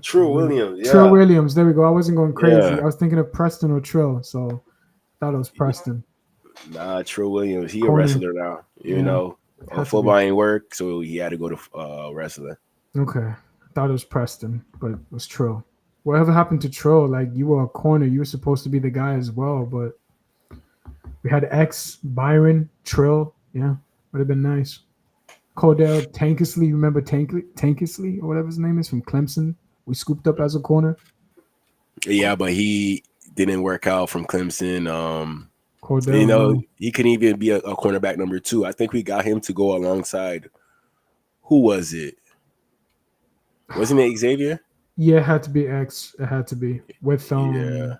Trill Williams. Yeah. Trill Williams. There we go. I wasn't going crazy. Yeah. I was thinking of Preston or Trill, so I thought it was Preston. Nah, Trill Williams. He Corner. a wrestler now. You know, football ain't work, so he had to go to wrestling. Okay. I thought it was Preston, but it was Trill. Whatever happened to Trill? Like, you were a corner. You were supposed to be the guy as well, but we had X, Byron, Trill. Yeah, would have been nice. Cordell Tankersley. Remember Tankersley or whatever his name is from Clemson? We scooped up as a corner. Yeah, but he didn't work out from Clemson. Cordell, you know, he couldn't even be a cornerback number 2. I think we got him to go alongside. Who was it? Wasn't it Xavier? Yeah, it had to be X. It had to be with I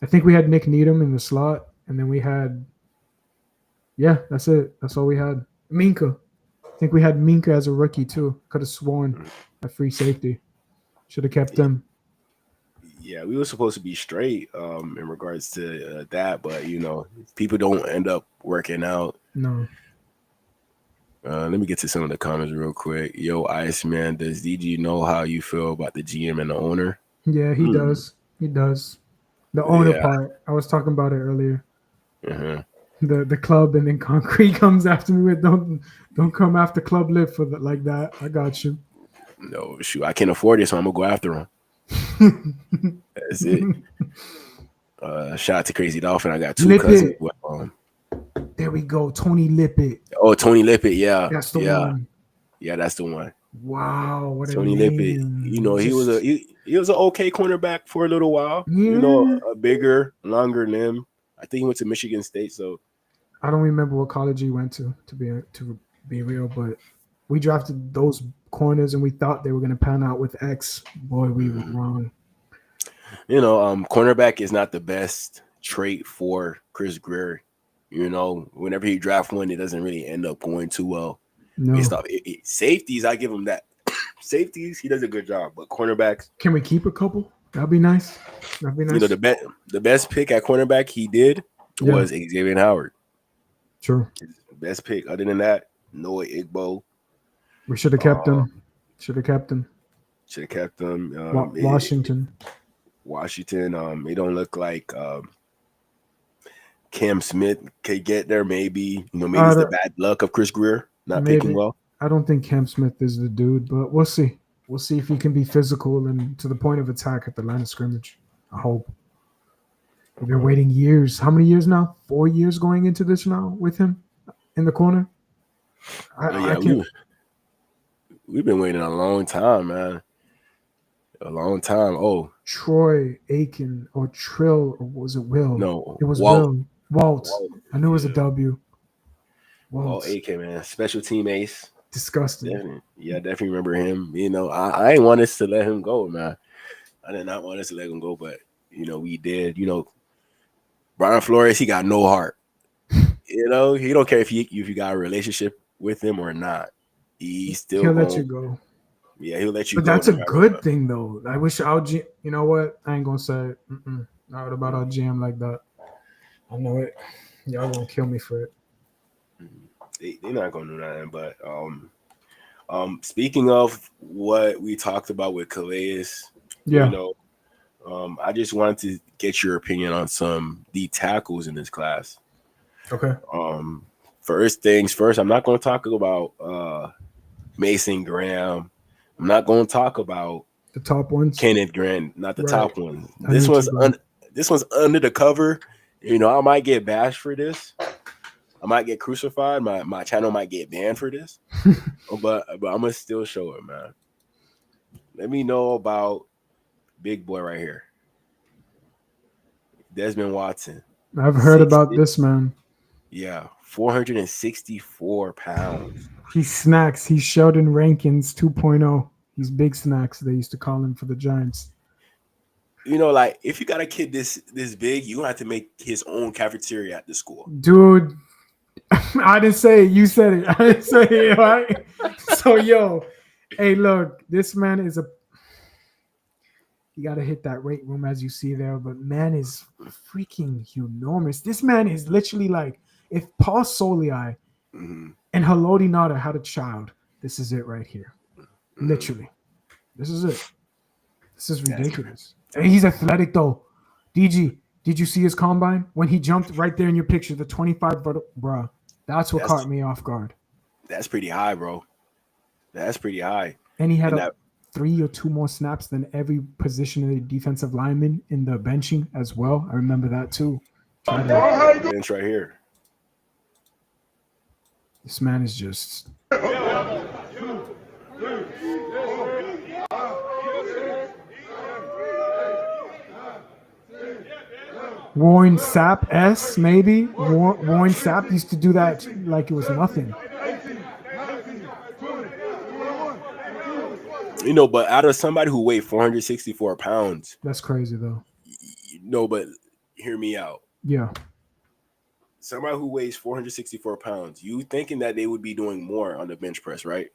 think we had Nick Needham in the slot, and then we had. Yeah, that's it. That's all we had. Minka. I think we had Minka as a rookie too. Could have sworn a free safety. Should have kept him. Yeah, we were supposed to be straight in regards to that, but you know, people don't end up working out. No. Let me get to some of the comments real quick. Yo, Iceman, does DG know how you feel about the GM and the owner? Yeah, he does. He does. The owner part. I was talking about it earlier. The club, and then Concrete comes after me with don't come after Club Live for like that. I got you. No, shoot, I can't afford it, so I'm gonna go after him. That's it. Shout out to Crazy Dolphin. I got 2 cousins. There we go, Tony Lippett. Oh, Tony Lippett, yeah, that's the one. Yeah, that's the one. Wow, what Tony a name. Lippett. You know, he was an okay cornerback for a little while. You know, a bigger, longer limb. I think he went to Michigan State. So I don't remember what college he went to be real, but we drafted those corners and we thought they were going to pan out with X. Boy, we were wrong. You know, cornerback is not the best trait for Chris Greer. You know, whenever he draft one, it doesn't really end up going too well. No. Safeties, I give him that. Safeties, he does a good job. But cornerbacks, can we keep a couple? That'd be nice. You know, the best pick at cornerback he did was Xavier Howard. True. Best pick. Other than that, Noah Igbo. We should have kept him. Should have kept him. Washington. It don't look like Cam Smith could get there. Maybe it's the bad luck of Chris Greer not picking well. I don't think Cam Smith is the dude, but we'll see. We'll see if he can be physical and to the point of attack at the line of scrimmage. I hope. We've been waiting years. How many years now? 4 years going into this now with him in the corner? We've been waiting a long time, man. A long time. Oh, Troy Aiken or Trill, or was it Will? No, it was Will. Walt. I knew it was a W. Walt, AK, man. Special team ace. Disgusting. Definitely remember him. You know, I ain't want us to let him go, man. I did not want us to let him go, but, you know, we did. You know, Brian Flores, he got no heart. You know, he don't care if you got a relationship with him or not. He'll let you go. Yeah, he'll let you go. But that's a good thing, though. I wish you know what? I ain't going to say it. Not about our GM like that. I know it. Y'all going to kill me for it. They're not going to do nothing. But speaking of what we talked about with Calais, yeah. You know, I just wanted to get your opinion on some D tackles in this class. Okay. First things first, I'm not going to talk about Mason Graham. I'm not going to talk about the top ones. Kenneth Grant, not the top ones. This one's under the cover. You know, I might get bashed for this. I might get crucified. My channel might get banned for this. but I'm gonna still show it, man. Let me know about big boy right here, Desmond Watson. I've heard about this man. Yeah, 464 pounds. He's snacks. He's Sheldon Rankins 2.0. He's big snacks. They used to call him for the Giants. You know, like if you got a kid this big, you have to make his own cafeteria at the school. Dude, I didn't say it. You said it. I didn't say it, right? So, yo, hey, look, this man is you got to hit that weight room as you see there, but man is freaking enormous. This man is literally like, if Paul Soliai and Haloti Nada had a child, this is it right here. Literally. This is it. This is ridiculous. And he's athletic, though. DG, did you see his combine? When he jumped right there in your picture, the 25, bro. That's what caught me off guard. That's pretty high, bro. That's pretty high. And he had 3 or 2 more snaps than every position of the defensive lineman in the benching as well. I remember that too. Bench right here. This man is just. Warren Sapp S, maybe. Warren Sapp used to do that like it was nothing. You know, but out of somebody who weighed 464 pounds. That's crazy, though. No, but hear me out. Yeah. Somebody who weighs 464 pounds, you thinking that they would be doing more on the bench press, right?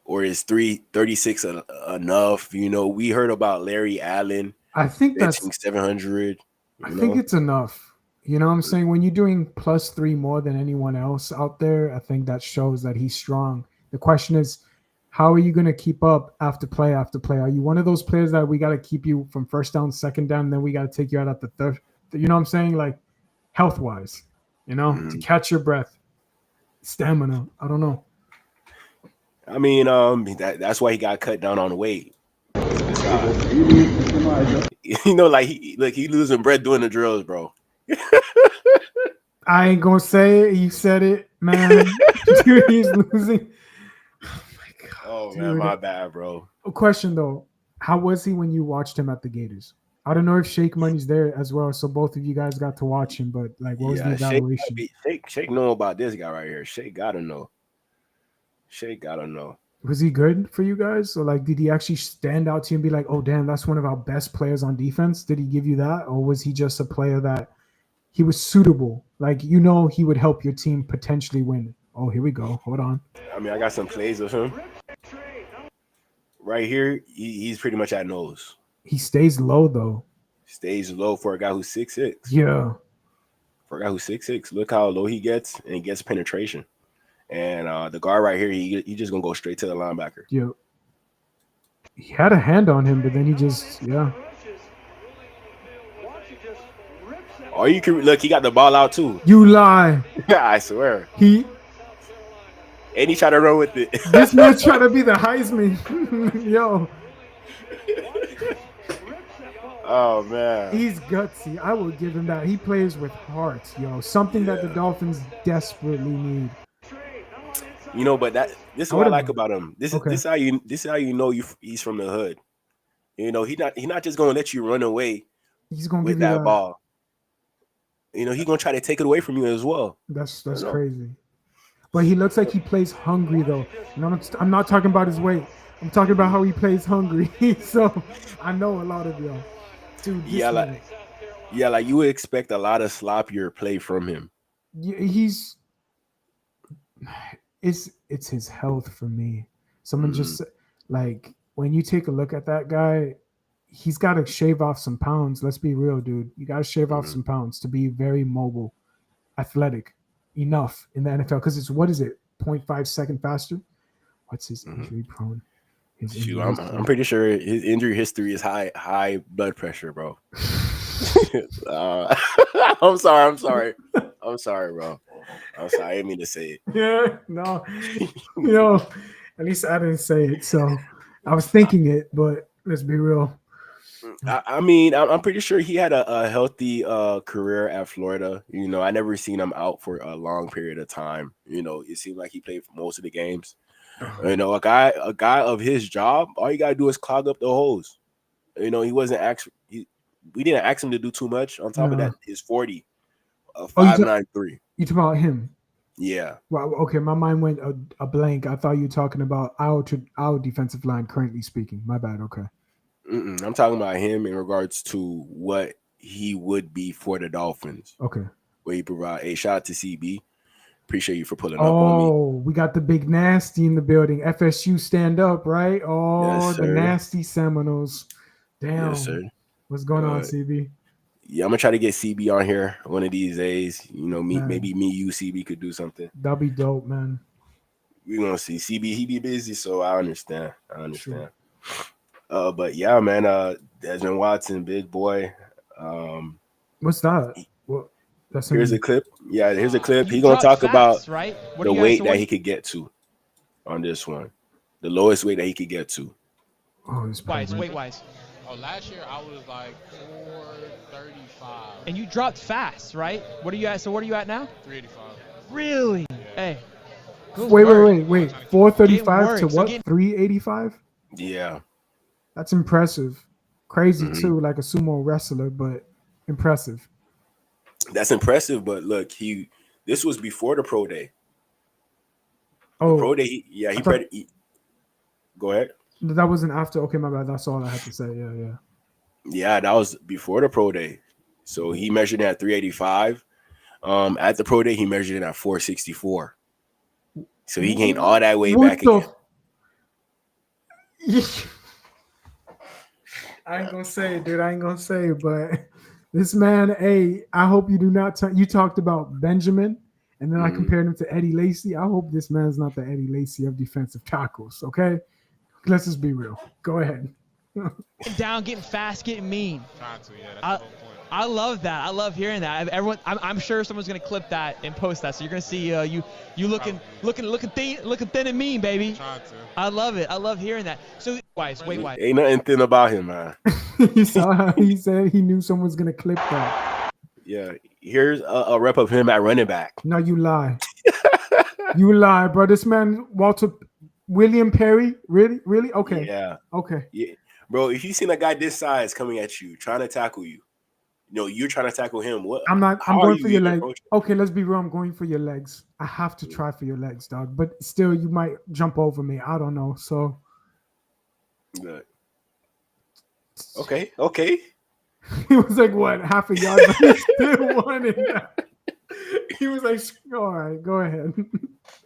Or is 336 enough? You know, we heard about Larry Allen. I think that's 700. I think it's enough. You know what I'm saying? When you're doing +3 more than anyone else out there, I think that shows that he's strong. The question is, how are you going to keep up after play after play? Are you one of those players that we got to keep you from first down, second down, and then we got to take you out at the third? You know what I'm saying? Like health-wise, you know, to catch your breath, stamina. I don't know. I mean, that's why he got cut down on weight. You know, like he losing breath doing the drills, bro. I ain't gonna say it. You said it, man. Dude, he's losing. Oh my god. Oh man, my bad, bro. A question though: how was he when you watched him at the Gators? I don't know if Shake Money's there as well, so both of you guys got to watch him. But like, what was the evaluation? Shake know about this guy right here. Shake gotta know. Was he good for you guys? Or like, did he actually stand out to you and be like, oh, damn, that's one of our best players on defense? Did he give you that? Or was he just a player that he was suitable? Like, you know, he would help your team potentially win. Oh, here we go. Hold on. I mean, I got some plays of him. Right here, he's pretty much at nose. He stays low, though. Stays low for a guy who's 6'6". Yeah. For a guy who's 6'6", look how low he gets, and he gets penetration. And the guard right here, he just gonna go straight to the linebacker. Yeah. He had a hand on him, but then he just, yeah. Oh, you can look. He got the ball out too. You lie. I swear. And he tried to run with it. This man's trying to be the Heisman. Yo. Oh man. He's gutsy. I will give him that. He plays with heart, yo. Something that the Dolphins desperately need. You know, but this is what I like about him. This is how you know he's from the hood. You know, he's not just gonna let you run away. He's gonna with give you that ball. you know, he's gonna try to take it away from you as well. That's crazy. But he looks like he plays hungry though. And I'm not talking about his weight. I'm talking about how he plays hungry. So I know a lot of y'all. Dude, like you would expect a lot of sloppier play from him. It's his health for me. Someone just like when you take a look at that guy, he's got to shave off some pounds. Let's be real, dude. You got to shave off some pounds to be very mobile, athletic enough in the NFL. Because it's 0.5 second faster. What's his injury prone? I'm pretty sure his injury history is high blood pressure, bro. I'm sorry, bro. I'm sorry. I didn't mean to say it. Yeah, no. You know, at least I didn't say it. So I was thinking it, but let's be real. I mean, I'm pretty sure he had a healthy career at Florida. You know, I never seen him out for a long period of time. You know, it seemed like he played for most of the games. You know, a guy of his job, all you gotta do is clog up the holes. You know, we didn't ask him to do too much. On top of that, he's 40, 5'9" You talking about him? Yeah. Well, okay, my mind went a blank. I thought you were talking about our defensive line currently speaking. My bad. Okay. I'm talking about him in regards to what he would be for the Dolphins. Okay. Where he provide a shout out to CB. Appreciate you for pulling up on me. Oh, we got the big nasty in the building. FSU stand up, right? Oh, yes, the nasty Seminoles. Damn. Yes, sir. What's going on, CB? Yeah, I'm gonna try to get CB on here one of these days. You know, maybe you, CB could do something. That'd be dope, man. We gonna see. CB, he be busy, so I understand. Sure. But yeah, man, Desmond Watson, big boy. What's that? Here's a clip. Yeah, here's a clip. He's gonna talk about the weight that he could get to on this one. The lowest weight that he could get to. Oh, weight-wise. Oh, last year I was like 435. And you dropped fast, right? What are you at? So what are you at now? 385. Really? Yeah. Hey. Wait. 435 to what? 385? Yeah. That's impressive. Crazy too, like a sumo wrestler, but impressive. That's impressive, but look, this was before the pro day. Oh, pro day, go ahead. That wasn't after. Okay, my bad. That's all I had to say. Yeah. Yeah, that was before the pro day. So he measured at 385. At the pro day, he measured it at 464. So he gained all that weight back again. I ain't gonna say it, dude. I ain't gonna say it, but this man, I hope you do not. You talked about Benjamin, and then I compared him to Eddie Lacy. I hope this man's not the Eddie Lacy of defensive tackles. Okay, let's just be real. Go ahead. Down, getting fast, getting mean. Trying to, yeah. That's the whole point. I love that. I love hearing that. Everyone, I'm sure someone's gonna clip that and post that. So you're gonna see you looking thin and mean, baby. Trying to. I love it. I love hearing that. So weight-wise. Ain't nothing thin about him, man. You saw how he said he knew someone was gonna clip that. Yeah, here's a rep of him at running back. No, you lie. You lie, bro. This man, William Perry, really? Okay. Yeah. Okay. Yeah, bro. If you seen a guy this size coming at you, trying to tackle you, you're trying to tackle him. What? I'm going for your legs. Okay, let's be real. I'm going for your legs. I have to try for your legs, dog. But still, you might jump over me. I don't know. So. Good. Okay. He was like, what, half a yard? But he still wanted that. He was like, all right, go ahead.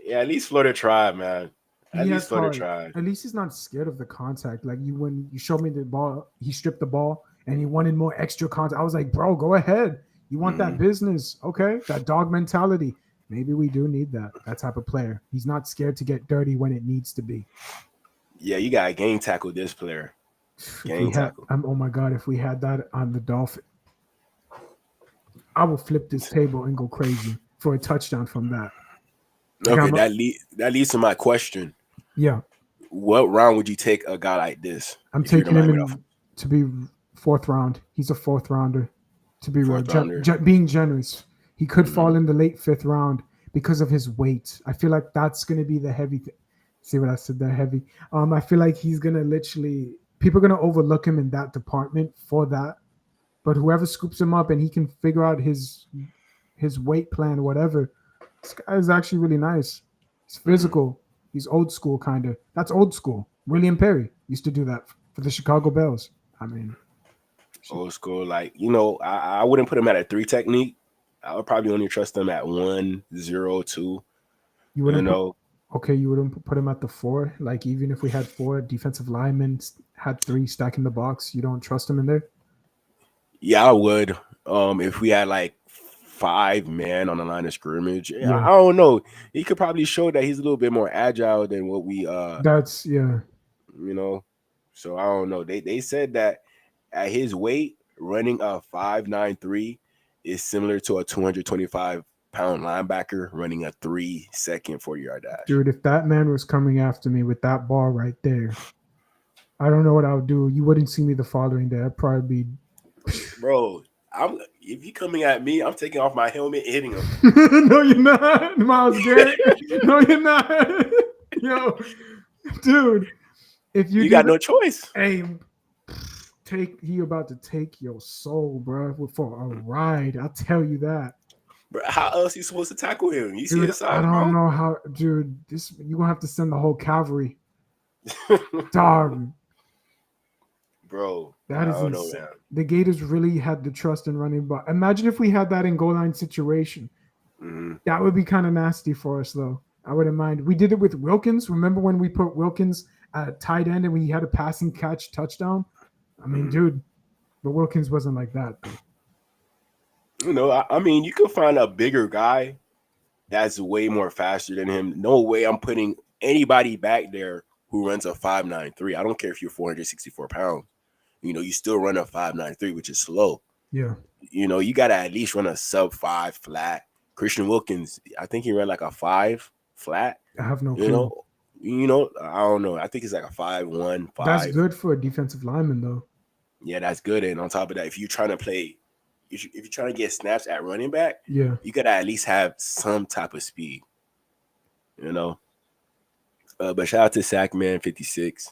Yeah, at least Florida tried, man. At least Florida tried. At least he's not scared of the contact. Like when you showed me the ball, he stripped the ball and he wanted more extra contact. I was like, bro, go ahead. You want that business, okay? That dog mentality. Maybe we do need that type of player. He's not scared to get dirty when it needs to be. Yeah, you got to game tackle this player. Game tackle. Oh my God, if we had that on the Dolphin, I will flip this table and go crazy for a touchdown from that. Okay, that leads to my question. Yeah. What round would you take a guy like this? I'm taking him to be fourth round. He's a fourth rounder. To be real, being generous. He could fall in the late fifth round because of his weight. I feel like that's going to be the heavy thing. See what I said there, heavy. I feel like he's going to people are going to overlook him in that department for that. But whoever scoops him up and he can figure out his weight plan, whatever, this guy is actually really nice. He's physical. He's old school, kind of. That's old school. William Perry used to do that for the Chicago Bears. I mean, old school. Like, I wouldn't put him at a 3 technique. I would probably only trust him at 1, 0, 2. You wouldn't you wouldn't put him at the 4? Like, even if we had 4 defensive linemen, had 3 stacking the box, you don't trust him in there? Yeah, I would. If we had like 5 men on the line of scrimmage, Yeah. I don't know. He could probably show that he's a little bit more agile than what we That's So I don't know. They said that at his weight, running a 5.93 is similar to a 225-pound linebacker running a 3-second 40-yard dash. Dude, if that man was coming after me with that ball right there, I don't know what I would do. You wouldn't see me the following day. I'd probably be Bro, if you coming at me, I'm taking off my helmet and hitting him. No, you're not, Miles Garrett. No, you're not. Yo, dude, if you got no choice. Hey, he about to take your soul, bro, for a ride. I'll tell you that. Bro, how else you supposed to tackle him? You see his size, I don't bro? know how, dude. You're gonna have to send the whole cavalry. Dog. Bro, That is I don't know, insane. man. The Gators really had the trust in running back. Imagine if we had that in goal line situation. That would be kind of nasty for us, though. I wouldn't mind. We did it with Wilkins. Remember when we put Wilkins at tight end and we had a passing catch touchdown? I mean, dude, but Wilkins wasn't like that. I mean, you can find a bigger guy that's way more faster than him. No way I'm putting anybody back there who runs a 5.93. I don't care if you're 464 pounds. You still run a 5.93, which is slow. Yeah. You got to at least run a sub-5 flat. Christian Wilkins, I think he ran like a 5 flat. I have no clue. I don't know. I think it's like a 5.1, 5. That's good for a defensive lineman, though. Yeah, that's good. And on top of that, if you're trying to play, if you're trying to get snaps at running back, yeah, you got to at least have some type of speed. But shout out to Sackman 56.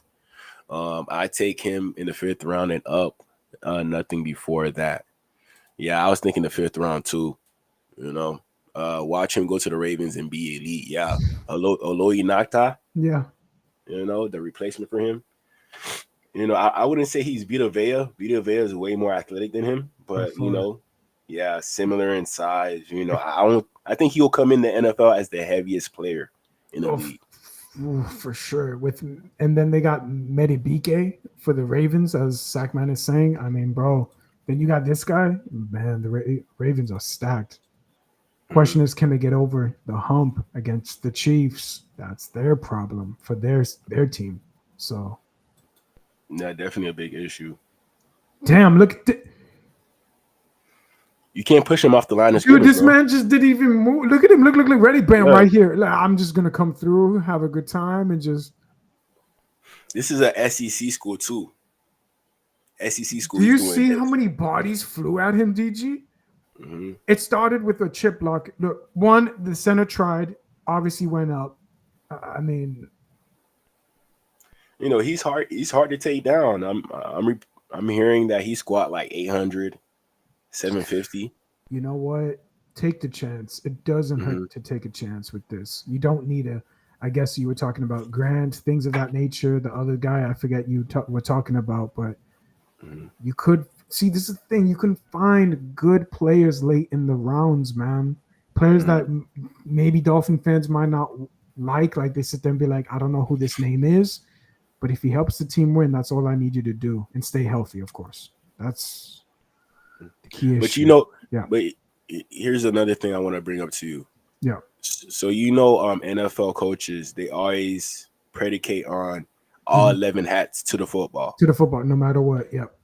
I take him in the 5th round and up. Nothing before that. Yeah, I was thinking the 5th round too. Watch him go to the Ravens and be elite. Yeah, Oloyi Nakta. Yeah, the replacement for him. I wouldn't say he's Vita Vea. Vita Vea is way more athletic than him, but yeah, similar in size. I think he'll come in the NFL as the heaviest player in the league. For sure. And then they got Medibike for the Ravens, as Sackman is saying. I mean, bro, then you got this guy. Man, the Ravens are stacked. Question is, can they get over the hump against the Chiefs? That's their problem for their team. So, yeah, definitely a big issue. Damn, look at you can't push him off the line of scrimmage. Dude, this bro. man just didn't even move. Look at him. Look, ready, bam, right here. Like, I'm just gonna come through, have a good time, and just. This is a SEC school too. SEC school. Do you see how many bodies flew at him, DG? Mm-hmm. It started with a chip block. Look, the center tried, obviously went up. I mean, he's hard. He's hard to take down. I'm hearing that he squat like 800, 750. You know what? Take the chance. It doesn't hurt to take a chance with this. You don't need I guess you were talking about Grant, things of that nature. The other guy, I forget you were talking about, but you could see, this is the thing. You can find good players late in the rounds, man. Players that maybe Dolphin fans might not like they sit there and be like, I don't know who this name is, but if he helps the team win, that's all I need you to do, and stay healthy, of course. That's the key issue. But here's another thing I want to bring up to you. Yeah. So NFL coaches, they always predicate on all 11 hats to the football. To the football, no matter what. Yep.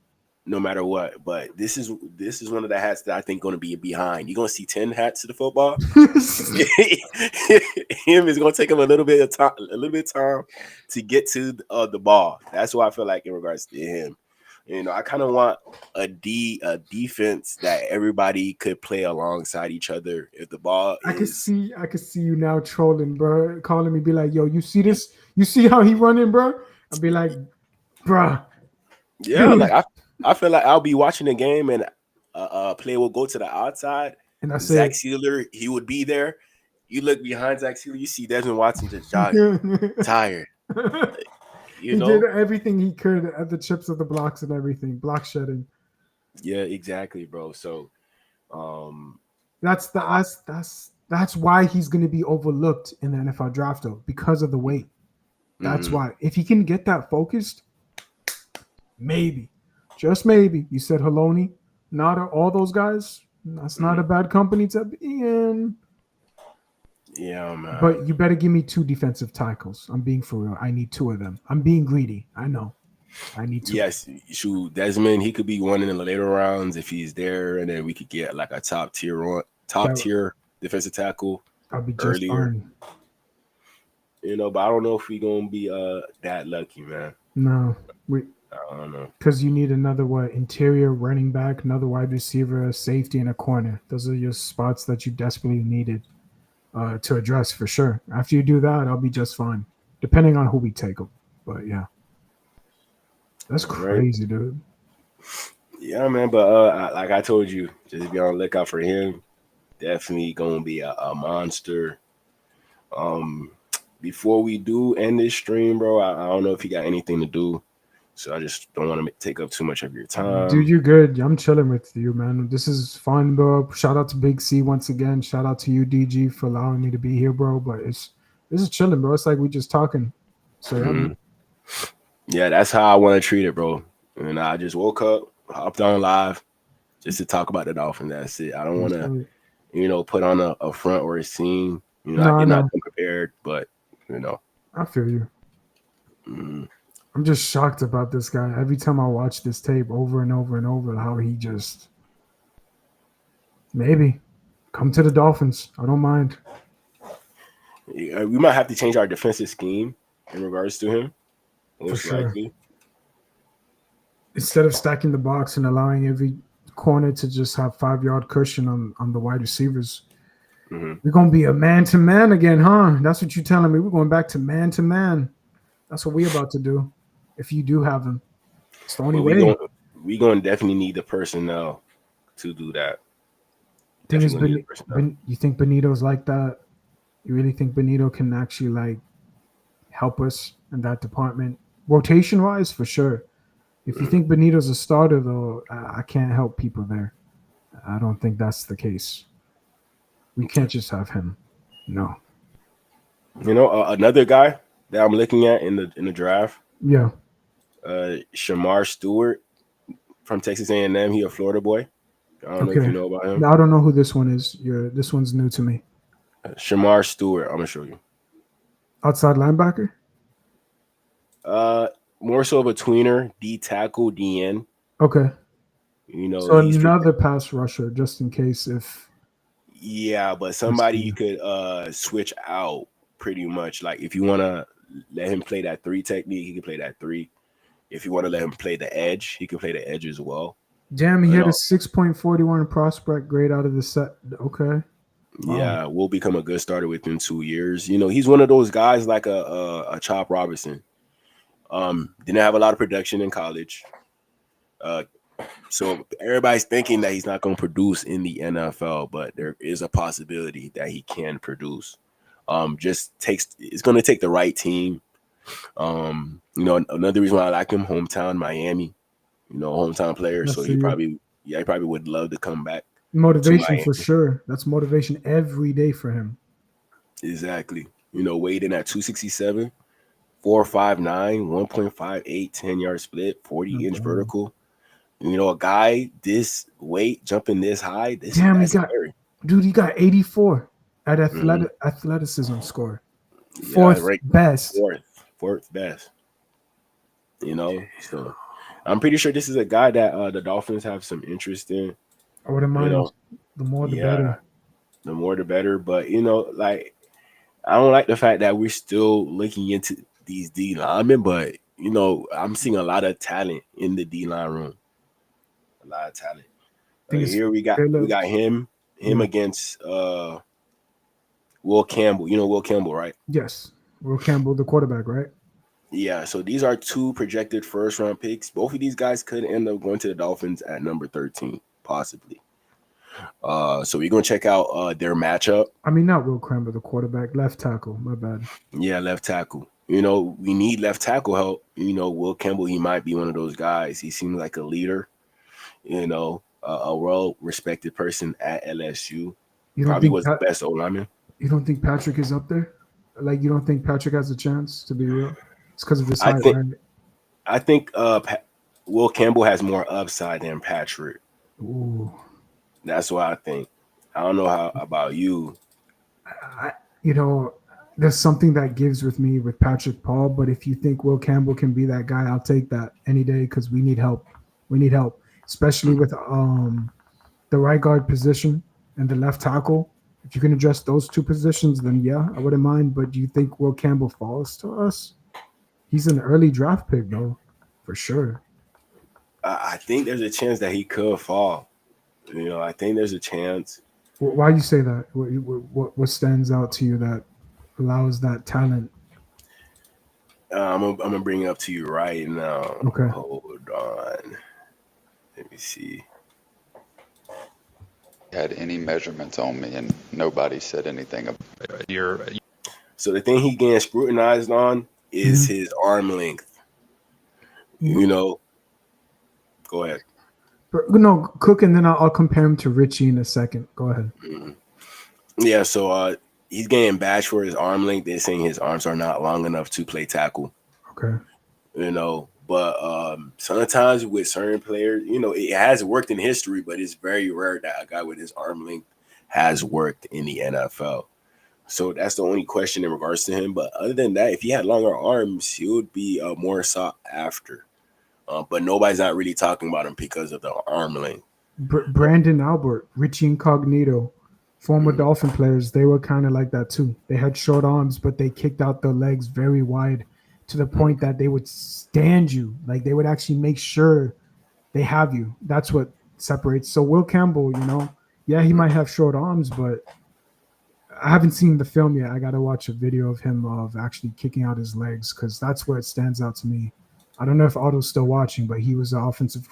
No matter what. But this is one of the hats that I think going to be behind. You're going to see 10 hats to the football. Him is going to take him a little bit of time to get to the ball. That's what I feel like in regards to him. I kind of want a defense that everybody could play alongside each other. If the ball I could see you now trolling, bro, calling me, be like, yo, you see this? You see how he running, bro? I'll be like, bruh. Yeah, like I feel like I'll be watching the game and a player will go to the outside, and that's Zach it. Sealer, he would be there. You look behind Zach Sealer, you see Desmond Watson just jogging, tired. He did everything he could at the chips of the blocks and everything, block shedding. Yeah, exactly, bro. So, that's why he's going to be overlooked in the NFL draft, though, because of the weight. That's why. If he can get that focused, maybe, just maybe. You said Haloni, not all those guys. That's not a bad company to be in. Yeah, man. But you better give me 2 defensive tackles. I'm being for real. I need 2 of them. I'm being greedy. I know. I need 2. Yes, shoot, Desmond, he could be one in the later rounds if he's there, and then we could get like a top tier defensive tackle. I'll be just earlier. fine. But I don't know if we're gonna be that lucky, man. No, I don't know. Because you need another interior running back, another wide receiver, a safety, and a corner. Those are your spots that you desperately needed to address for sure. After you do that, I'll be just fine, depending on who we take them. But yeah, that's crazy, dude. Yeah, man. But like I told you, just be on the lookout for him. Definitely gonna be a monster. Before we do end this stream, bro, I don't know if you got anything to do. So I just don't want to take up too much of your time. Dude, you're good. I'm chilling with you, man. This is fun, bro. Shout out to Big C once again. Shout out to you, DG, for allowing me to be here, bro. But this is chilling, bro. It's like we just talking. So yeah, that's how I want to treat it, bro. And I just woke up, hopped on live, just to talk about the Dolphins. That's it. I don't want to, put on a front or a scene. I did not come prepared, but I feel you. I'm just shocked about this guy. Every time I watch this tape over and over and over, how he just maybe come to the Dolphins. I don't mind. Yeah, we might have to change our defensive scheme in regards to him. Most likely. Instead of stacking the box and allowing every corner to just have 5-yard cushion on the wide receivers, we're going to be a man-to-man again, huh? That's what you're telling me. We're going back to man-to-man. That's what we're about to do. If you do have them, it's the only way. We're going to definitely need the personnel to do that. You think Benito's like that? You really think Benito can actually help us in that department? Rotation-wise, for sure. If you think Benito's a starter, though, I can't help people there. I don't think that's the case. We can't just have him. No. Another guy that I'm looking at in the draft. Yeah. Shamar Stewart from Texas A&M. He a Florida boy. I don't know if you know about him. No, I don't know who this one is. This one's new to me. Shamar Stewart. I'm gonna show you. Outside linebacker. More so of a tweener, D tackle, DN. Okay. So another pass rusher, just in case if. Yeah, but somebody you could switch out pretty much. Like if you want to let him play that 3 technique, he can play that 3. If you want to let him play the edge, he can play the edge as well. Damn, he had a 6.41 prospect grade out of the set. Okay. Wow. Yeah, will become a good starter within 2 years. He's one of those guys like a Chop Robinson. Didn't have a lot of production in college. So everybody's thinking that he's not going to produce in the NFL, but there is a possibility that he can produce. It's going to take the right team. Another reason why I like him, hometown Miami, hometown player. So he probably would love to come back. Motivation for sure. That's motivation every day for him. Exactly. Weighed in at 267, 4'5'9", 1.58, 10-yard split, 40-inch vertical. A guy this weight jumping this high. He got 84 at athleticism score. Fourth best. So I'm pretty sure this is a guy that the Dolphins have some interest in. I wouldn't mind. The more, the better. The more, the better. But I don't like the fact that we're still looking into these D linemen. But I'm seeing a lot of talent in the D line room. A lot of talent. Here we got him against Will Campbell. Will Campbell, right? Yes, Will Campbell, the quarterback, right? Yeah, so these are 2 projected first-round picks. Both of these guys could end up going to the Dolphins at number 13, possibly. So we're gonna check out their matchup. I mean, not Will Campbell, the quarterback, left tackle. My bad. Yeah, left tackle. You know, we need left tackle help. You know, Will Campbell, he might be one of those guys. He seems like a leader. You know, a well-respected person at LSU. You don't Probably think was the best O-lineman. You don't think Patrick is up there? Like, you don't think Patrick has a chance, to be real? It's because of his height, right? I think Will Campbell has more upside than Patrick. Ooh. That's what I think. I don't know how about you. You know, there's something that gives with me with Patrick Paul, but if you think Will Campbell can be that guy, I'll take that any day because we need help. We need help, especially with the right guard position and the left tackle. If you can address those two positions, then yeah, I wouldn't mind. But do you think Will Campbell falls to us? He's an early draft pick, though, for sure. I think there's a chance that he could fall. You know, I think there's a chance. Why do you say that? What stands out to you that allows that talent? I'm gonna bring it up to you right now. Okay. Hold on. Let me see. Had any measurements on me, and nobody said anything about So the thing he getting scrutinized on is his arm length. You know. Go ahead. No, Cook, and then I'll compare him to Richie in a second. Go ahead. Yeah, so he's getting bashed for his arm length. They're saying his arms are not long enough to play tackle. Okay. You know, but sometimes with certain players, you know, it has worked in history, but it's very rare that a guy with his arm length has worked in the NFL. So that's the only question in regards to him. But other than that, if he had longer arms, he would be more sought after. But nobody's not really talking about him because of the arm length. Brandon Albert, Richie Incognito, former Dolphin players, they were kind of like that too. They had short arms, but they kicked out their legs very wide to the point that they would stand you. Like, they would actually make sure they have you. That's what separates. So Will Campbell, you know, yeah, he might have short arms, but I haven't seen the film yet. I got to watch a video of him of actually kicking out his legs because that's where it stands out to me. I don't know if Otto's still watching, but he was the offensive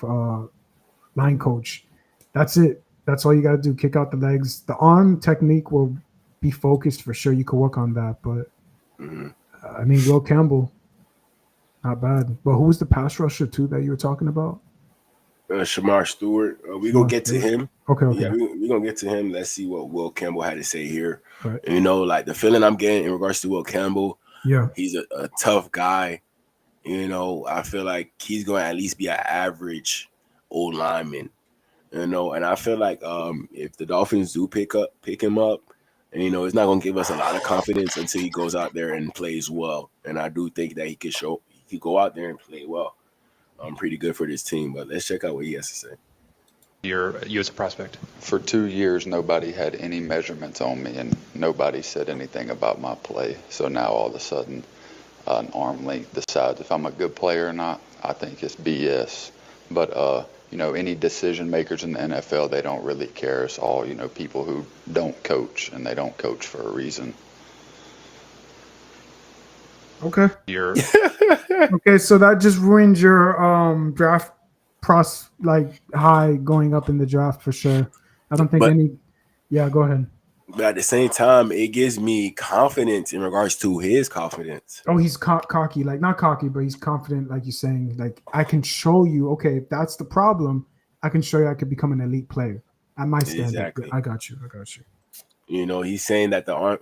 line coach. That's it. That's all you got to do. Kick out the legs. The arm technique will be focused for sure. You can work on that. But, I mean, Will Campbell, not bad. But who was the pass rusher, too, that you were talking about? Shamar Stewart. We're going to get to him. Okay. Yeah, we're going to get to him. Let's see what Will Campbell had to say here. Right. You know, like the feeling I'm getting in regards to Will Campbell, yeah, he's a tough guy. You know, I feel like he's going to at least be an average old lineman. You know, and I feel like if the Dolphins do pick him up, and you know, it's not going to give us a lot of confidence until he goes out there and plays well. And I do think that he could go out there and play well. Pretty good for this team. But let's check out what he has to say. you as a prospect? For 2 years, nobody had any measurements on me, and nobody said anything about my play. So now all of a sudden, an arm length decides if I'm a good player or not. I think it's BS. But you know, any decision makers in the NFL, they don't really care. It's all, you know, people who don't coach, and they don't coach for a reason. Okay. Okay, so that just ruins your draft high going up in the draft for sure. I don't think Yeah, go ahead. But at the same time, it gives me confidence in regards to his confidence. Oh, he's cocky, like not cocky, but he's confident, like you're saying. Like, I can show you, okay, if that's the problem, I can show you I could become an elite player at my standard. Exactly. I got you. You know, he's saying that the arm,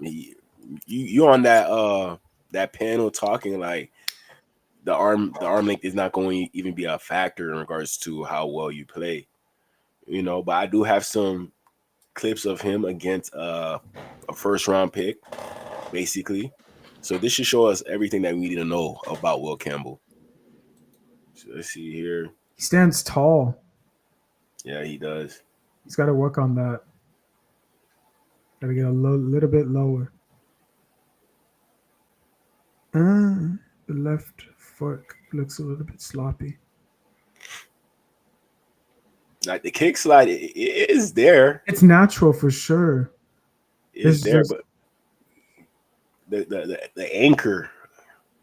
you on that panel talking like the arm length is not going to even be a factor in regards to how well you play. You know, but I do have some clips of him against a first round pick, basically. So this should show us everything that we need to know about Will Campbell. So let's see here. He stands tall. Yeah, he does. He's got to work on that. Got to get a little bit lower. The left foot looks a little bit sloppy. Like the kick slide, it is there. It's natural for sure. It's there, but the anchor,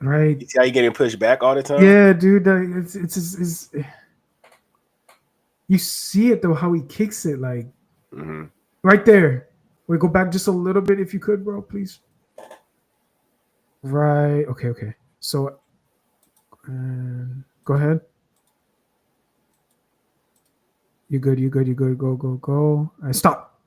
right? You see how you getting pushed back all the time? Yeah, dude. It's You see it though, how he kicks it, like right there. Wait, go back just a little bit if you could, bro, please. Right. Okay. So, go ahead. You good. Go. Stop.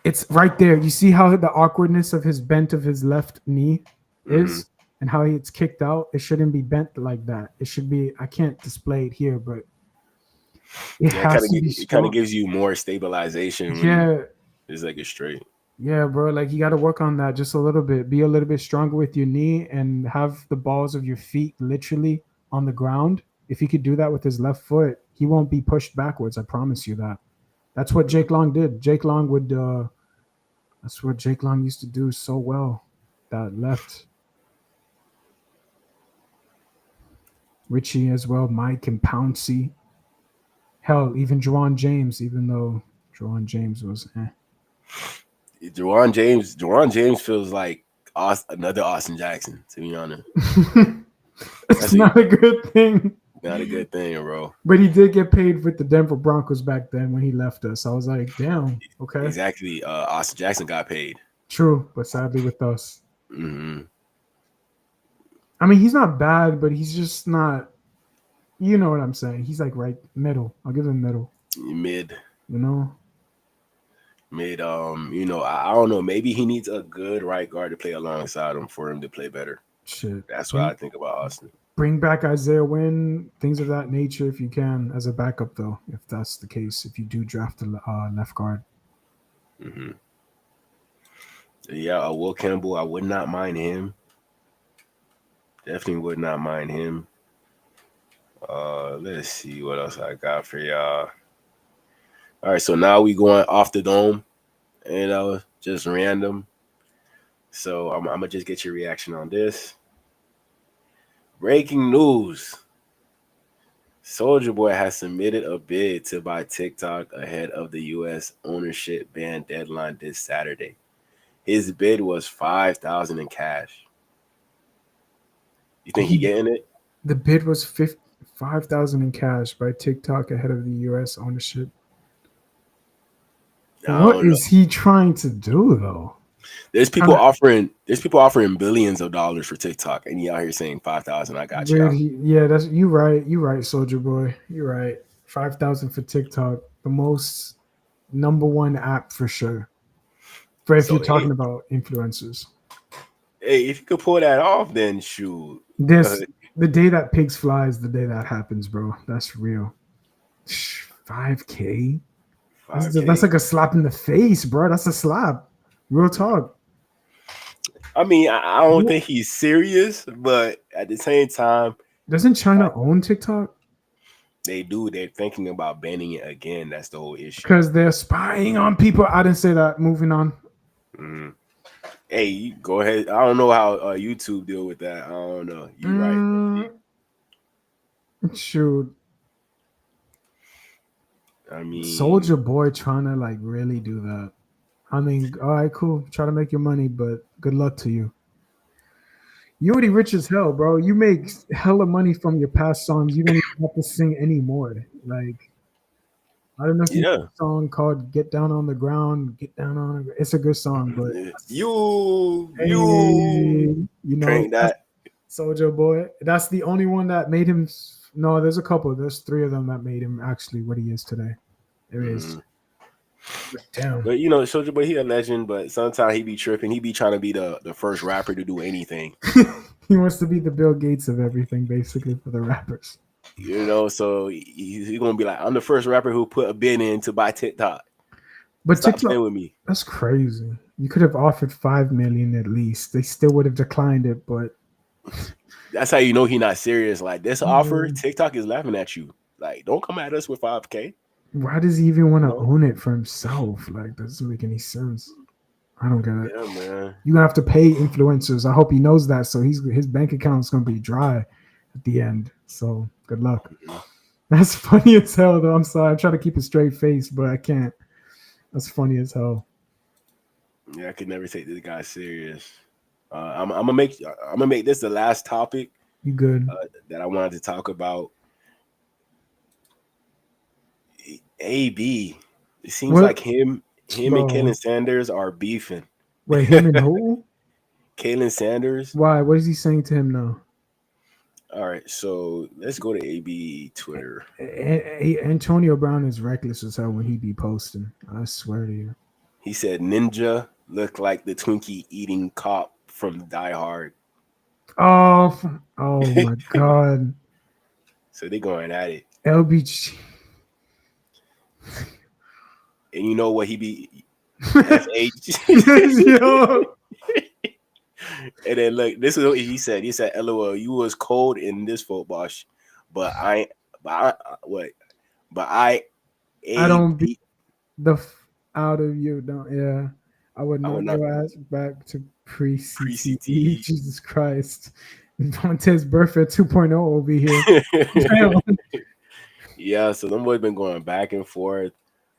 It's right there. You see how the awkwardness of his bent of his left knee is, and how it's kicked out. It shouldn't be bent like that. It should be. I can't display it here, but it has to be. It kind of gives you more stabilization. Yeah, it's like it's straight. Yeah, bro. Like you got to work on that just a little bit. Be a little bit stronger with your knee and have the balls of your feet literally on the ground. If he could do that with his left foot, he won't be pushed backwards. I promise you that. That's what Jake Long did. Jake Long would. That's what Jake Long used to do so well. That left. Richie as well. Mike and Pouncey. Hell, even Juwan James. Even though Juwan James was. Juwan James feels like another Austin Jackson, to be honest. That's not a good thing. Not a good thing, bro. But he did get paid with the Denver Broncos back then when he left us. I was like, damn, okay. Exactly. Austin Jackson got paid. True, but sadly with us. I mean, he's not bad, but he's just not, you know what I'm saying. He's like right middle. I'll give him middle. Mid. You know? Mid, I don't know. Maybe he needs a good right guard to play alongside him for him to play better. Shit. That's what I think about Austin. Bring back Isaiah Wynn, things of that nature if you can, as a backup though, if that's the case, if you do draft a left guard. Yeah, Will Campbell, I would not mind him. Definitely would not mind him. Let's see what else I got for y'all. All right, so now we going off the dome, and just random. So I'm gonna just get your reaction on this. Breaking news: Soulja Boy has submitted a bid to buy TikTok ahead of the U.S. ownership ban deadline this Saturday. His bid was $5,000 in cash. You think he getting it? The bid was $5,000 in cash by TikTok ahead of the U.S. ownership. What is he trying to do though? There's people offering billions of dollars for TikTok, and he out here saying 5,000. I got you. Yeah, that's you right. You right, Soulja Boy. You're right. 5,000 for TikTok, the most #1 app for sure. For if you're talking about influencers. Hey, if you could pull that off, then shoot. The day that pigs fly is the day that happens, bro. That's real. 5K. That's like a slap in the face, bro. That's a slap. Real talk. I mean, I don't think he's serious, but at the same time, doesn't China own TikTok? They do. They're thinking about banning it again. That's the whole issue. Because they're spying on people. I didn't say that. Moving on. Hey, you go ahead. I don't know how YouTube deal with that. I don't know. You're right. Shoot. I mean, Soulja Boy trying to like really do that. I mean, all right, cool. Try to make your money, but good luck to you. You already rich as hell, bro. You make hella money from your past songs. You don't even have to sing anymore. Like, I don't know if you know a song called "Get Down on the Ground." Get down on the. It's a good song, but you know that Soulja Boy. That's the only one that made him. No, there's a couple. There's 3 of them that made him actually what he is today. There is. Damn. But you know, Soulja Boy, he a legend, but sometimes he be tripping. He be trying to be the first rapper to do anything. He wants to be the Bill Gates of everything, basically, for the rappers. You know, so he's gonna be like, I'm the first rapper who put a bid in to buy TikTok. But Stop TikTok, playing with me. That's crazy. You could have offered $5 million at least. They still would have declined it, but that's how you know he's not serious. Like this offer, TikTok is laughing at you. Like, don't come at us with 5K. Why does he even want to own it for himself? Like, that doesn't make any sense. I don't get it. Yeah, man. You're gonna have to pay influencers. I hope he knows that. So his bank account is gonna be dry at the end. So good luck. That's funny as hell, though. I'm sorry. I'm trying to keep a straight face, but I can't. That's funny as hell. Yeah, I could never take this guy serious. I'm gonna make this the last topic. You good? That I wanted to talk about. AB. It seems What? like him and Bro. Kalen Sanders are beefing. Wait, him and who? Kalen Sanders. Why? What is he saying to him now? All right, so let's go to AB Twitter. Antonio Brown is reckless as hell when he be posting. I swear to you. He said Ninja looked like the Twinkie eating cop from Die Hard. Oh my God. So they going at it. LBG. And you know what he be? FH. Yo. And then look, this is what he said. He said, "LOL, you was cold in this football, but I don't beat the out of you. Don't yeah. I would not go ass back to pre-CTE. Jesus Christ. Vontae's birthday 2.0 will be here. Yeah, so them boys been going back and forth.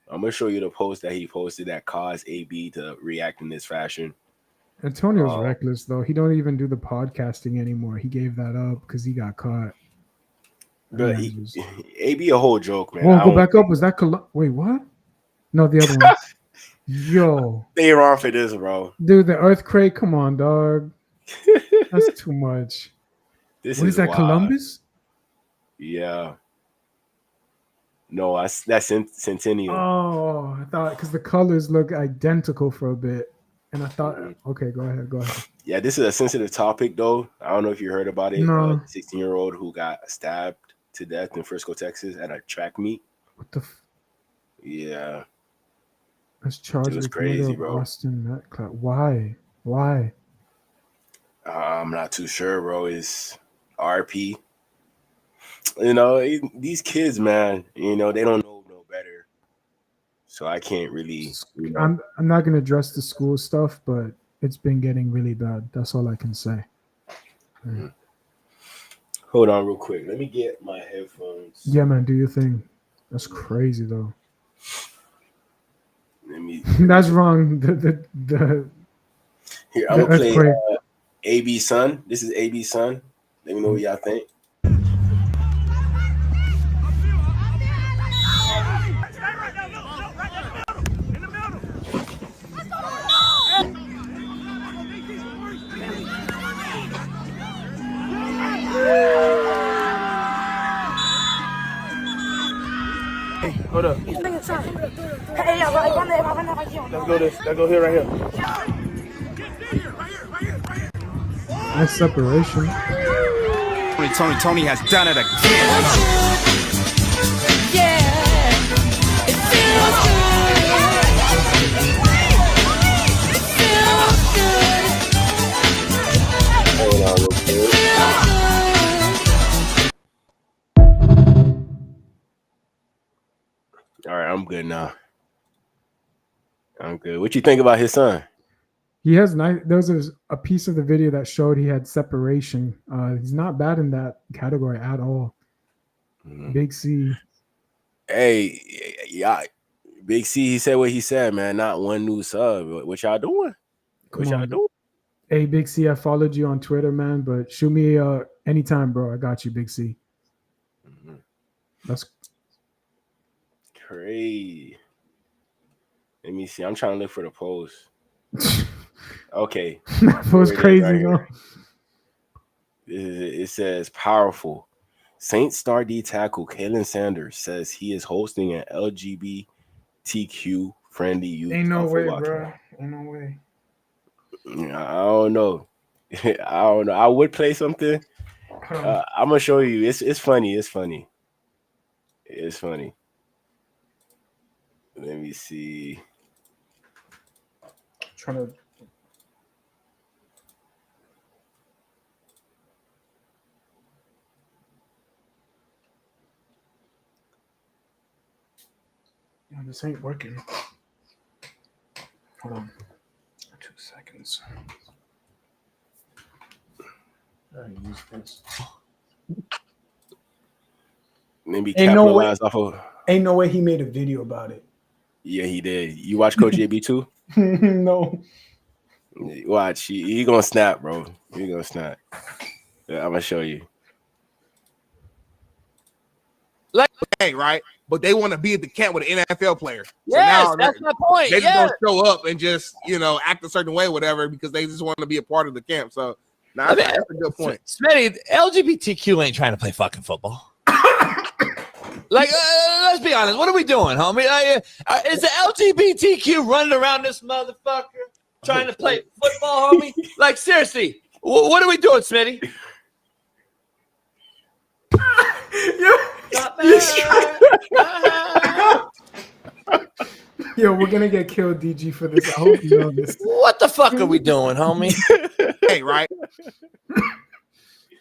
I'm gonna show you the post that he posted that caused AB to react in this fashion. Antonio's reckless though. He don't even do the podcasting anymore. He gave that up because he got caught. But AB a whole joke, man. Whoa, go back up. Was that wait, what? No, the other one. Yo. They wrong for this, bro. Dude, the earthquake. Come on, dog. That's too much. What is that, wild. Columbus? Yeah. No, that's Centennial. Oh, I thought because the colors look identical for a bit. And I thought, okay, go ahead. Yeah, this is a sensitive topic, though. I don't know if you heard about it. No. 16-year-old who got stabbed to death in Frisco, Texas at a track meet. What the? Yeah. That's charged it was with crazy, bro. Boston Why? I'm not too sure, bro. It's RP. You know, these kids, man, you know, they don't know no better. So I can't really. You know. I'm not gonna address the school stuff, but it's been getting really bad. That's all I can say. Mm-hmm. Hold on, real quick. Let me get my headphones. Yeah, man, do your thing. That's crazy, though. Let me. That's wrong. Here, I'm gonna play AB Son. This is AB Son. Let me know what y'all think. Hold up. Let's go this. Let's go here, right here. Nice separation. Tony has done it again. All right, I'm good now. I'm good. What you think about his son? He has nice. There was a piece of the video that showed he had separation. He's not bad in that category at all. Mm-hmm. Big C. Hey, yeah, Big C. He said what he said, man. Not one new sub. What y'all doing? What y'all doing? Hey, Big C. I followed you on Twitter, man. But shoot me anytime, bro. I got you, Big C. Mm-hmm. That's crazy. Let me see. I'm trying to look for the post. Okay. That was crazy, right, it says powerful. Saints star D tackle Kalen Sanders says he is hosting an LGBTQ friendly youth. Ain't no way, bro. Ain't no way. I don't know. I don't know. I would play something. I'm gonna show you. It's funny. It's funny. It's funny. Let me see. Trying to. Yeah, this ain't working. Hold on. 2 seconds. I use this. Maybe capitalize off of. Ain't no way he made a video about it. Yeah, he did. You watch Coach AB too? No. Watch. He gonna snap, bro. He gonna snap. Yeah, I'm gonna show you. Like right? But they want to be at the camp with an NFL player. Yes, so now that's my point. They just don't show up and just, act a certain way, whatever, because they just want to be a part of the camp. So that's a good point. Smitty, LGBTQ ain't trying to play fucking football. Like, let's be honest. What are we doing, homie? Is the LGBTQ running around this motherfucker trying to play football, homie? Like, seriously, what are we doing, Smitty? Yo, we're gonna get killed, DG, for this. I hope you know this. What the fuck are we doing, homie? Hey, right?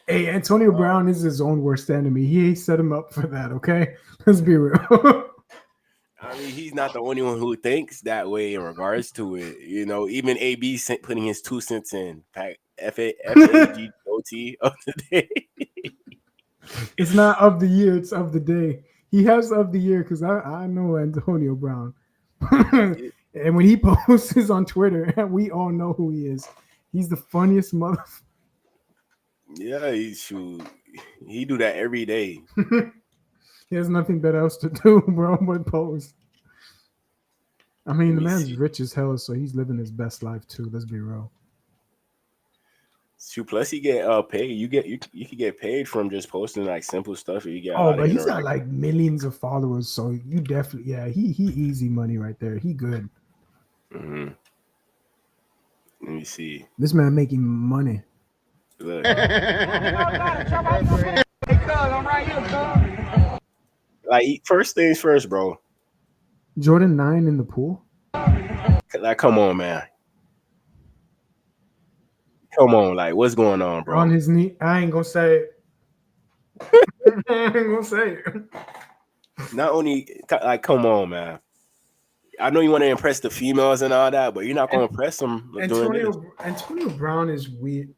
Hey, Antonio Brown is his own worst enemy. He set him up for that, okay? Let's be real. I mean, he's not the only one who thinks that way in regards to it. Even AB putting his 2 cents in. FAGOT of the day. It's not of the year, it's of the day. He has of the year because I know Antonio Brown. And when he posts on Twitter, we all know who he is. He's the funniest motherfucker. Yeah, he do that every day. He has nothing better else to do, bro, but post. I mean, the man's rich as hell, so he's living his best life too. Let's be real. Plus he get paid. You can get paid from just posting like simple stuff. You get but he's got like millions of followers, so you definitely he easy money right there. He good. Mm-hmm. Let me see. This man making money. Look. Like first things first, bro. Jordan 9 in the pool. Like, come on, man. Come on, like, what's going on, bro? On his knee. I ain't gonna say it. I ain't gonna say it. Not only, like, come on, man. I know you want to impress the females and all that, but you're not gonna impress them. Antonio Brown is weird.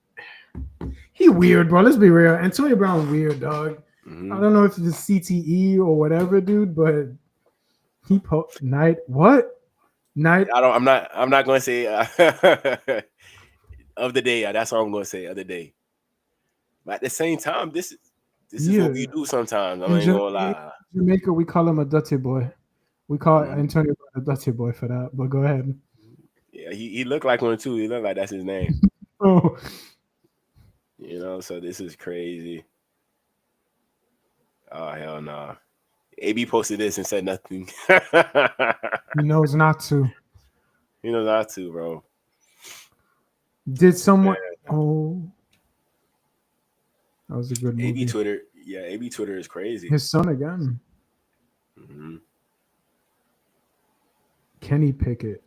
He weird, bro. Let's be real. Antonio Brown weird, dog. Mm-hmm. I don't know if it's CTE or whatever, dude, but he night. I'm not gonna say of the day. That's all I'm gonna say. Of the day. But at the same time, this is what we do sometimes. I ain't gonna lie. In Jamaica, we call him a dirty boy. We call Antonio a dirty boy for that. But go ahead. Yeah, he looked like one too. He looked like that's his name. Oh. So this is crazy. Oh, hell no. Nah. AB posted this and said nothing. He knows not to. He knows not to, bro. Did someone... Oh. That was a good movie. AB Twitter. Yeah, AB Twitter is crazy. His son again. Mm-hmm. Kenny Pickett.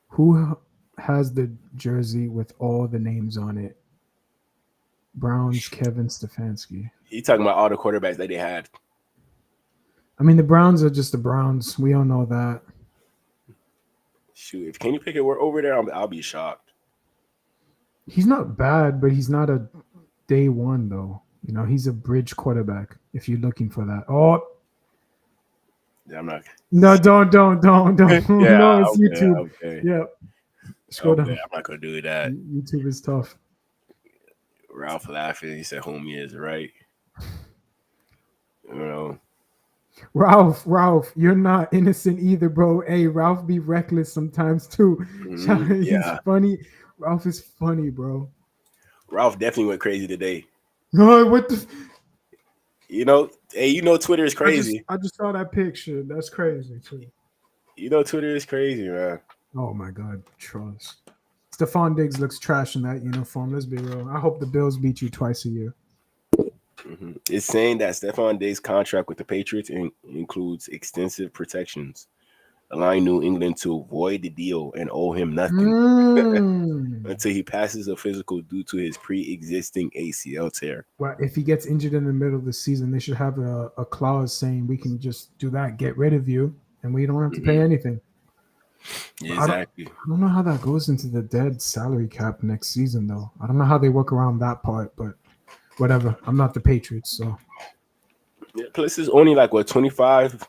Who has the jersey with all the names on it? Browns, Kevin Stefanski. He talking about all the quarterbacks that they had. I mean, the Browns are just the Browns. We all know that. Shoot, if Kenny Pickett were over there, I'll be shocked. He's not bad, but he's not a day one, though. He's a bridge quarterback, if you're looking for that. Oh. Yeah, I'm not. No, don't. Yeah, No, it's okay, YouTube. Okay. Yeah. Scroll down. I'm not going to do that. YouTube is tough. Ralph laughing. He said, homie is right. Ralph, you're not innocent either, bro. Hey, Ralph be reckless sometimes too. He's funny. Ralph is funny, bro. Ralph definitely went crazy today. No, what the? Twitter is crazy. I just saw that picture. That's crazy too. Twitter is crazy, man. Oh my God, trust. Stephon Diggs looks trash in that uniform. Let's be real. I hope the Bills beat you twice a year. Mm-hmm. It's saying that Stephon Diggs' contract with the Patriots includes extensive protections, allowing New England to void the deal and owe him nothing until he passes a physical due to his pre-existing ACL tear. Well, if he gets injured in the middle of the season, they should have a clause saying we can just do that, get rid of you, and we don't have to pay anything. Yeah, exactly. I don't know how that goes into the dead salary cap next season, though. I don't know how they work around that part, but whatever. I'm not the Patriots, so. Yeah, plus it's only like what 25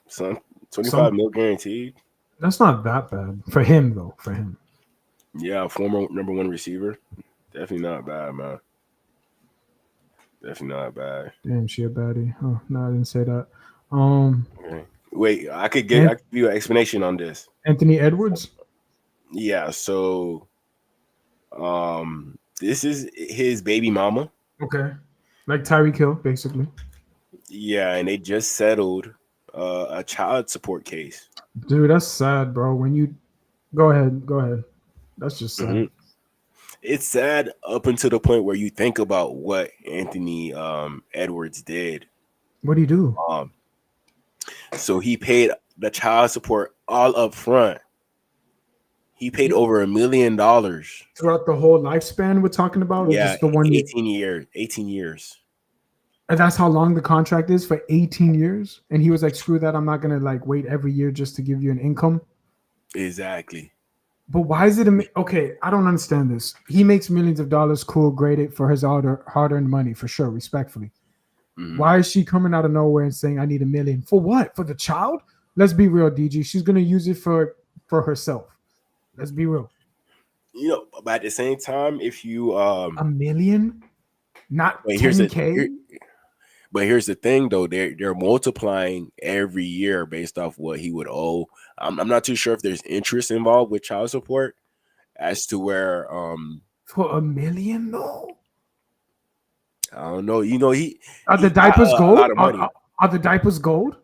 mil guaranteed. That's not that bad for him, though. For him. Yeah, former number one receiver. Definitely not bad, man. Definitely not bad. Damn, she a baddie. Oh no, I didn't say that. Okay. Wait, I could give you an explanation on this. Anthony Edwards. Yeah, so this is his baby mama. Okay, like Tyreek Hill, basically. Yeah, and they just settled a child support case. Dude, that's sad, bro. When you go ahead. That's just sad. Mm-hmm. It's sad up until the point where you think about what Anthony Edwards did. What do you do? So he paid the child support all up front. He paid over $1 million throughout the whole lifespan we're talking about. Or just the one 18 years. 18 years. And that's how long the contract is, for 18 years. And he was like, "Screw that! I'm not gonna like wait every year just to give you an income." Exactly. But why is it okay? I don't understand this. He makes millions of dollars. Cool, great for his hard-earned money, for sure, respectfully. Mm-hmm. Why is she coming out of nowhere and saying, "I need $1 million"? For what? For the child? Let's be real, DG. She's gonna use it for herself. Let's be real. You know, but at the same time, if you $1 million, not $10K. But here's the thing, though, they're multiplying every year based off what he would owe. I'm not too sure if there's interest involved with child support as to where for $1 million, though. I don't know. You know, are the diapers gold? Are the diapers gold?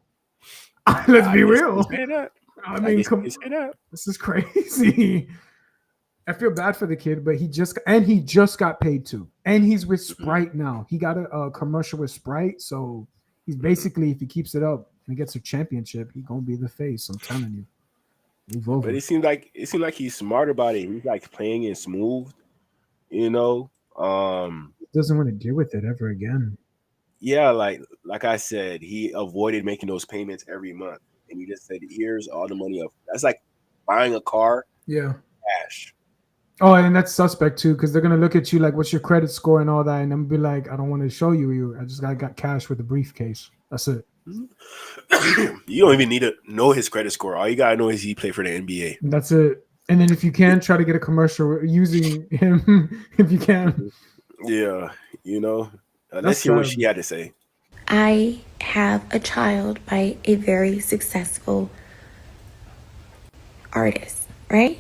Let's be real. I mean, this is crazy. I feel bad for the kid, but he just got paid too, and he's with Sprite now. He got a commercial with Sprite, so he's basically, if he keeps it up and gets a championship, he's gonna be the face. I'm telling you. Move over. But it seems like he's smart about it. He's like playing it smooth, you know. Doesn't want to deal with it ever again. Yeah, like I said, he avoided making those payments every month, and he just said, "Here's all the money up." That's like buying a car. Yeah. Cash. Oh, and that's suspect too, because they're gonna look at you like, "What's your credit score?" and all that, and I'm gonna be like, "I don't want to show you. I just got cash with a briefcase. That's it." You don't even need to know his credit score. All you gotta know is he played for the NBA. That's it. And then if you can, try to get a commercial using him if you can. Yeah, you know. Let's hear what she had to say. I have a child by a very successful artist, right?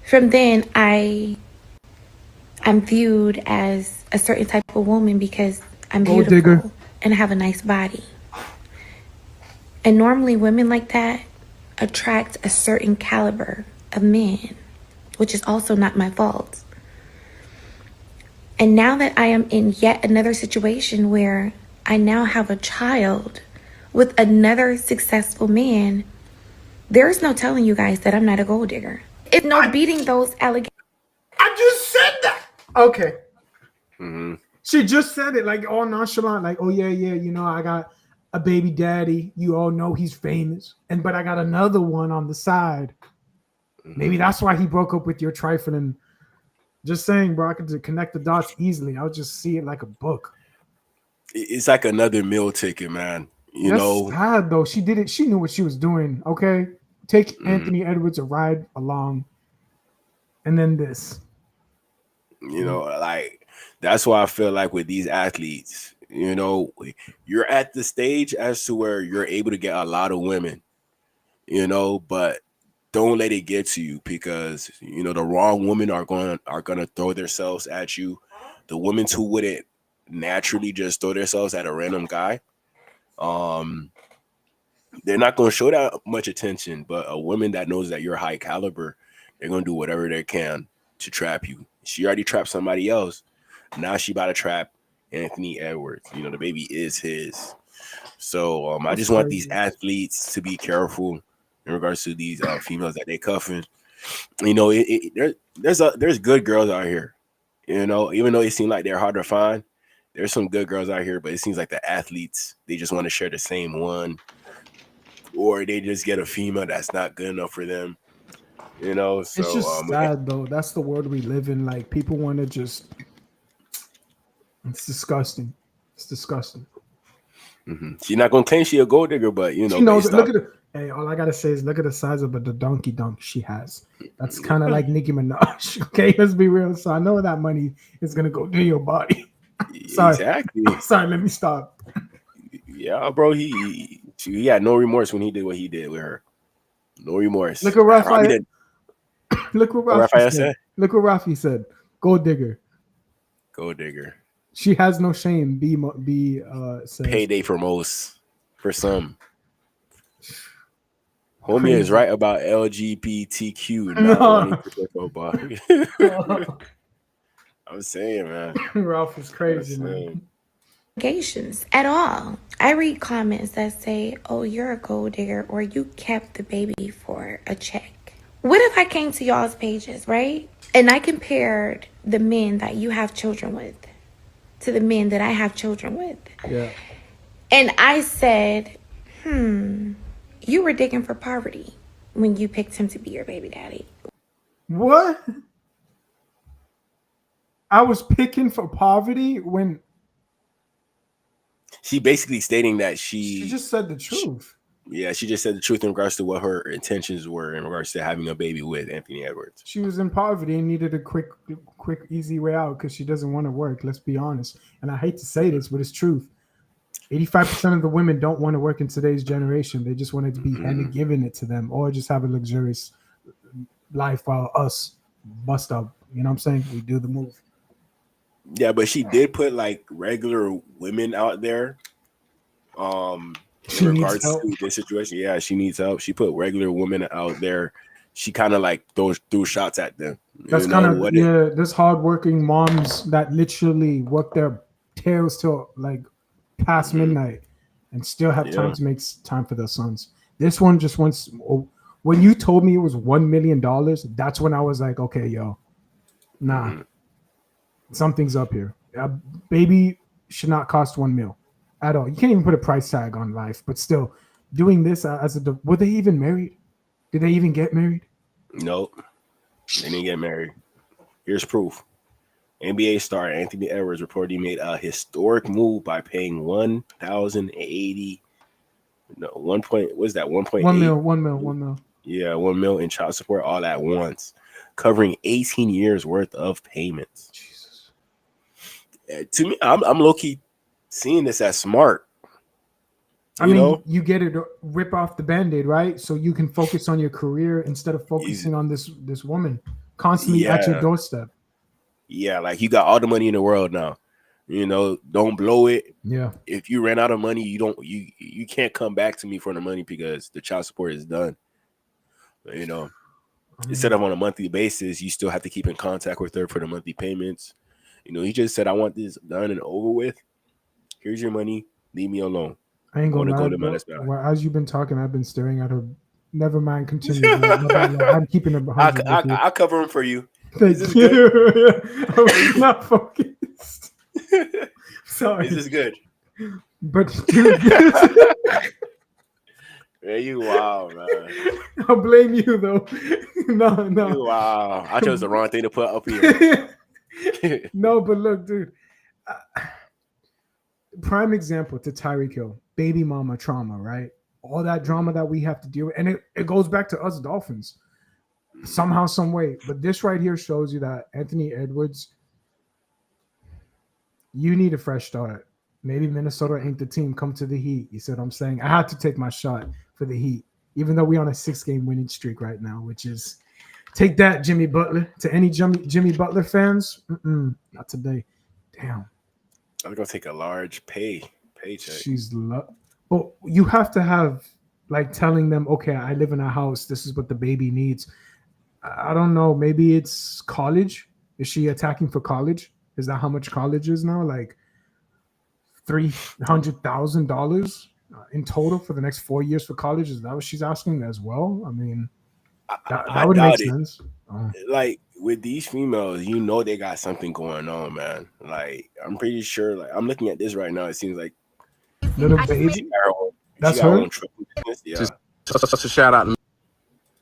From then, I'm viewed as a certain type of woman because I'm beautiful and I have a nice body. And normally women like that attract a certain caliber of men, which is also not my fault. And now that I am in yet another situation where I now have a child with another successful man, there's no telling you guys that I'm not a gold digger. It's no beating those allegations. I just said that. Okay. Mm-hmm. She just said it like all nonchalant, like, "Oh yeah, you know, I got a baby daddy. You all know he's famous, but I got another one on the side. Maybe that's why he broke up with your trifling." Just saying, bro, I could connect the dots easily. I'll just see it like a book. It's like another meal ticket, man. You know, sad though. She did it. She knew what she was doing. Okay, take Anthony Edwards a ride along, and then this. You know, like that's why I feel like with these athletes, you know, you're at the stage as to where you're able to get a lot of women, you know, but don't let it get to you, because you know the wrong women are gonna throw themselves at you. The women who wouldn't naturally just throw themselves at a random guy, they're not gonna show that much attention. But a woman that knows that you're high caliber, they're gonna do whatever they can to trap you. She already trapped somebody else. Now she about to trap Anthony Edwards. You know, the baby is his. So I just want these athletes to be careful in regards to these females that they cuffing. You know, there's good girls out here. You know, even though it seems like they're hard to find, there's some good girls out here. But it seems like the athletes, they just want to share the same one, or they just get a female that's not good enough for them. You know, so it's just sad though. That's the world we live in. Like people want to just. It's disgusting. It's disgusting. Mm-hmm. She's not gonna claim she a gold digger, but you know, she knows. Look at her. Hey, all I gotta say is look at the size of the donkey dunk she has. That's kind of like Nicki Minaj. Okay, let's be real. So I know that money is gonna go to your body. Sorry. Exactly. Sorry, let me stop. Yeah, bro. He had no remorse when he did what he did with her. No remorse. Look at Probably Rafael. didn't. Look what Rafi said. Look what Rafi said. Gold digger. Gold digger. She has no shame. B says. Payday for most. For some. Homie Crazy. is right about LGBTQ not wanting to play football. I'm saying, man. Ralph is crazy, man. Allegations at all. I read comments that say, "Oh, you're a gold digger," or "You kept the baby for a check." What if I came to y'all's pages, right? And I compared the men that you have children with to the men that I have children with. Yeah. And I said, you were digging for poverty when you picked him to be your baby daddy. What? I was picking for poverty when She basically stating that she just said the truth. She just said the truth in regards to what her intentions were in regards to having a baby with Anthony Edwards. She was in poverty and needed a quick, easy way out because she doesn't want to work. Let's be honest. And I hate to say this, but it's truth. 85% of the women don't want to work in today's generation. They just want it to be given it to them or just have a luxurious life while us bust up. You know what I'm saying? We do the move. Yeah, but she did put like regular women out there. In regards to this situation, yeah, she needs help. She put regular women out there. She kind of like threw shots at them. That's kind of this hardworking moms that literally work their tails till like past midnight and still have time to make time for their sons. This one just wants. When you told me it was $1 million, that's when I was like, okay, yo, nah, something's up here. A baby should not cost $1 million. At all. You can't even put a price tag on life, but still doing this were they even married? Did they even get married? Nope. They didn't get married. Here's proof. NBA star Anthony Edwards reportedly made a historic move by paying $1,080. No, 1 point. What's that? 1.8. $1 million. Yeah, $1 million in child support all at once, covering 18 years worth of payments. Jesus. To me, I'm low key seeing this as smart. I mean, you get it, rip off the Band-Aid, right? So you can focus on your career instead of focusing on this woman constantly at your doorstep. Yeah, like you got all the money in the world now. You know, don't blow it. Yeah. If you ran out of money, you can't come back to me for the money because the child support is done. You know, instead of on a monthly basis, you still have to keep in contact with her for the monthly payments. You know, he just said, "I want this done and over with. Here's your money. Leave me alone." I ain't gonna lie. Well, as you've been talking, I've been staring at her. Never mind. Continue. I'm keeping it behind. I'll cover him for you. Thank you. I was not focused. Sorry. This is good. But dude, yeah, you wow, man. I'll blame you though. No. You wow. I chose the wrong thing to put up here. No, but look, dude. Prime example to Tyreek Hill, baby mama trauma, right? All that drama that we have to deal with. And it goes back to us Dolphins somehow, some way. But this right here shows you that Anthony Edwards, you need a fresh start. Maybe Minnesota ain't the team. Come to the Heat. You see what I'm saying? I had to take my shot for the Heat, even though we're on a 6-game winning streak right now, which is take that, Jimmy Butler. To any Jimmy Butler fans, not today. Damn. I'm gonna take a large paycheck. Well, you have to have like telling them, okay, I live in a house. This is what the baby needs. I don't know. Maybe it's college. Is she attacking for college? Is that how much college is now? Like $300,000 in total for the next 4 years for college? Is that what she's asking as well? I mean, that would make sense. Like with these females, you know they got something going on, man. Like I'm pretty sure. Like I'm looking at this right now. It seems like little baby. That's her. Yeah. Just a shout out.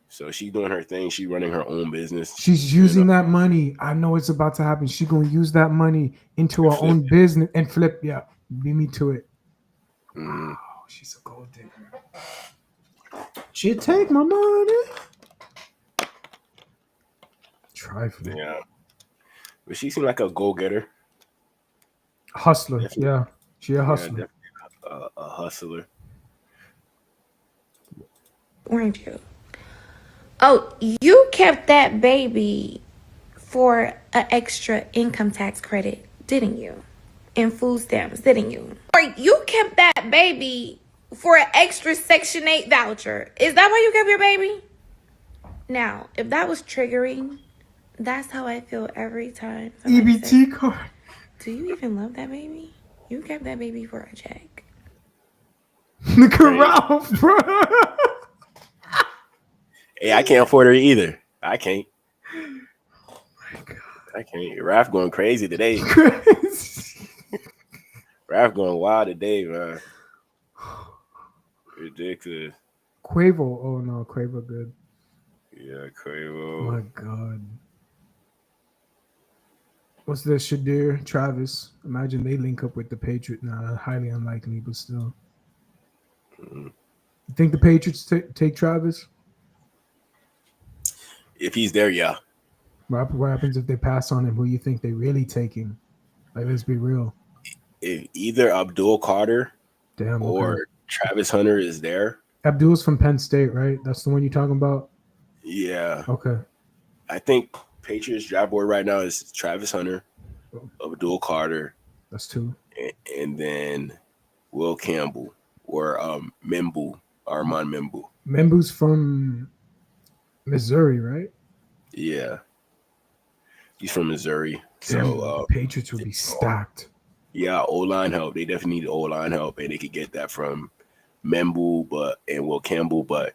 So she's doing her thing. She's running her own business. She's using that money. I know it's about to happen. She's gonna use that money into her own business and flip. Yeah, beat me to it. Wow, she's a gold digger. She'll take my money. Trifling. Yeah, but she seemed like a go-getter, hustler. Yeah, she a hustler. a hustler. Weren't you? Oh, you kept that baby for an extra income tax credit, didn't you? And food stamps, didn't you? Or you kept that baby for an extra Section 8 voucher. Is that why you kept your baby? Now, if that was triggering, that's how I feel every time. EBT card. Do you even love that baby? You kept that baby for a check. Look at Ralph, bro. Hey, I can't afford her either. I can't. Oh my God. I can't. Raph going crazy today. Raph going wild today, man. Ridiculous. Quavo. Oh no, Quavo good. Yeah, Quavo. Oh my God. What's this? Shadir, Travis. Imagine they link up with the Patriots. Nah, highly unlikely, but still. You think the Patriots take Travis? If he's there, yeah. What happens if they pass on him? Who you think they really taking? Like, let's be real. If either Abdul Carter or Travis Hunter is there. Abdul's from Penn State, right? That's the one you're talking about? Yeah. Okay. I think Patriots draft board right now is Travis Hunter, Abdul Carter. That's two. And then Will Campbell or Armand Membu. Membu's from Missouri, right? Yeah. He's from Missouri. Damn, So the Patriots would be stacked. Yeah, O-line help. They definitely need O-line help, and they could get that from Membu and Will Campbell. But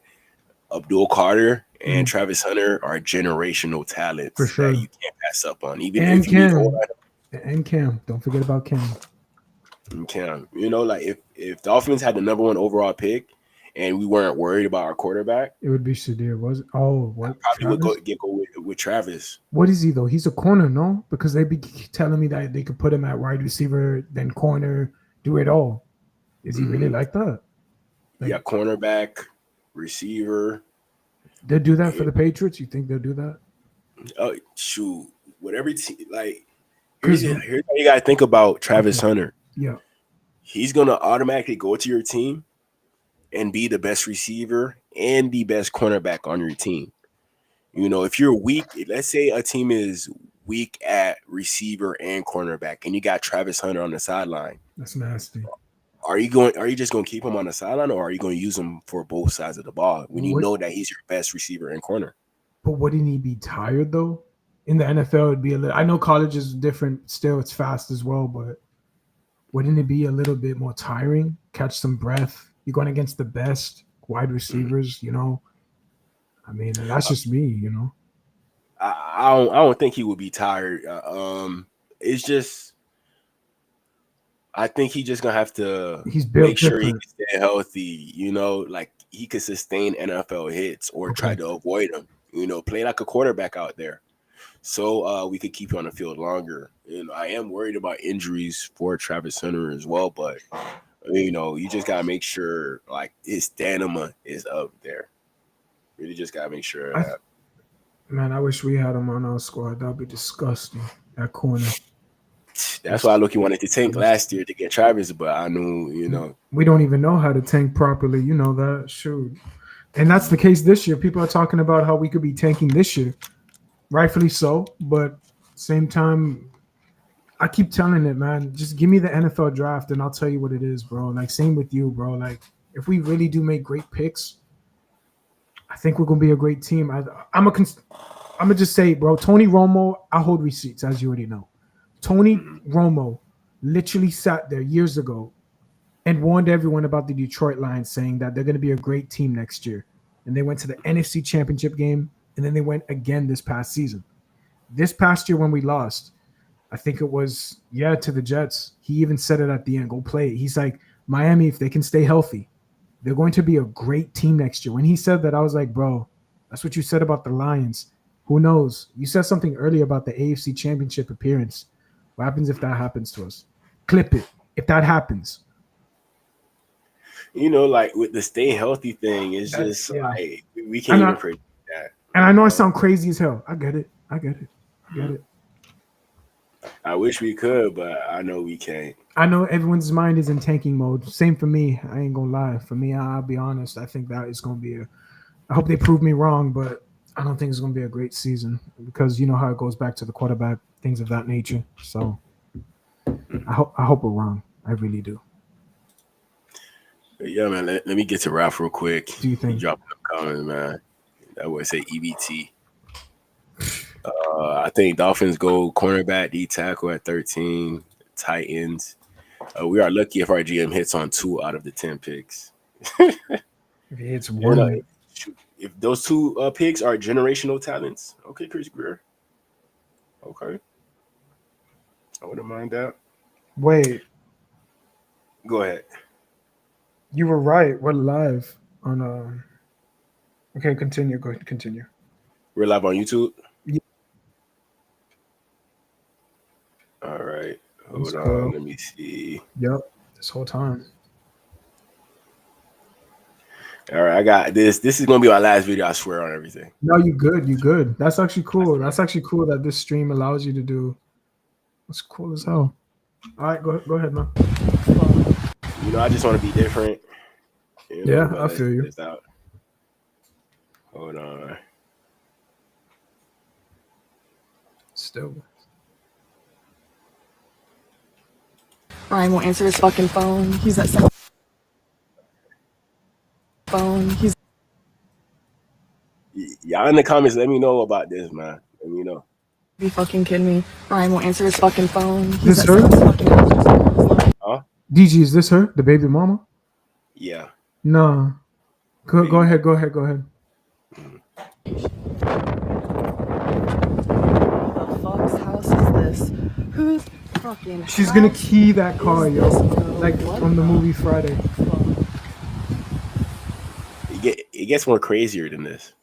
Abdul Carter and Travis Hunter are generational talents For sure. that you can't pass up on. Even And if you need Cam. O-line help. And Cam. Don't forget about Cam. And Cam. You know, like if Dolphins had the number 1 overall pick and we weren't worried about our quarterback, It would be Shadir, was it? Oh, what? probably would Travis? go with Travis. What is he though? He's a corner, no? Because they be telling me that they could put him at wide receiver, then corner, do it all. Is he really like that? Yeah, cornerback, receiver. They'll do that for the Patriots? You think they'll do that? Oh shoot! Whatever team, like here's how you gotta think about Travis Hunter. Yeah. He's gonna automatically go to your team and be the best receiver and the best cornerback on your team. You know, if you're weak, let's say a team is weak at receiver and cornerback, and you got Travis Hunter on the sideline. That's nasty. Are you just gonna keep him on the sideline, or are you gonna use him for both sides of the ball when you know that he's your best receiver and corner? But wouldn't he be tired though? In the NFL, it'd be a little. I know college is different. Still, it's fast as well. But wouldn't it be a little bit more tiring? Catch some breath. You're going against the best wide receivers. You know. I mean, that's just me. You know. I don't think he would be tired. It's just I think he's just gonna have to make sure he can stay healthy. You know, like he could sustain NFL hits or try to avoid them. You know, play like a quarterback out there, so we could keep you on the field longer. You know, I am worried about injuries for Travis Hunter as well, but you know, you just gotta make sure like his stamina is up there. Really, just gotta make sure. Man, I wish we had him on our squad. That'd be disgusting. That corner. That's why Loki wanted to tank last year to get Travis, but I knew, you know, we don't even know how to tank properly. You know that, shoot. And that's the case this year. People are talking about how we could be tanking this year, rightfully so. But same time, I keep telling it, man. Just give me the NFL draft, and I'll tell you what it is, bro. Like same with you, bro. Like if we really do make great picks, I think we're gonna be a great team. I'm gonna just say, bro. Tony Romo, I hold receipts, as you already know. Tony Romo literally sat there years ago and warned everyone about the Detroit Lions, saying that they're going to be a great team next year. And they went to the NFC Championship game, and then they went again this past season. This past year when we lost, I think it was, to the Jets. He even said it at the end, go play it. He's like, Miami, if they can stay healthy, they're going to be a great team next year. When he said that, I was like, bro, that's what you said about the Lions. Who knows? You said something earlier about the AFC Championship appearance. What happens if that happens to us? Clip it. If that happens. You know, like with the stay healthy thing, it's just like we can't even predict that. And I know I sound crazy as hell. I get it. I wish we could, but I know we can't. I know everyone's mind is in tanking mode. Same for me. I ain't gonna lie. For me, I'll be honest. I think that is gonna be I hope they prove me wrong, but I don't think it's gonna be a great season because you know how it goes back to the quarterback, things of that nature. So I hope we're wrong. I really do. Yeah, man. Let me get to Ralph real quick. Do you think? Drop a comment, man. That would say EBT. I think Dolphins go cornerback, D tackle at 13. Titans. We are lucky if our GM hits on 2 out of the 10 picks. If he hits one, if those 2 picks are generational talents, okay, Chris Greer. Okay, I wouldn't mind that. Wait, go ahead. You were right. We're live on. Okay, continue. Go ahead, continue. We're live on YouTube. Yeah. All right. Hold on. Let me see. Yep. This whole time. All right. I got this. This is going to be my last video. I swear on everything. No, you good. You good. That's actually cool. That's actually cool that this stream allows you to do. That's cool as hell. All right. Go ahead, man. You know, I just want to be different. You know, yeah, I feel you. Hold on. Still. Ryan won't answer his fucking phone. He's at some phone. He's. Y'all in the comments, let me know about this, man. Let me know. Be fucking kidding me. Ryan won't answer his fucking phone. He's this her? Huh? DG, is this her? The baby mama? Yeah. No. Go ahead. Go ahead. Who the fuck's house is this? Who's fucking? She's gonna key that car, yo. Like from the movie Friday. It gets more crazier than this.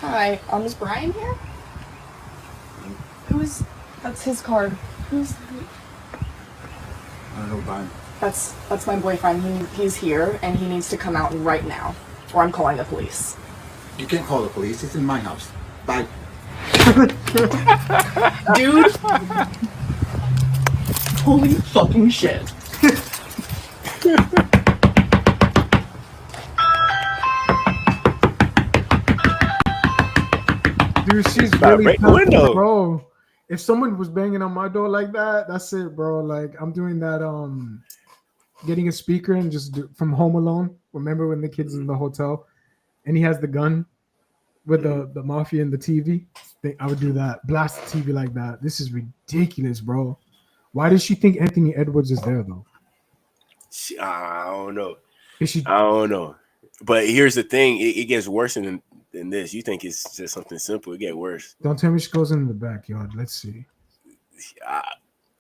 Hi, is Brian here? That's his card. I don't know Brian. That's my boyfriend. He's here and he needs to come out right now, or I'm calling the police. You can't call the police. It's in my house. Bye. Dude. Holy fucking shit. Dude, she's really tough, bro. If someone was banging on my door like that, that's it, bro. Like I'm doing that, getting a speaker and just from Home Alone. Remember when the kid's in the hotel and he has the gun with the mafia and the TV? I would do that. Blast the TV like that. This is ridiculous, bro. Why does she think Anthony Edwards is there though? I don't know. I don't know. But here's the thing: it gets worse than this. You think it's just something simple? It get worse. Don't tell me she goes in the backyard. Let's see.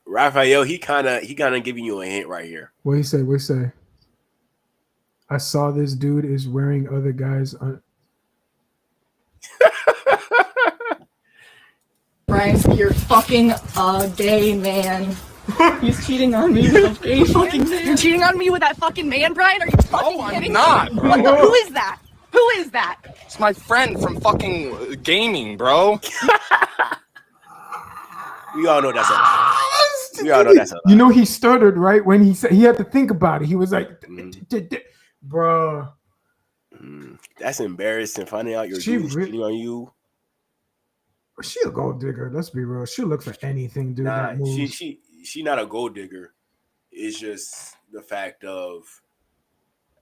Raphael, he kind of giving you a hint right here. What he say? What he say? I saw this dude is wearing other guys. Brian, you're fucking a gay man. He's cheating on me with a gay fucking man. You're cheating on me with that fucking man, Brian? Are you fucking kidding me? I'm not. Who is that? Who is that? It's my friend from fucking gaming, bro. We all know that's a lie. We all know that's a lie. You know he stuttered right when he said he had to think about it. He was like, "Bro, that's embarrassing." Finding out your dude cheating on you. She a gold digger. Let's be real. She'll look for anything, dude. Nah, she not a gold digger. It's just the fact of,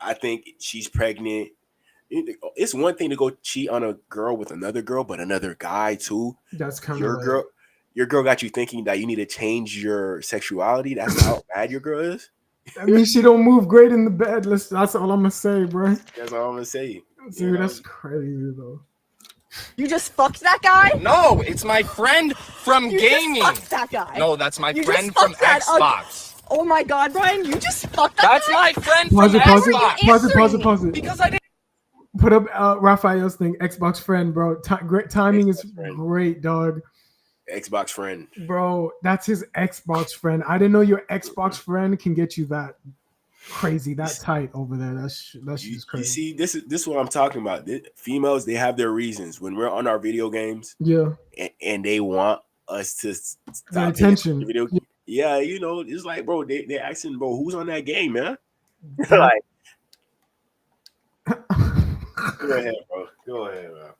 I think she's pregnant. It's one thing to go cheat on a girl with another girl, but another guy too. That's kind of your girl got you thinking that you need to change your sexuality. That's how bad your girl is. I mean, she don't move great in the bed. That's all I'm gonna say, bro. That's all I'm gonna say. Dude, that's crazy though. You just fucked that guy? No, it's my friend from gaming. You just fucked that guy. No, that's my friend from Xbox. Oh my god, Brian, you just fucked that That's guy? my friend Pause from Xbox. Pause it. Because I didn't. Put up Raphael's thing, Xbox friend, bro. Great timing is great, dog. Xbox friend. Bro, that's his Xbox friend. I didn't know your Xbox friend can get you that crazy, that tight over there. That's just crazy. You see, this is what I'm talking about. Females, they have their reasons when we're on our video games. Yeah. And they want us to stop attention. The video. Yeah, you know, it's like, bro, they asking, bro, who's on that game, man? Like, go ahead, bro. Go ahead, bro.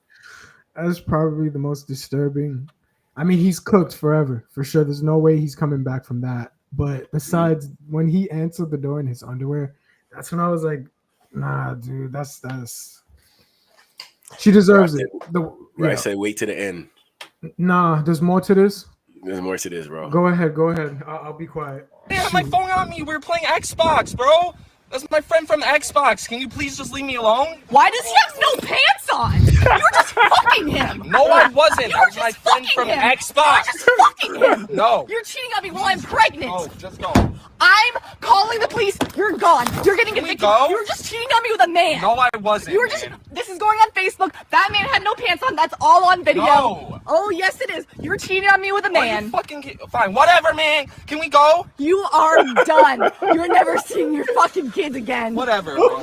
That's probably the most disturbing. I mean, he's cooked forever, for sure. There's no way he's coming back from that. But besides, when he answered the door in his underwear, that's when I was like, nah, dude, that's she deserves it. I say wait to the end. Nah, there's more to this. There's more to this, bro. Go ahead. I'll be quiet. I had my phone on me. We were playing Xbox, bro. That's my friend from Xbox. Can you please just leave me alone? Why does he have no pants on? You were just fucking him. No, I wasn't. That was my friend from Xbox. You were just fucking him. No. You're cheating on me while I'm pregnant. Oh, just go. I'm calling the police. You're gone. You're getting Can we evicted. go? You were just cheating on me with a man. No, I wasn't. You were just. This is going on Facebook. That man had no pants on. That's all on video. No. Oh yes, it is. You were cheating on me with a man. Fine, whatever, man. Can we go? You are done. You're never seeing your fucking kids again. Whatever, bro.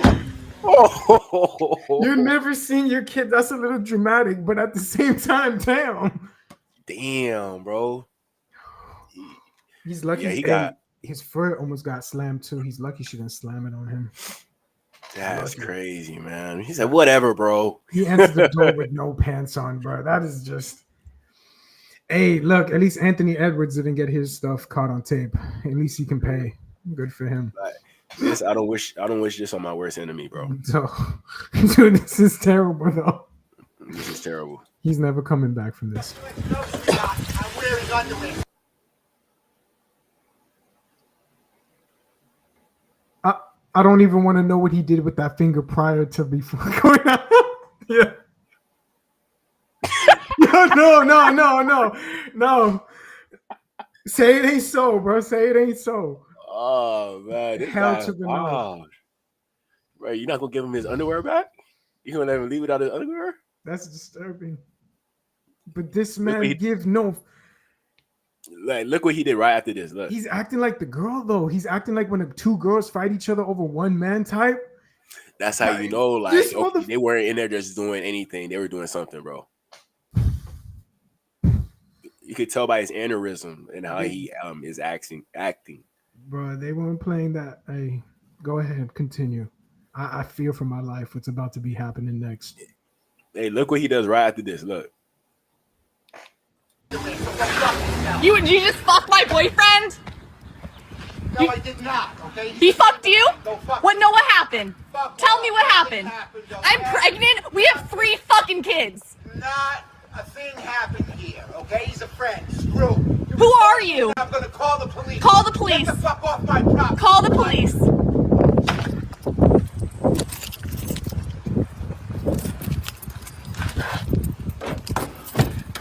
You're never seeing your kid. That's a little dramatic, but at the same time, damn, bro. He's lucky. Yeah, he got his foot almost got slammed too. He's lucky she didn't slam it on him. That's crazy, man. He said, "Whatever, bro." He entered the door with no pants on, bro. That is just. Hey, look. At least Anthony Edwards didn't get his stuff caught on tape. At least he can pay. Good for him. This I don't wish this on my worst enemy, bro. So, dude, this is terrible, though. This is terrible. He's never coming back from this. I don't even want to know what he did with that finger prior to before going out. Yeah. No. Say it ain't so, bro. Say it ain't so. Oh man, hell to the no. Right, you're not gonna give him his underwear back? You gonna let him leave without his underwear? That's disturbing. But this man gives no. Like, look what he did right after this. Look, he's acting like the girl though. He's acting like when the two girls fight each other over one man type. That's how you know, like, okay, they weren't in there just doing anything. They were doing something, bro. You could tell by his aneurysm and how he is acting. Bro, they weren't playing that. Hey, go ahead, continue. I fear for my life what's about to be happening next. Hey, look what he does right after this. Look. You just fucked my boyfriend? No, I did not, okay? He fucked you? No, fuck. What happened? Tell me what happened. I'm pregnant. We have 3 fucking kids. Not a thing happened here, okay? He's a friend. Screw. Who are you? I'm gonna call the police. Call the police. Get the fuck off my property. Call the police.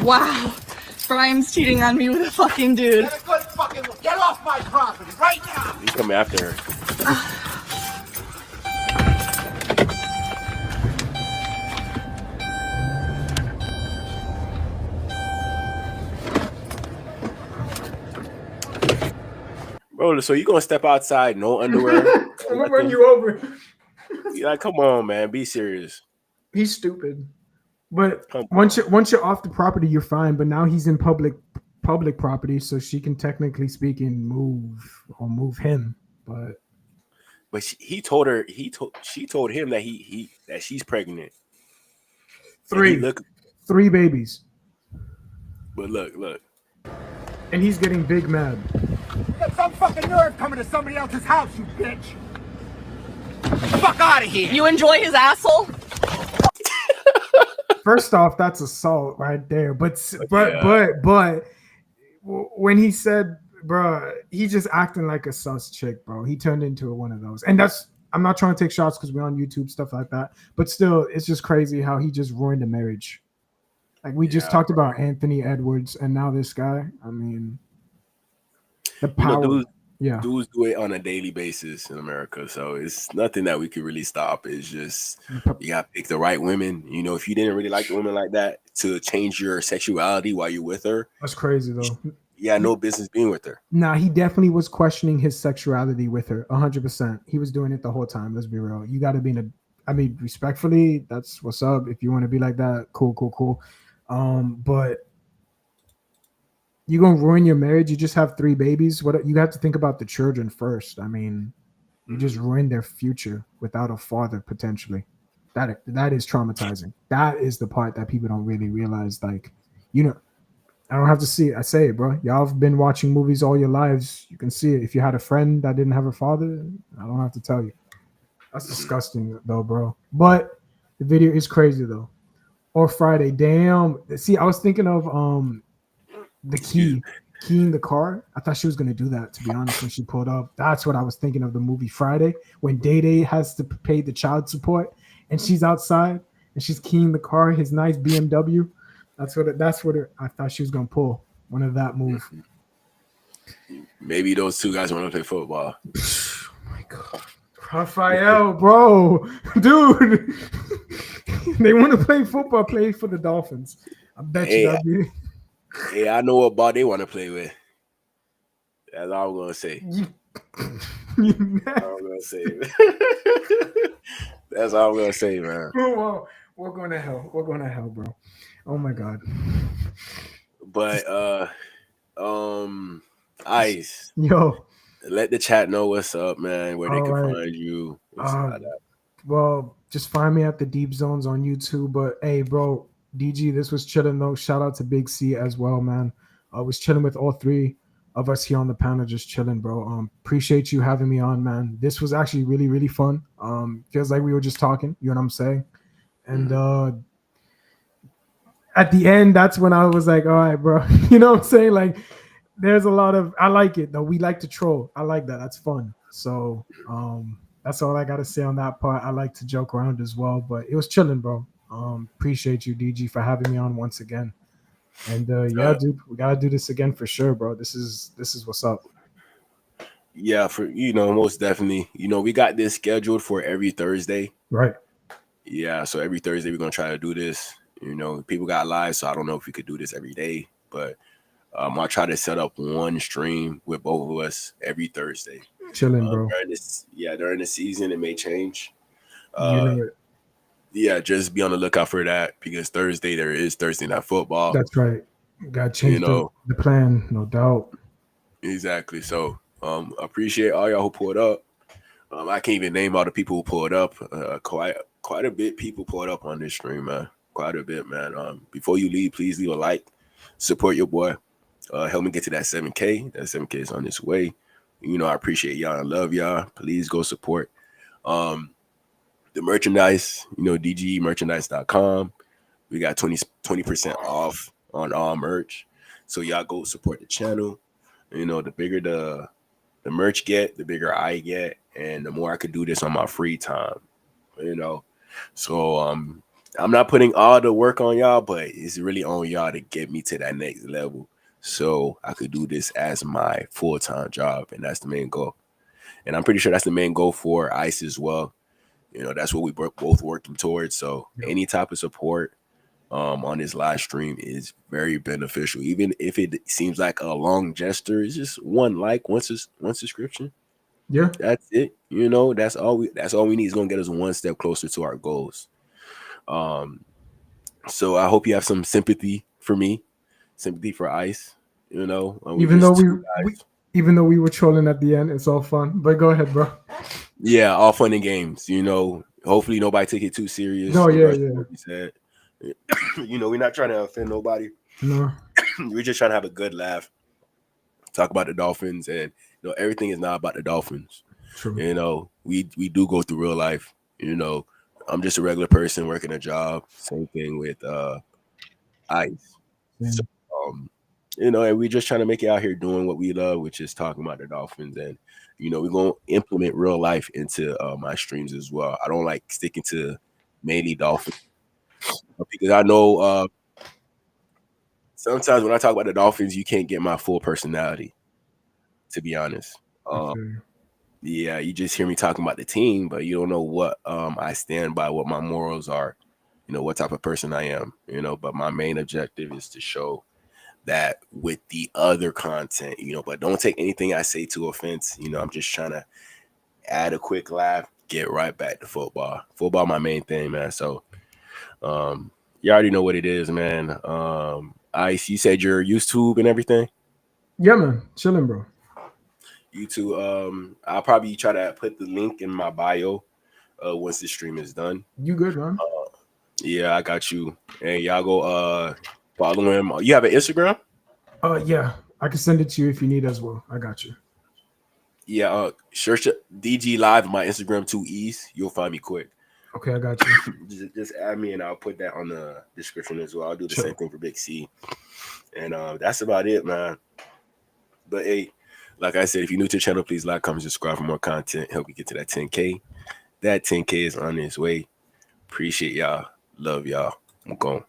Wow. Brian's cheating on me with a fucking dude. Get a good fucking look. Get off my property right now. He's coming after her. Bro, so you gonna step outside, no underwear? I'm gonna run you over. You're like, come on, man, be serious. He's stupid. But once you're off the property, you're fine. But now he's in public property, so she can technically speaking move him. But she told him that that she's pregnant. 3 babies. But look. And he's getting big mad. You got some fucking nerve coming to somebody else's house, you bitch. Fuck out of here. You enjoy his asshole? First off, that's assault right there. But when he said, bro, he just acting like a sus chick, bro. He turned into one of those. And I'm not trying to take shots because we're on YouTube, stuff like that. But still, it's just crazy how he just ruined a marriage. Like we just talked about Anthony Edwards and now this guy. I mean, the power. Yeah. Dudes do it on a daily basis in America, so it's nothing that we could really stop. It's just you gotta pick the right women. You know, if you didn't really like the women like that, to change your sexuality while you're with her, That's crazy though. you got no business being with her. Nah, he definitely was questioning his sexuality with her 100%. He was doing it the whole time. Let's be real. You got to be in a, I mean, respectfully, that's what's up. If you want to be like that, cool. But you're going to ruin your marriage. You just have 3 babies. What you have to think about the children first. I mean, you just ruined their future without a father potentially. That is traumatizing. That is the part that people don't really realize. Like, you know, I don't have to see it. I say it, bro. Y'all have been watching movies all your lives. You can see it. If you had a friend that didn't have a father, I don't have to tell you. That's disgusting, though, bro. But the video is crazy, though. Or Friday, damn. See, I was thinking of the keying the car. I thought she was gonna do that, to be honest, when she pulled up. That's what I was thinking of the movie Friday, when Day has to pay the child support, and she's outside and she's keying the car, his nice BMW. That's what I thought she was gonna pull, one of that move. Maybe those 2 guys want to play football. Oh my god, Raphael, bro, dude, they want to play football. Play for the Dolphins. I bet you that'd be. Hey, I know what ball they want to play with. That's all I'm gonna say. That's all I'm gonna say. That's all I'm gonna say, man. Well, we're going to hell. We're going to hell, bro. Oh my god. But Ice. Yo. Let the chat know what's up, man. Where they can find you. Well, just find me at the Deep Zones on YouTube. But hey, bro, DG, this was chilling though. Shout out to Big C as well, man. I was chilling with all 3 of us here on the panel, just chilling, bro. Appreciate you having me on, man. This was actually really, really fun. Feels like we were just talking, you know what I'm saying? And at the end, that's when I was like, all right, bro. You know what I'm saying? Like, there's a lot of, I like it though. We like to troll. I like that. That's fun. So that's all I got to say on that part. I like to joke around as well, but it was chilling, bro. Appreciate you, DG, for having me on once again. And yeah, dude, we got to do this again for sure, bro. This is what's up. Yeah, for most definitely. We got this scheduled for every Thursday. Right. Yeah, so every Thursday we're going to try to do this. People got live, so I don't know if we could do this every day, but I'll try to set up one stream with both of us every Thursday. Chilling, bro. During the season, it may change. You know it. Yeah, just be on the lookout for that, because Thursday there is Thursday Night Football. That's right. Got to change the plan, no doubt. Exactly. So appreciate all y'all who pulled up. I can't even name all the people who pulled up. Quite a bit people pulled up on this stream, man. Quite a bit, man. Before you leave, please leave a like. Support your boy. Help me get to that 7K. That 7K is on its way. I appreciate y'all and love y'all. Please go support the merchandise, DGmerchandise.com. We got 20% off on all merch. So y'all go support the channel. The bigger the merch get, the bigger I get, and the more I could do this on my free time. So I'm not putting all the work on y'all, but it's really on y'all to get me to that next level, so I could do this as my full-time job, and that's the main goal. And I'm pretty sure that's the main goal for ICE as well. That's what we both working towards. So any type of support on this live stream is very beneficial, even if it seems like a long gesture. It's just one like, one subscription. Yeah, that's it. That's all we need is gonna get us one step closer to our goals. So I hope you have some sympathy for me, sympathy for ICE. Even though we were trolling at the end, it's all fun. But go ahead, bro. Yeah, all fun and games. Hopefully nobody take it too serious. No, yeah. What we said. We're not trying to offend nobody. No, we're just trying to have a good laugh. Talk about the Dolphins, and everything is not about the Dolphins. True. We do go through real life. I'm just a regular person working a job. Same thing with ICE. So, and we're just trying to make it out here doing what we love, which is talking about the Dolphins. And we're gonna implement real life into my streams as well. I don't like sticking to mainly Dolphins, because I know sometimes when I talk about the Dolphins, you can't get my full personality, to be honest. Yeah, you just hear me talking about the team, but you don't know what I stand by, what my morals are, what type of person I am, but my main objective is to show that with the other content, but don't take anything I say to offense. I'm just trying to add a quick laugh, get right back to football. Football, my main thing, man. So, you already know what it is, man. Ice, you said your YouTube and everything? Yeah, man. Chilling, bro. YouTube. I'll probably try to put the link in my bio once the stream is done. You good, man? Yeah, I got you. And y'all go follow him. You have an Instagram? Yeah. I can send it to you if you need as well. I got you. Yeah, search DGLivee, my Instagram, 2 E's. You'll find me quick. Okay, I got you. just add me and I'll put that on the description as well. I'll do the same thing for Big C. And that's about it, man. But hey, like I said, if you're new to the channel, please like, comment, subscribe for more content. Help you get to that 10K. That 10K is on its way. Appreciate y'all. Love y'all. I'm going.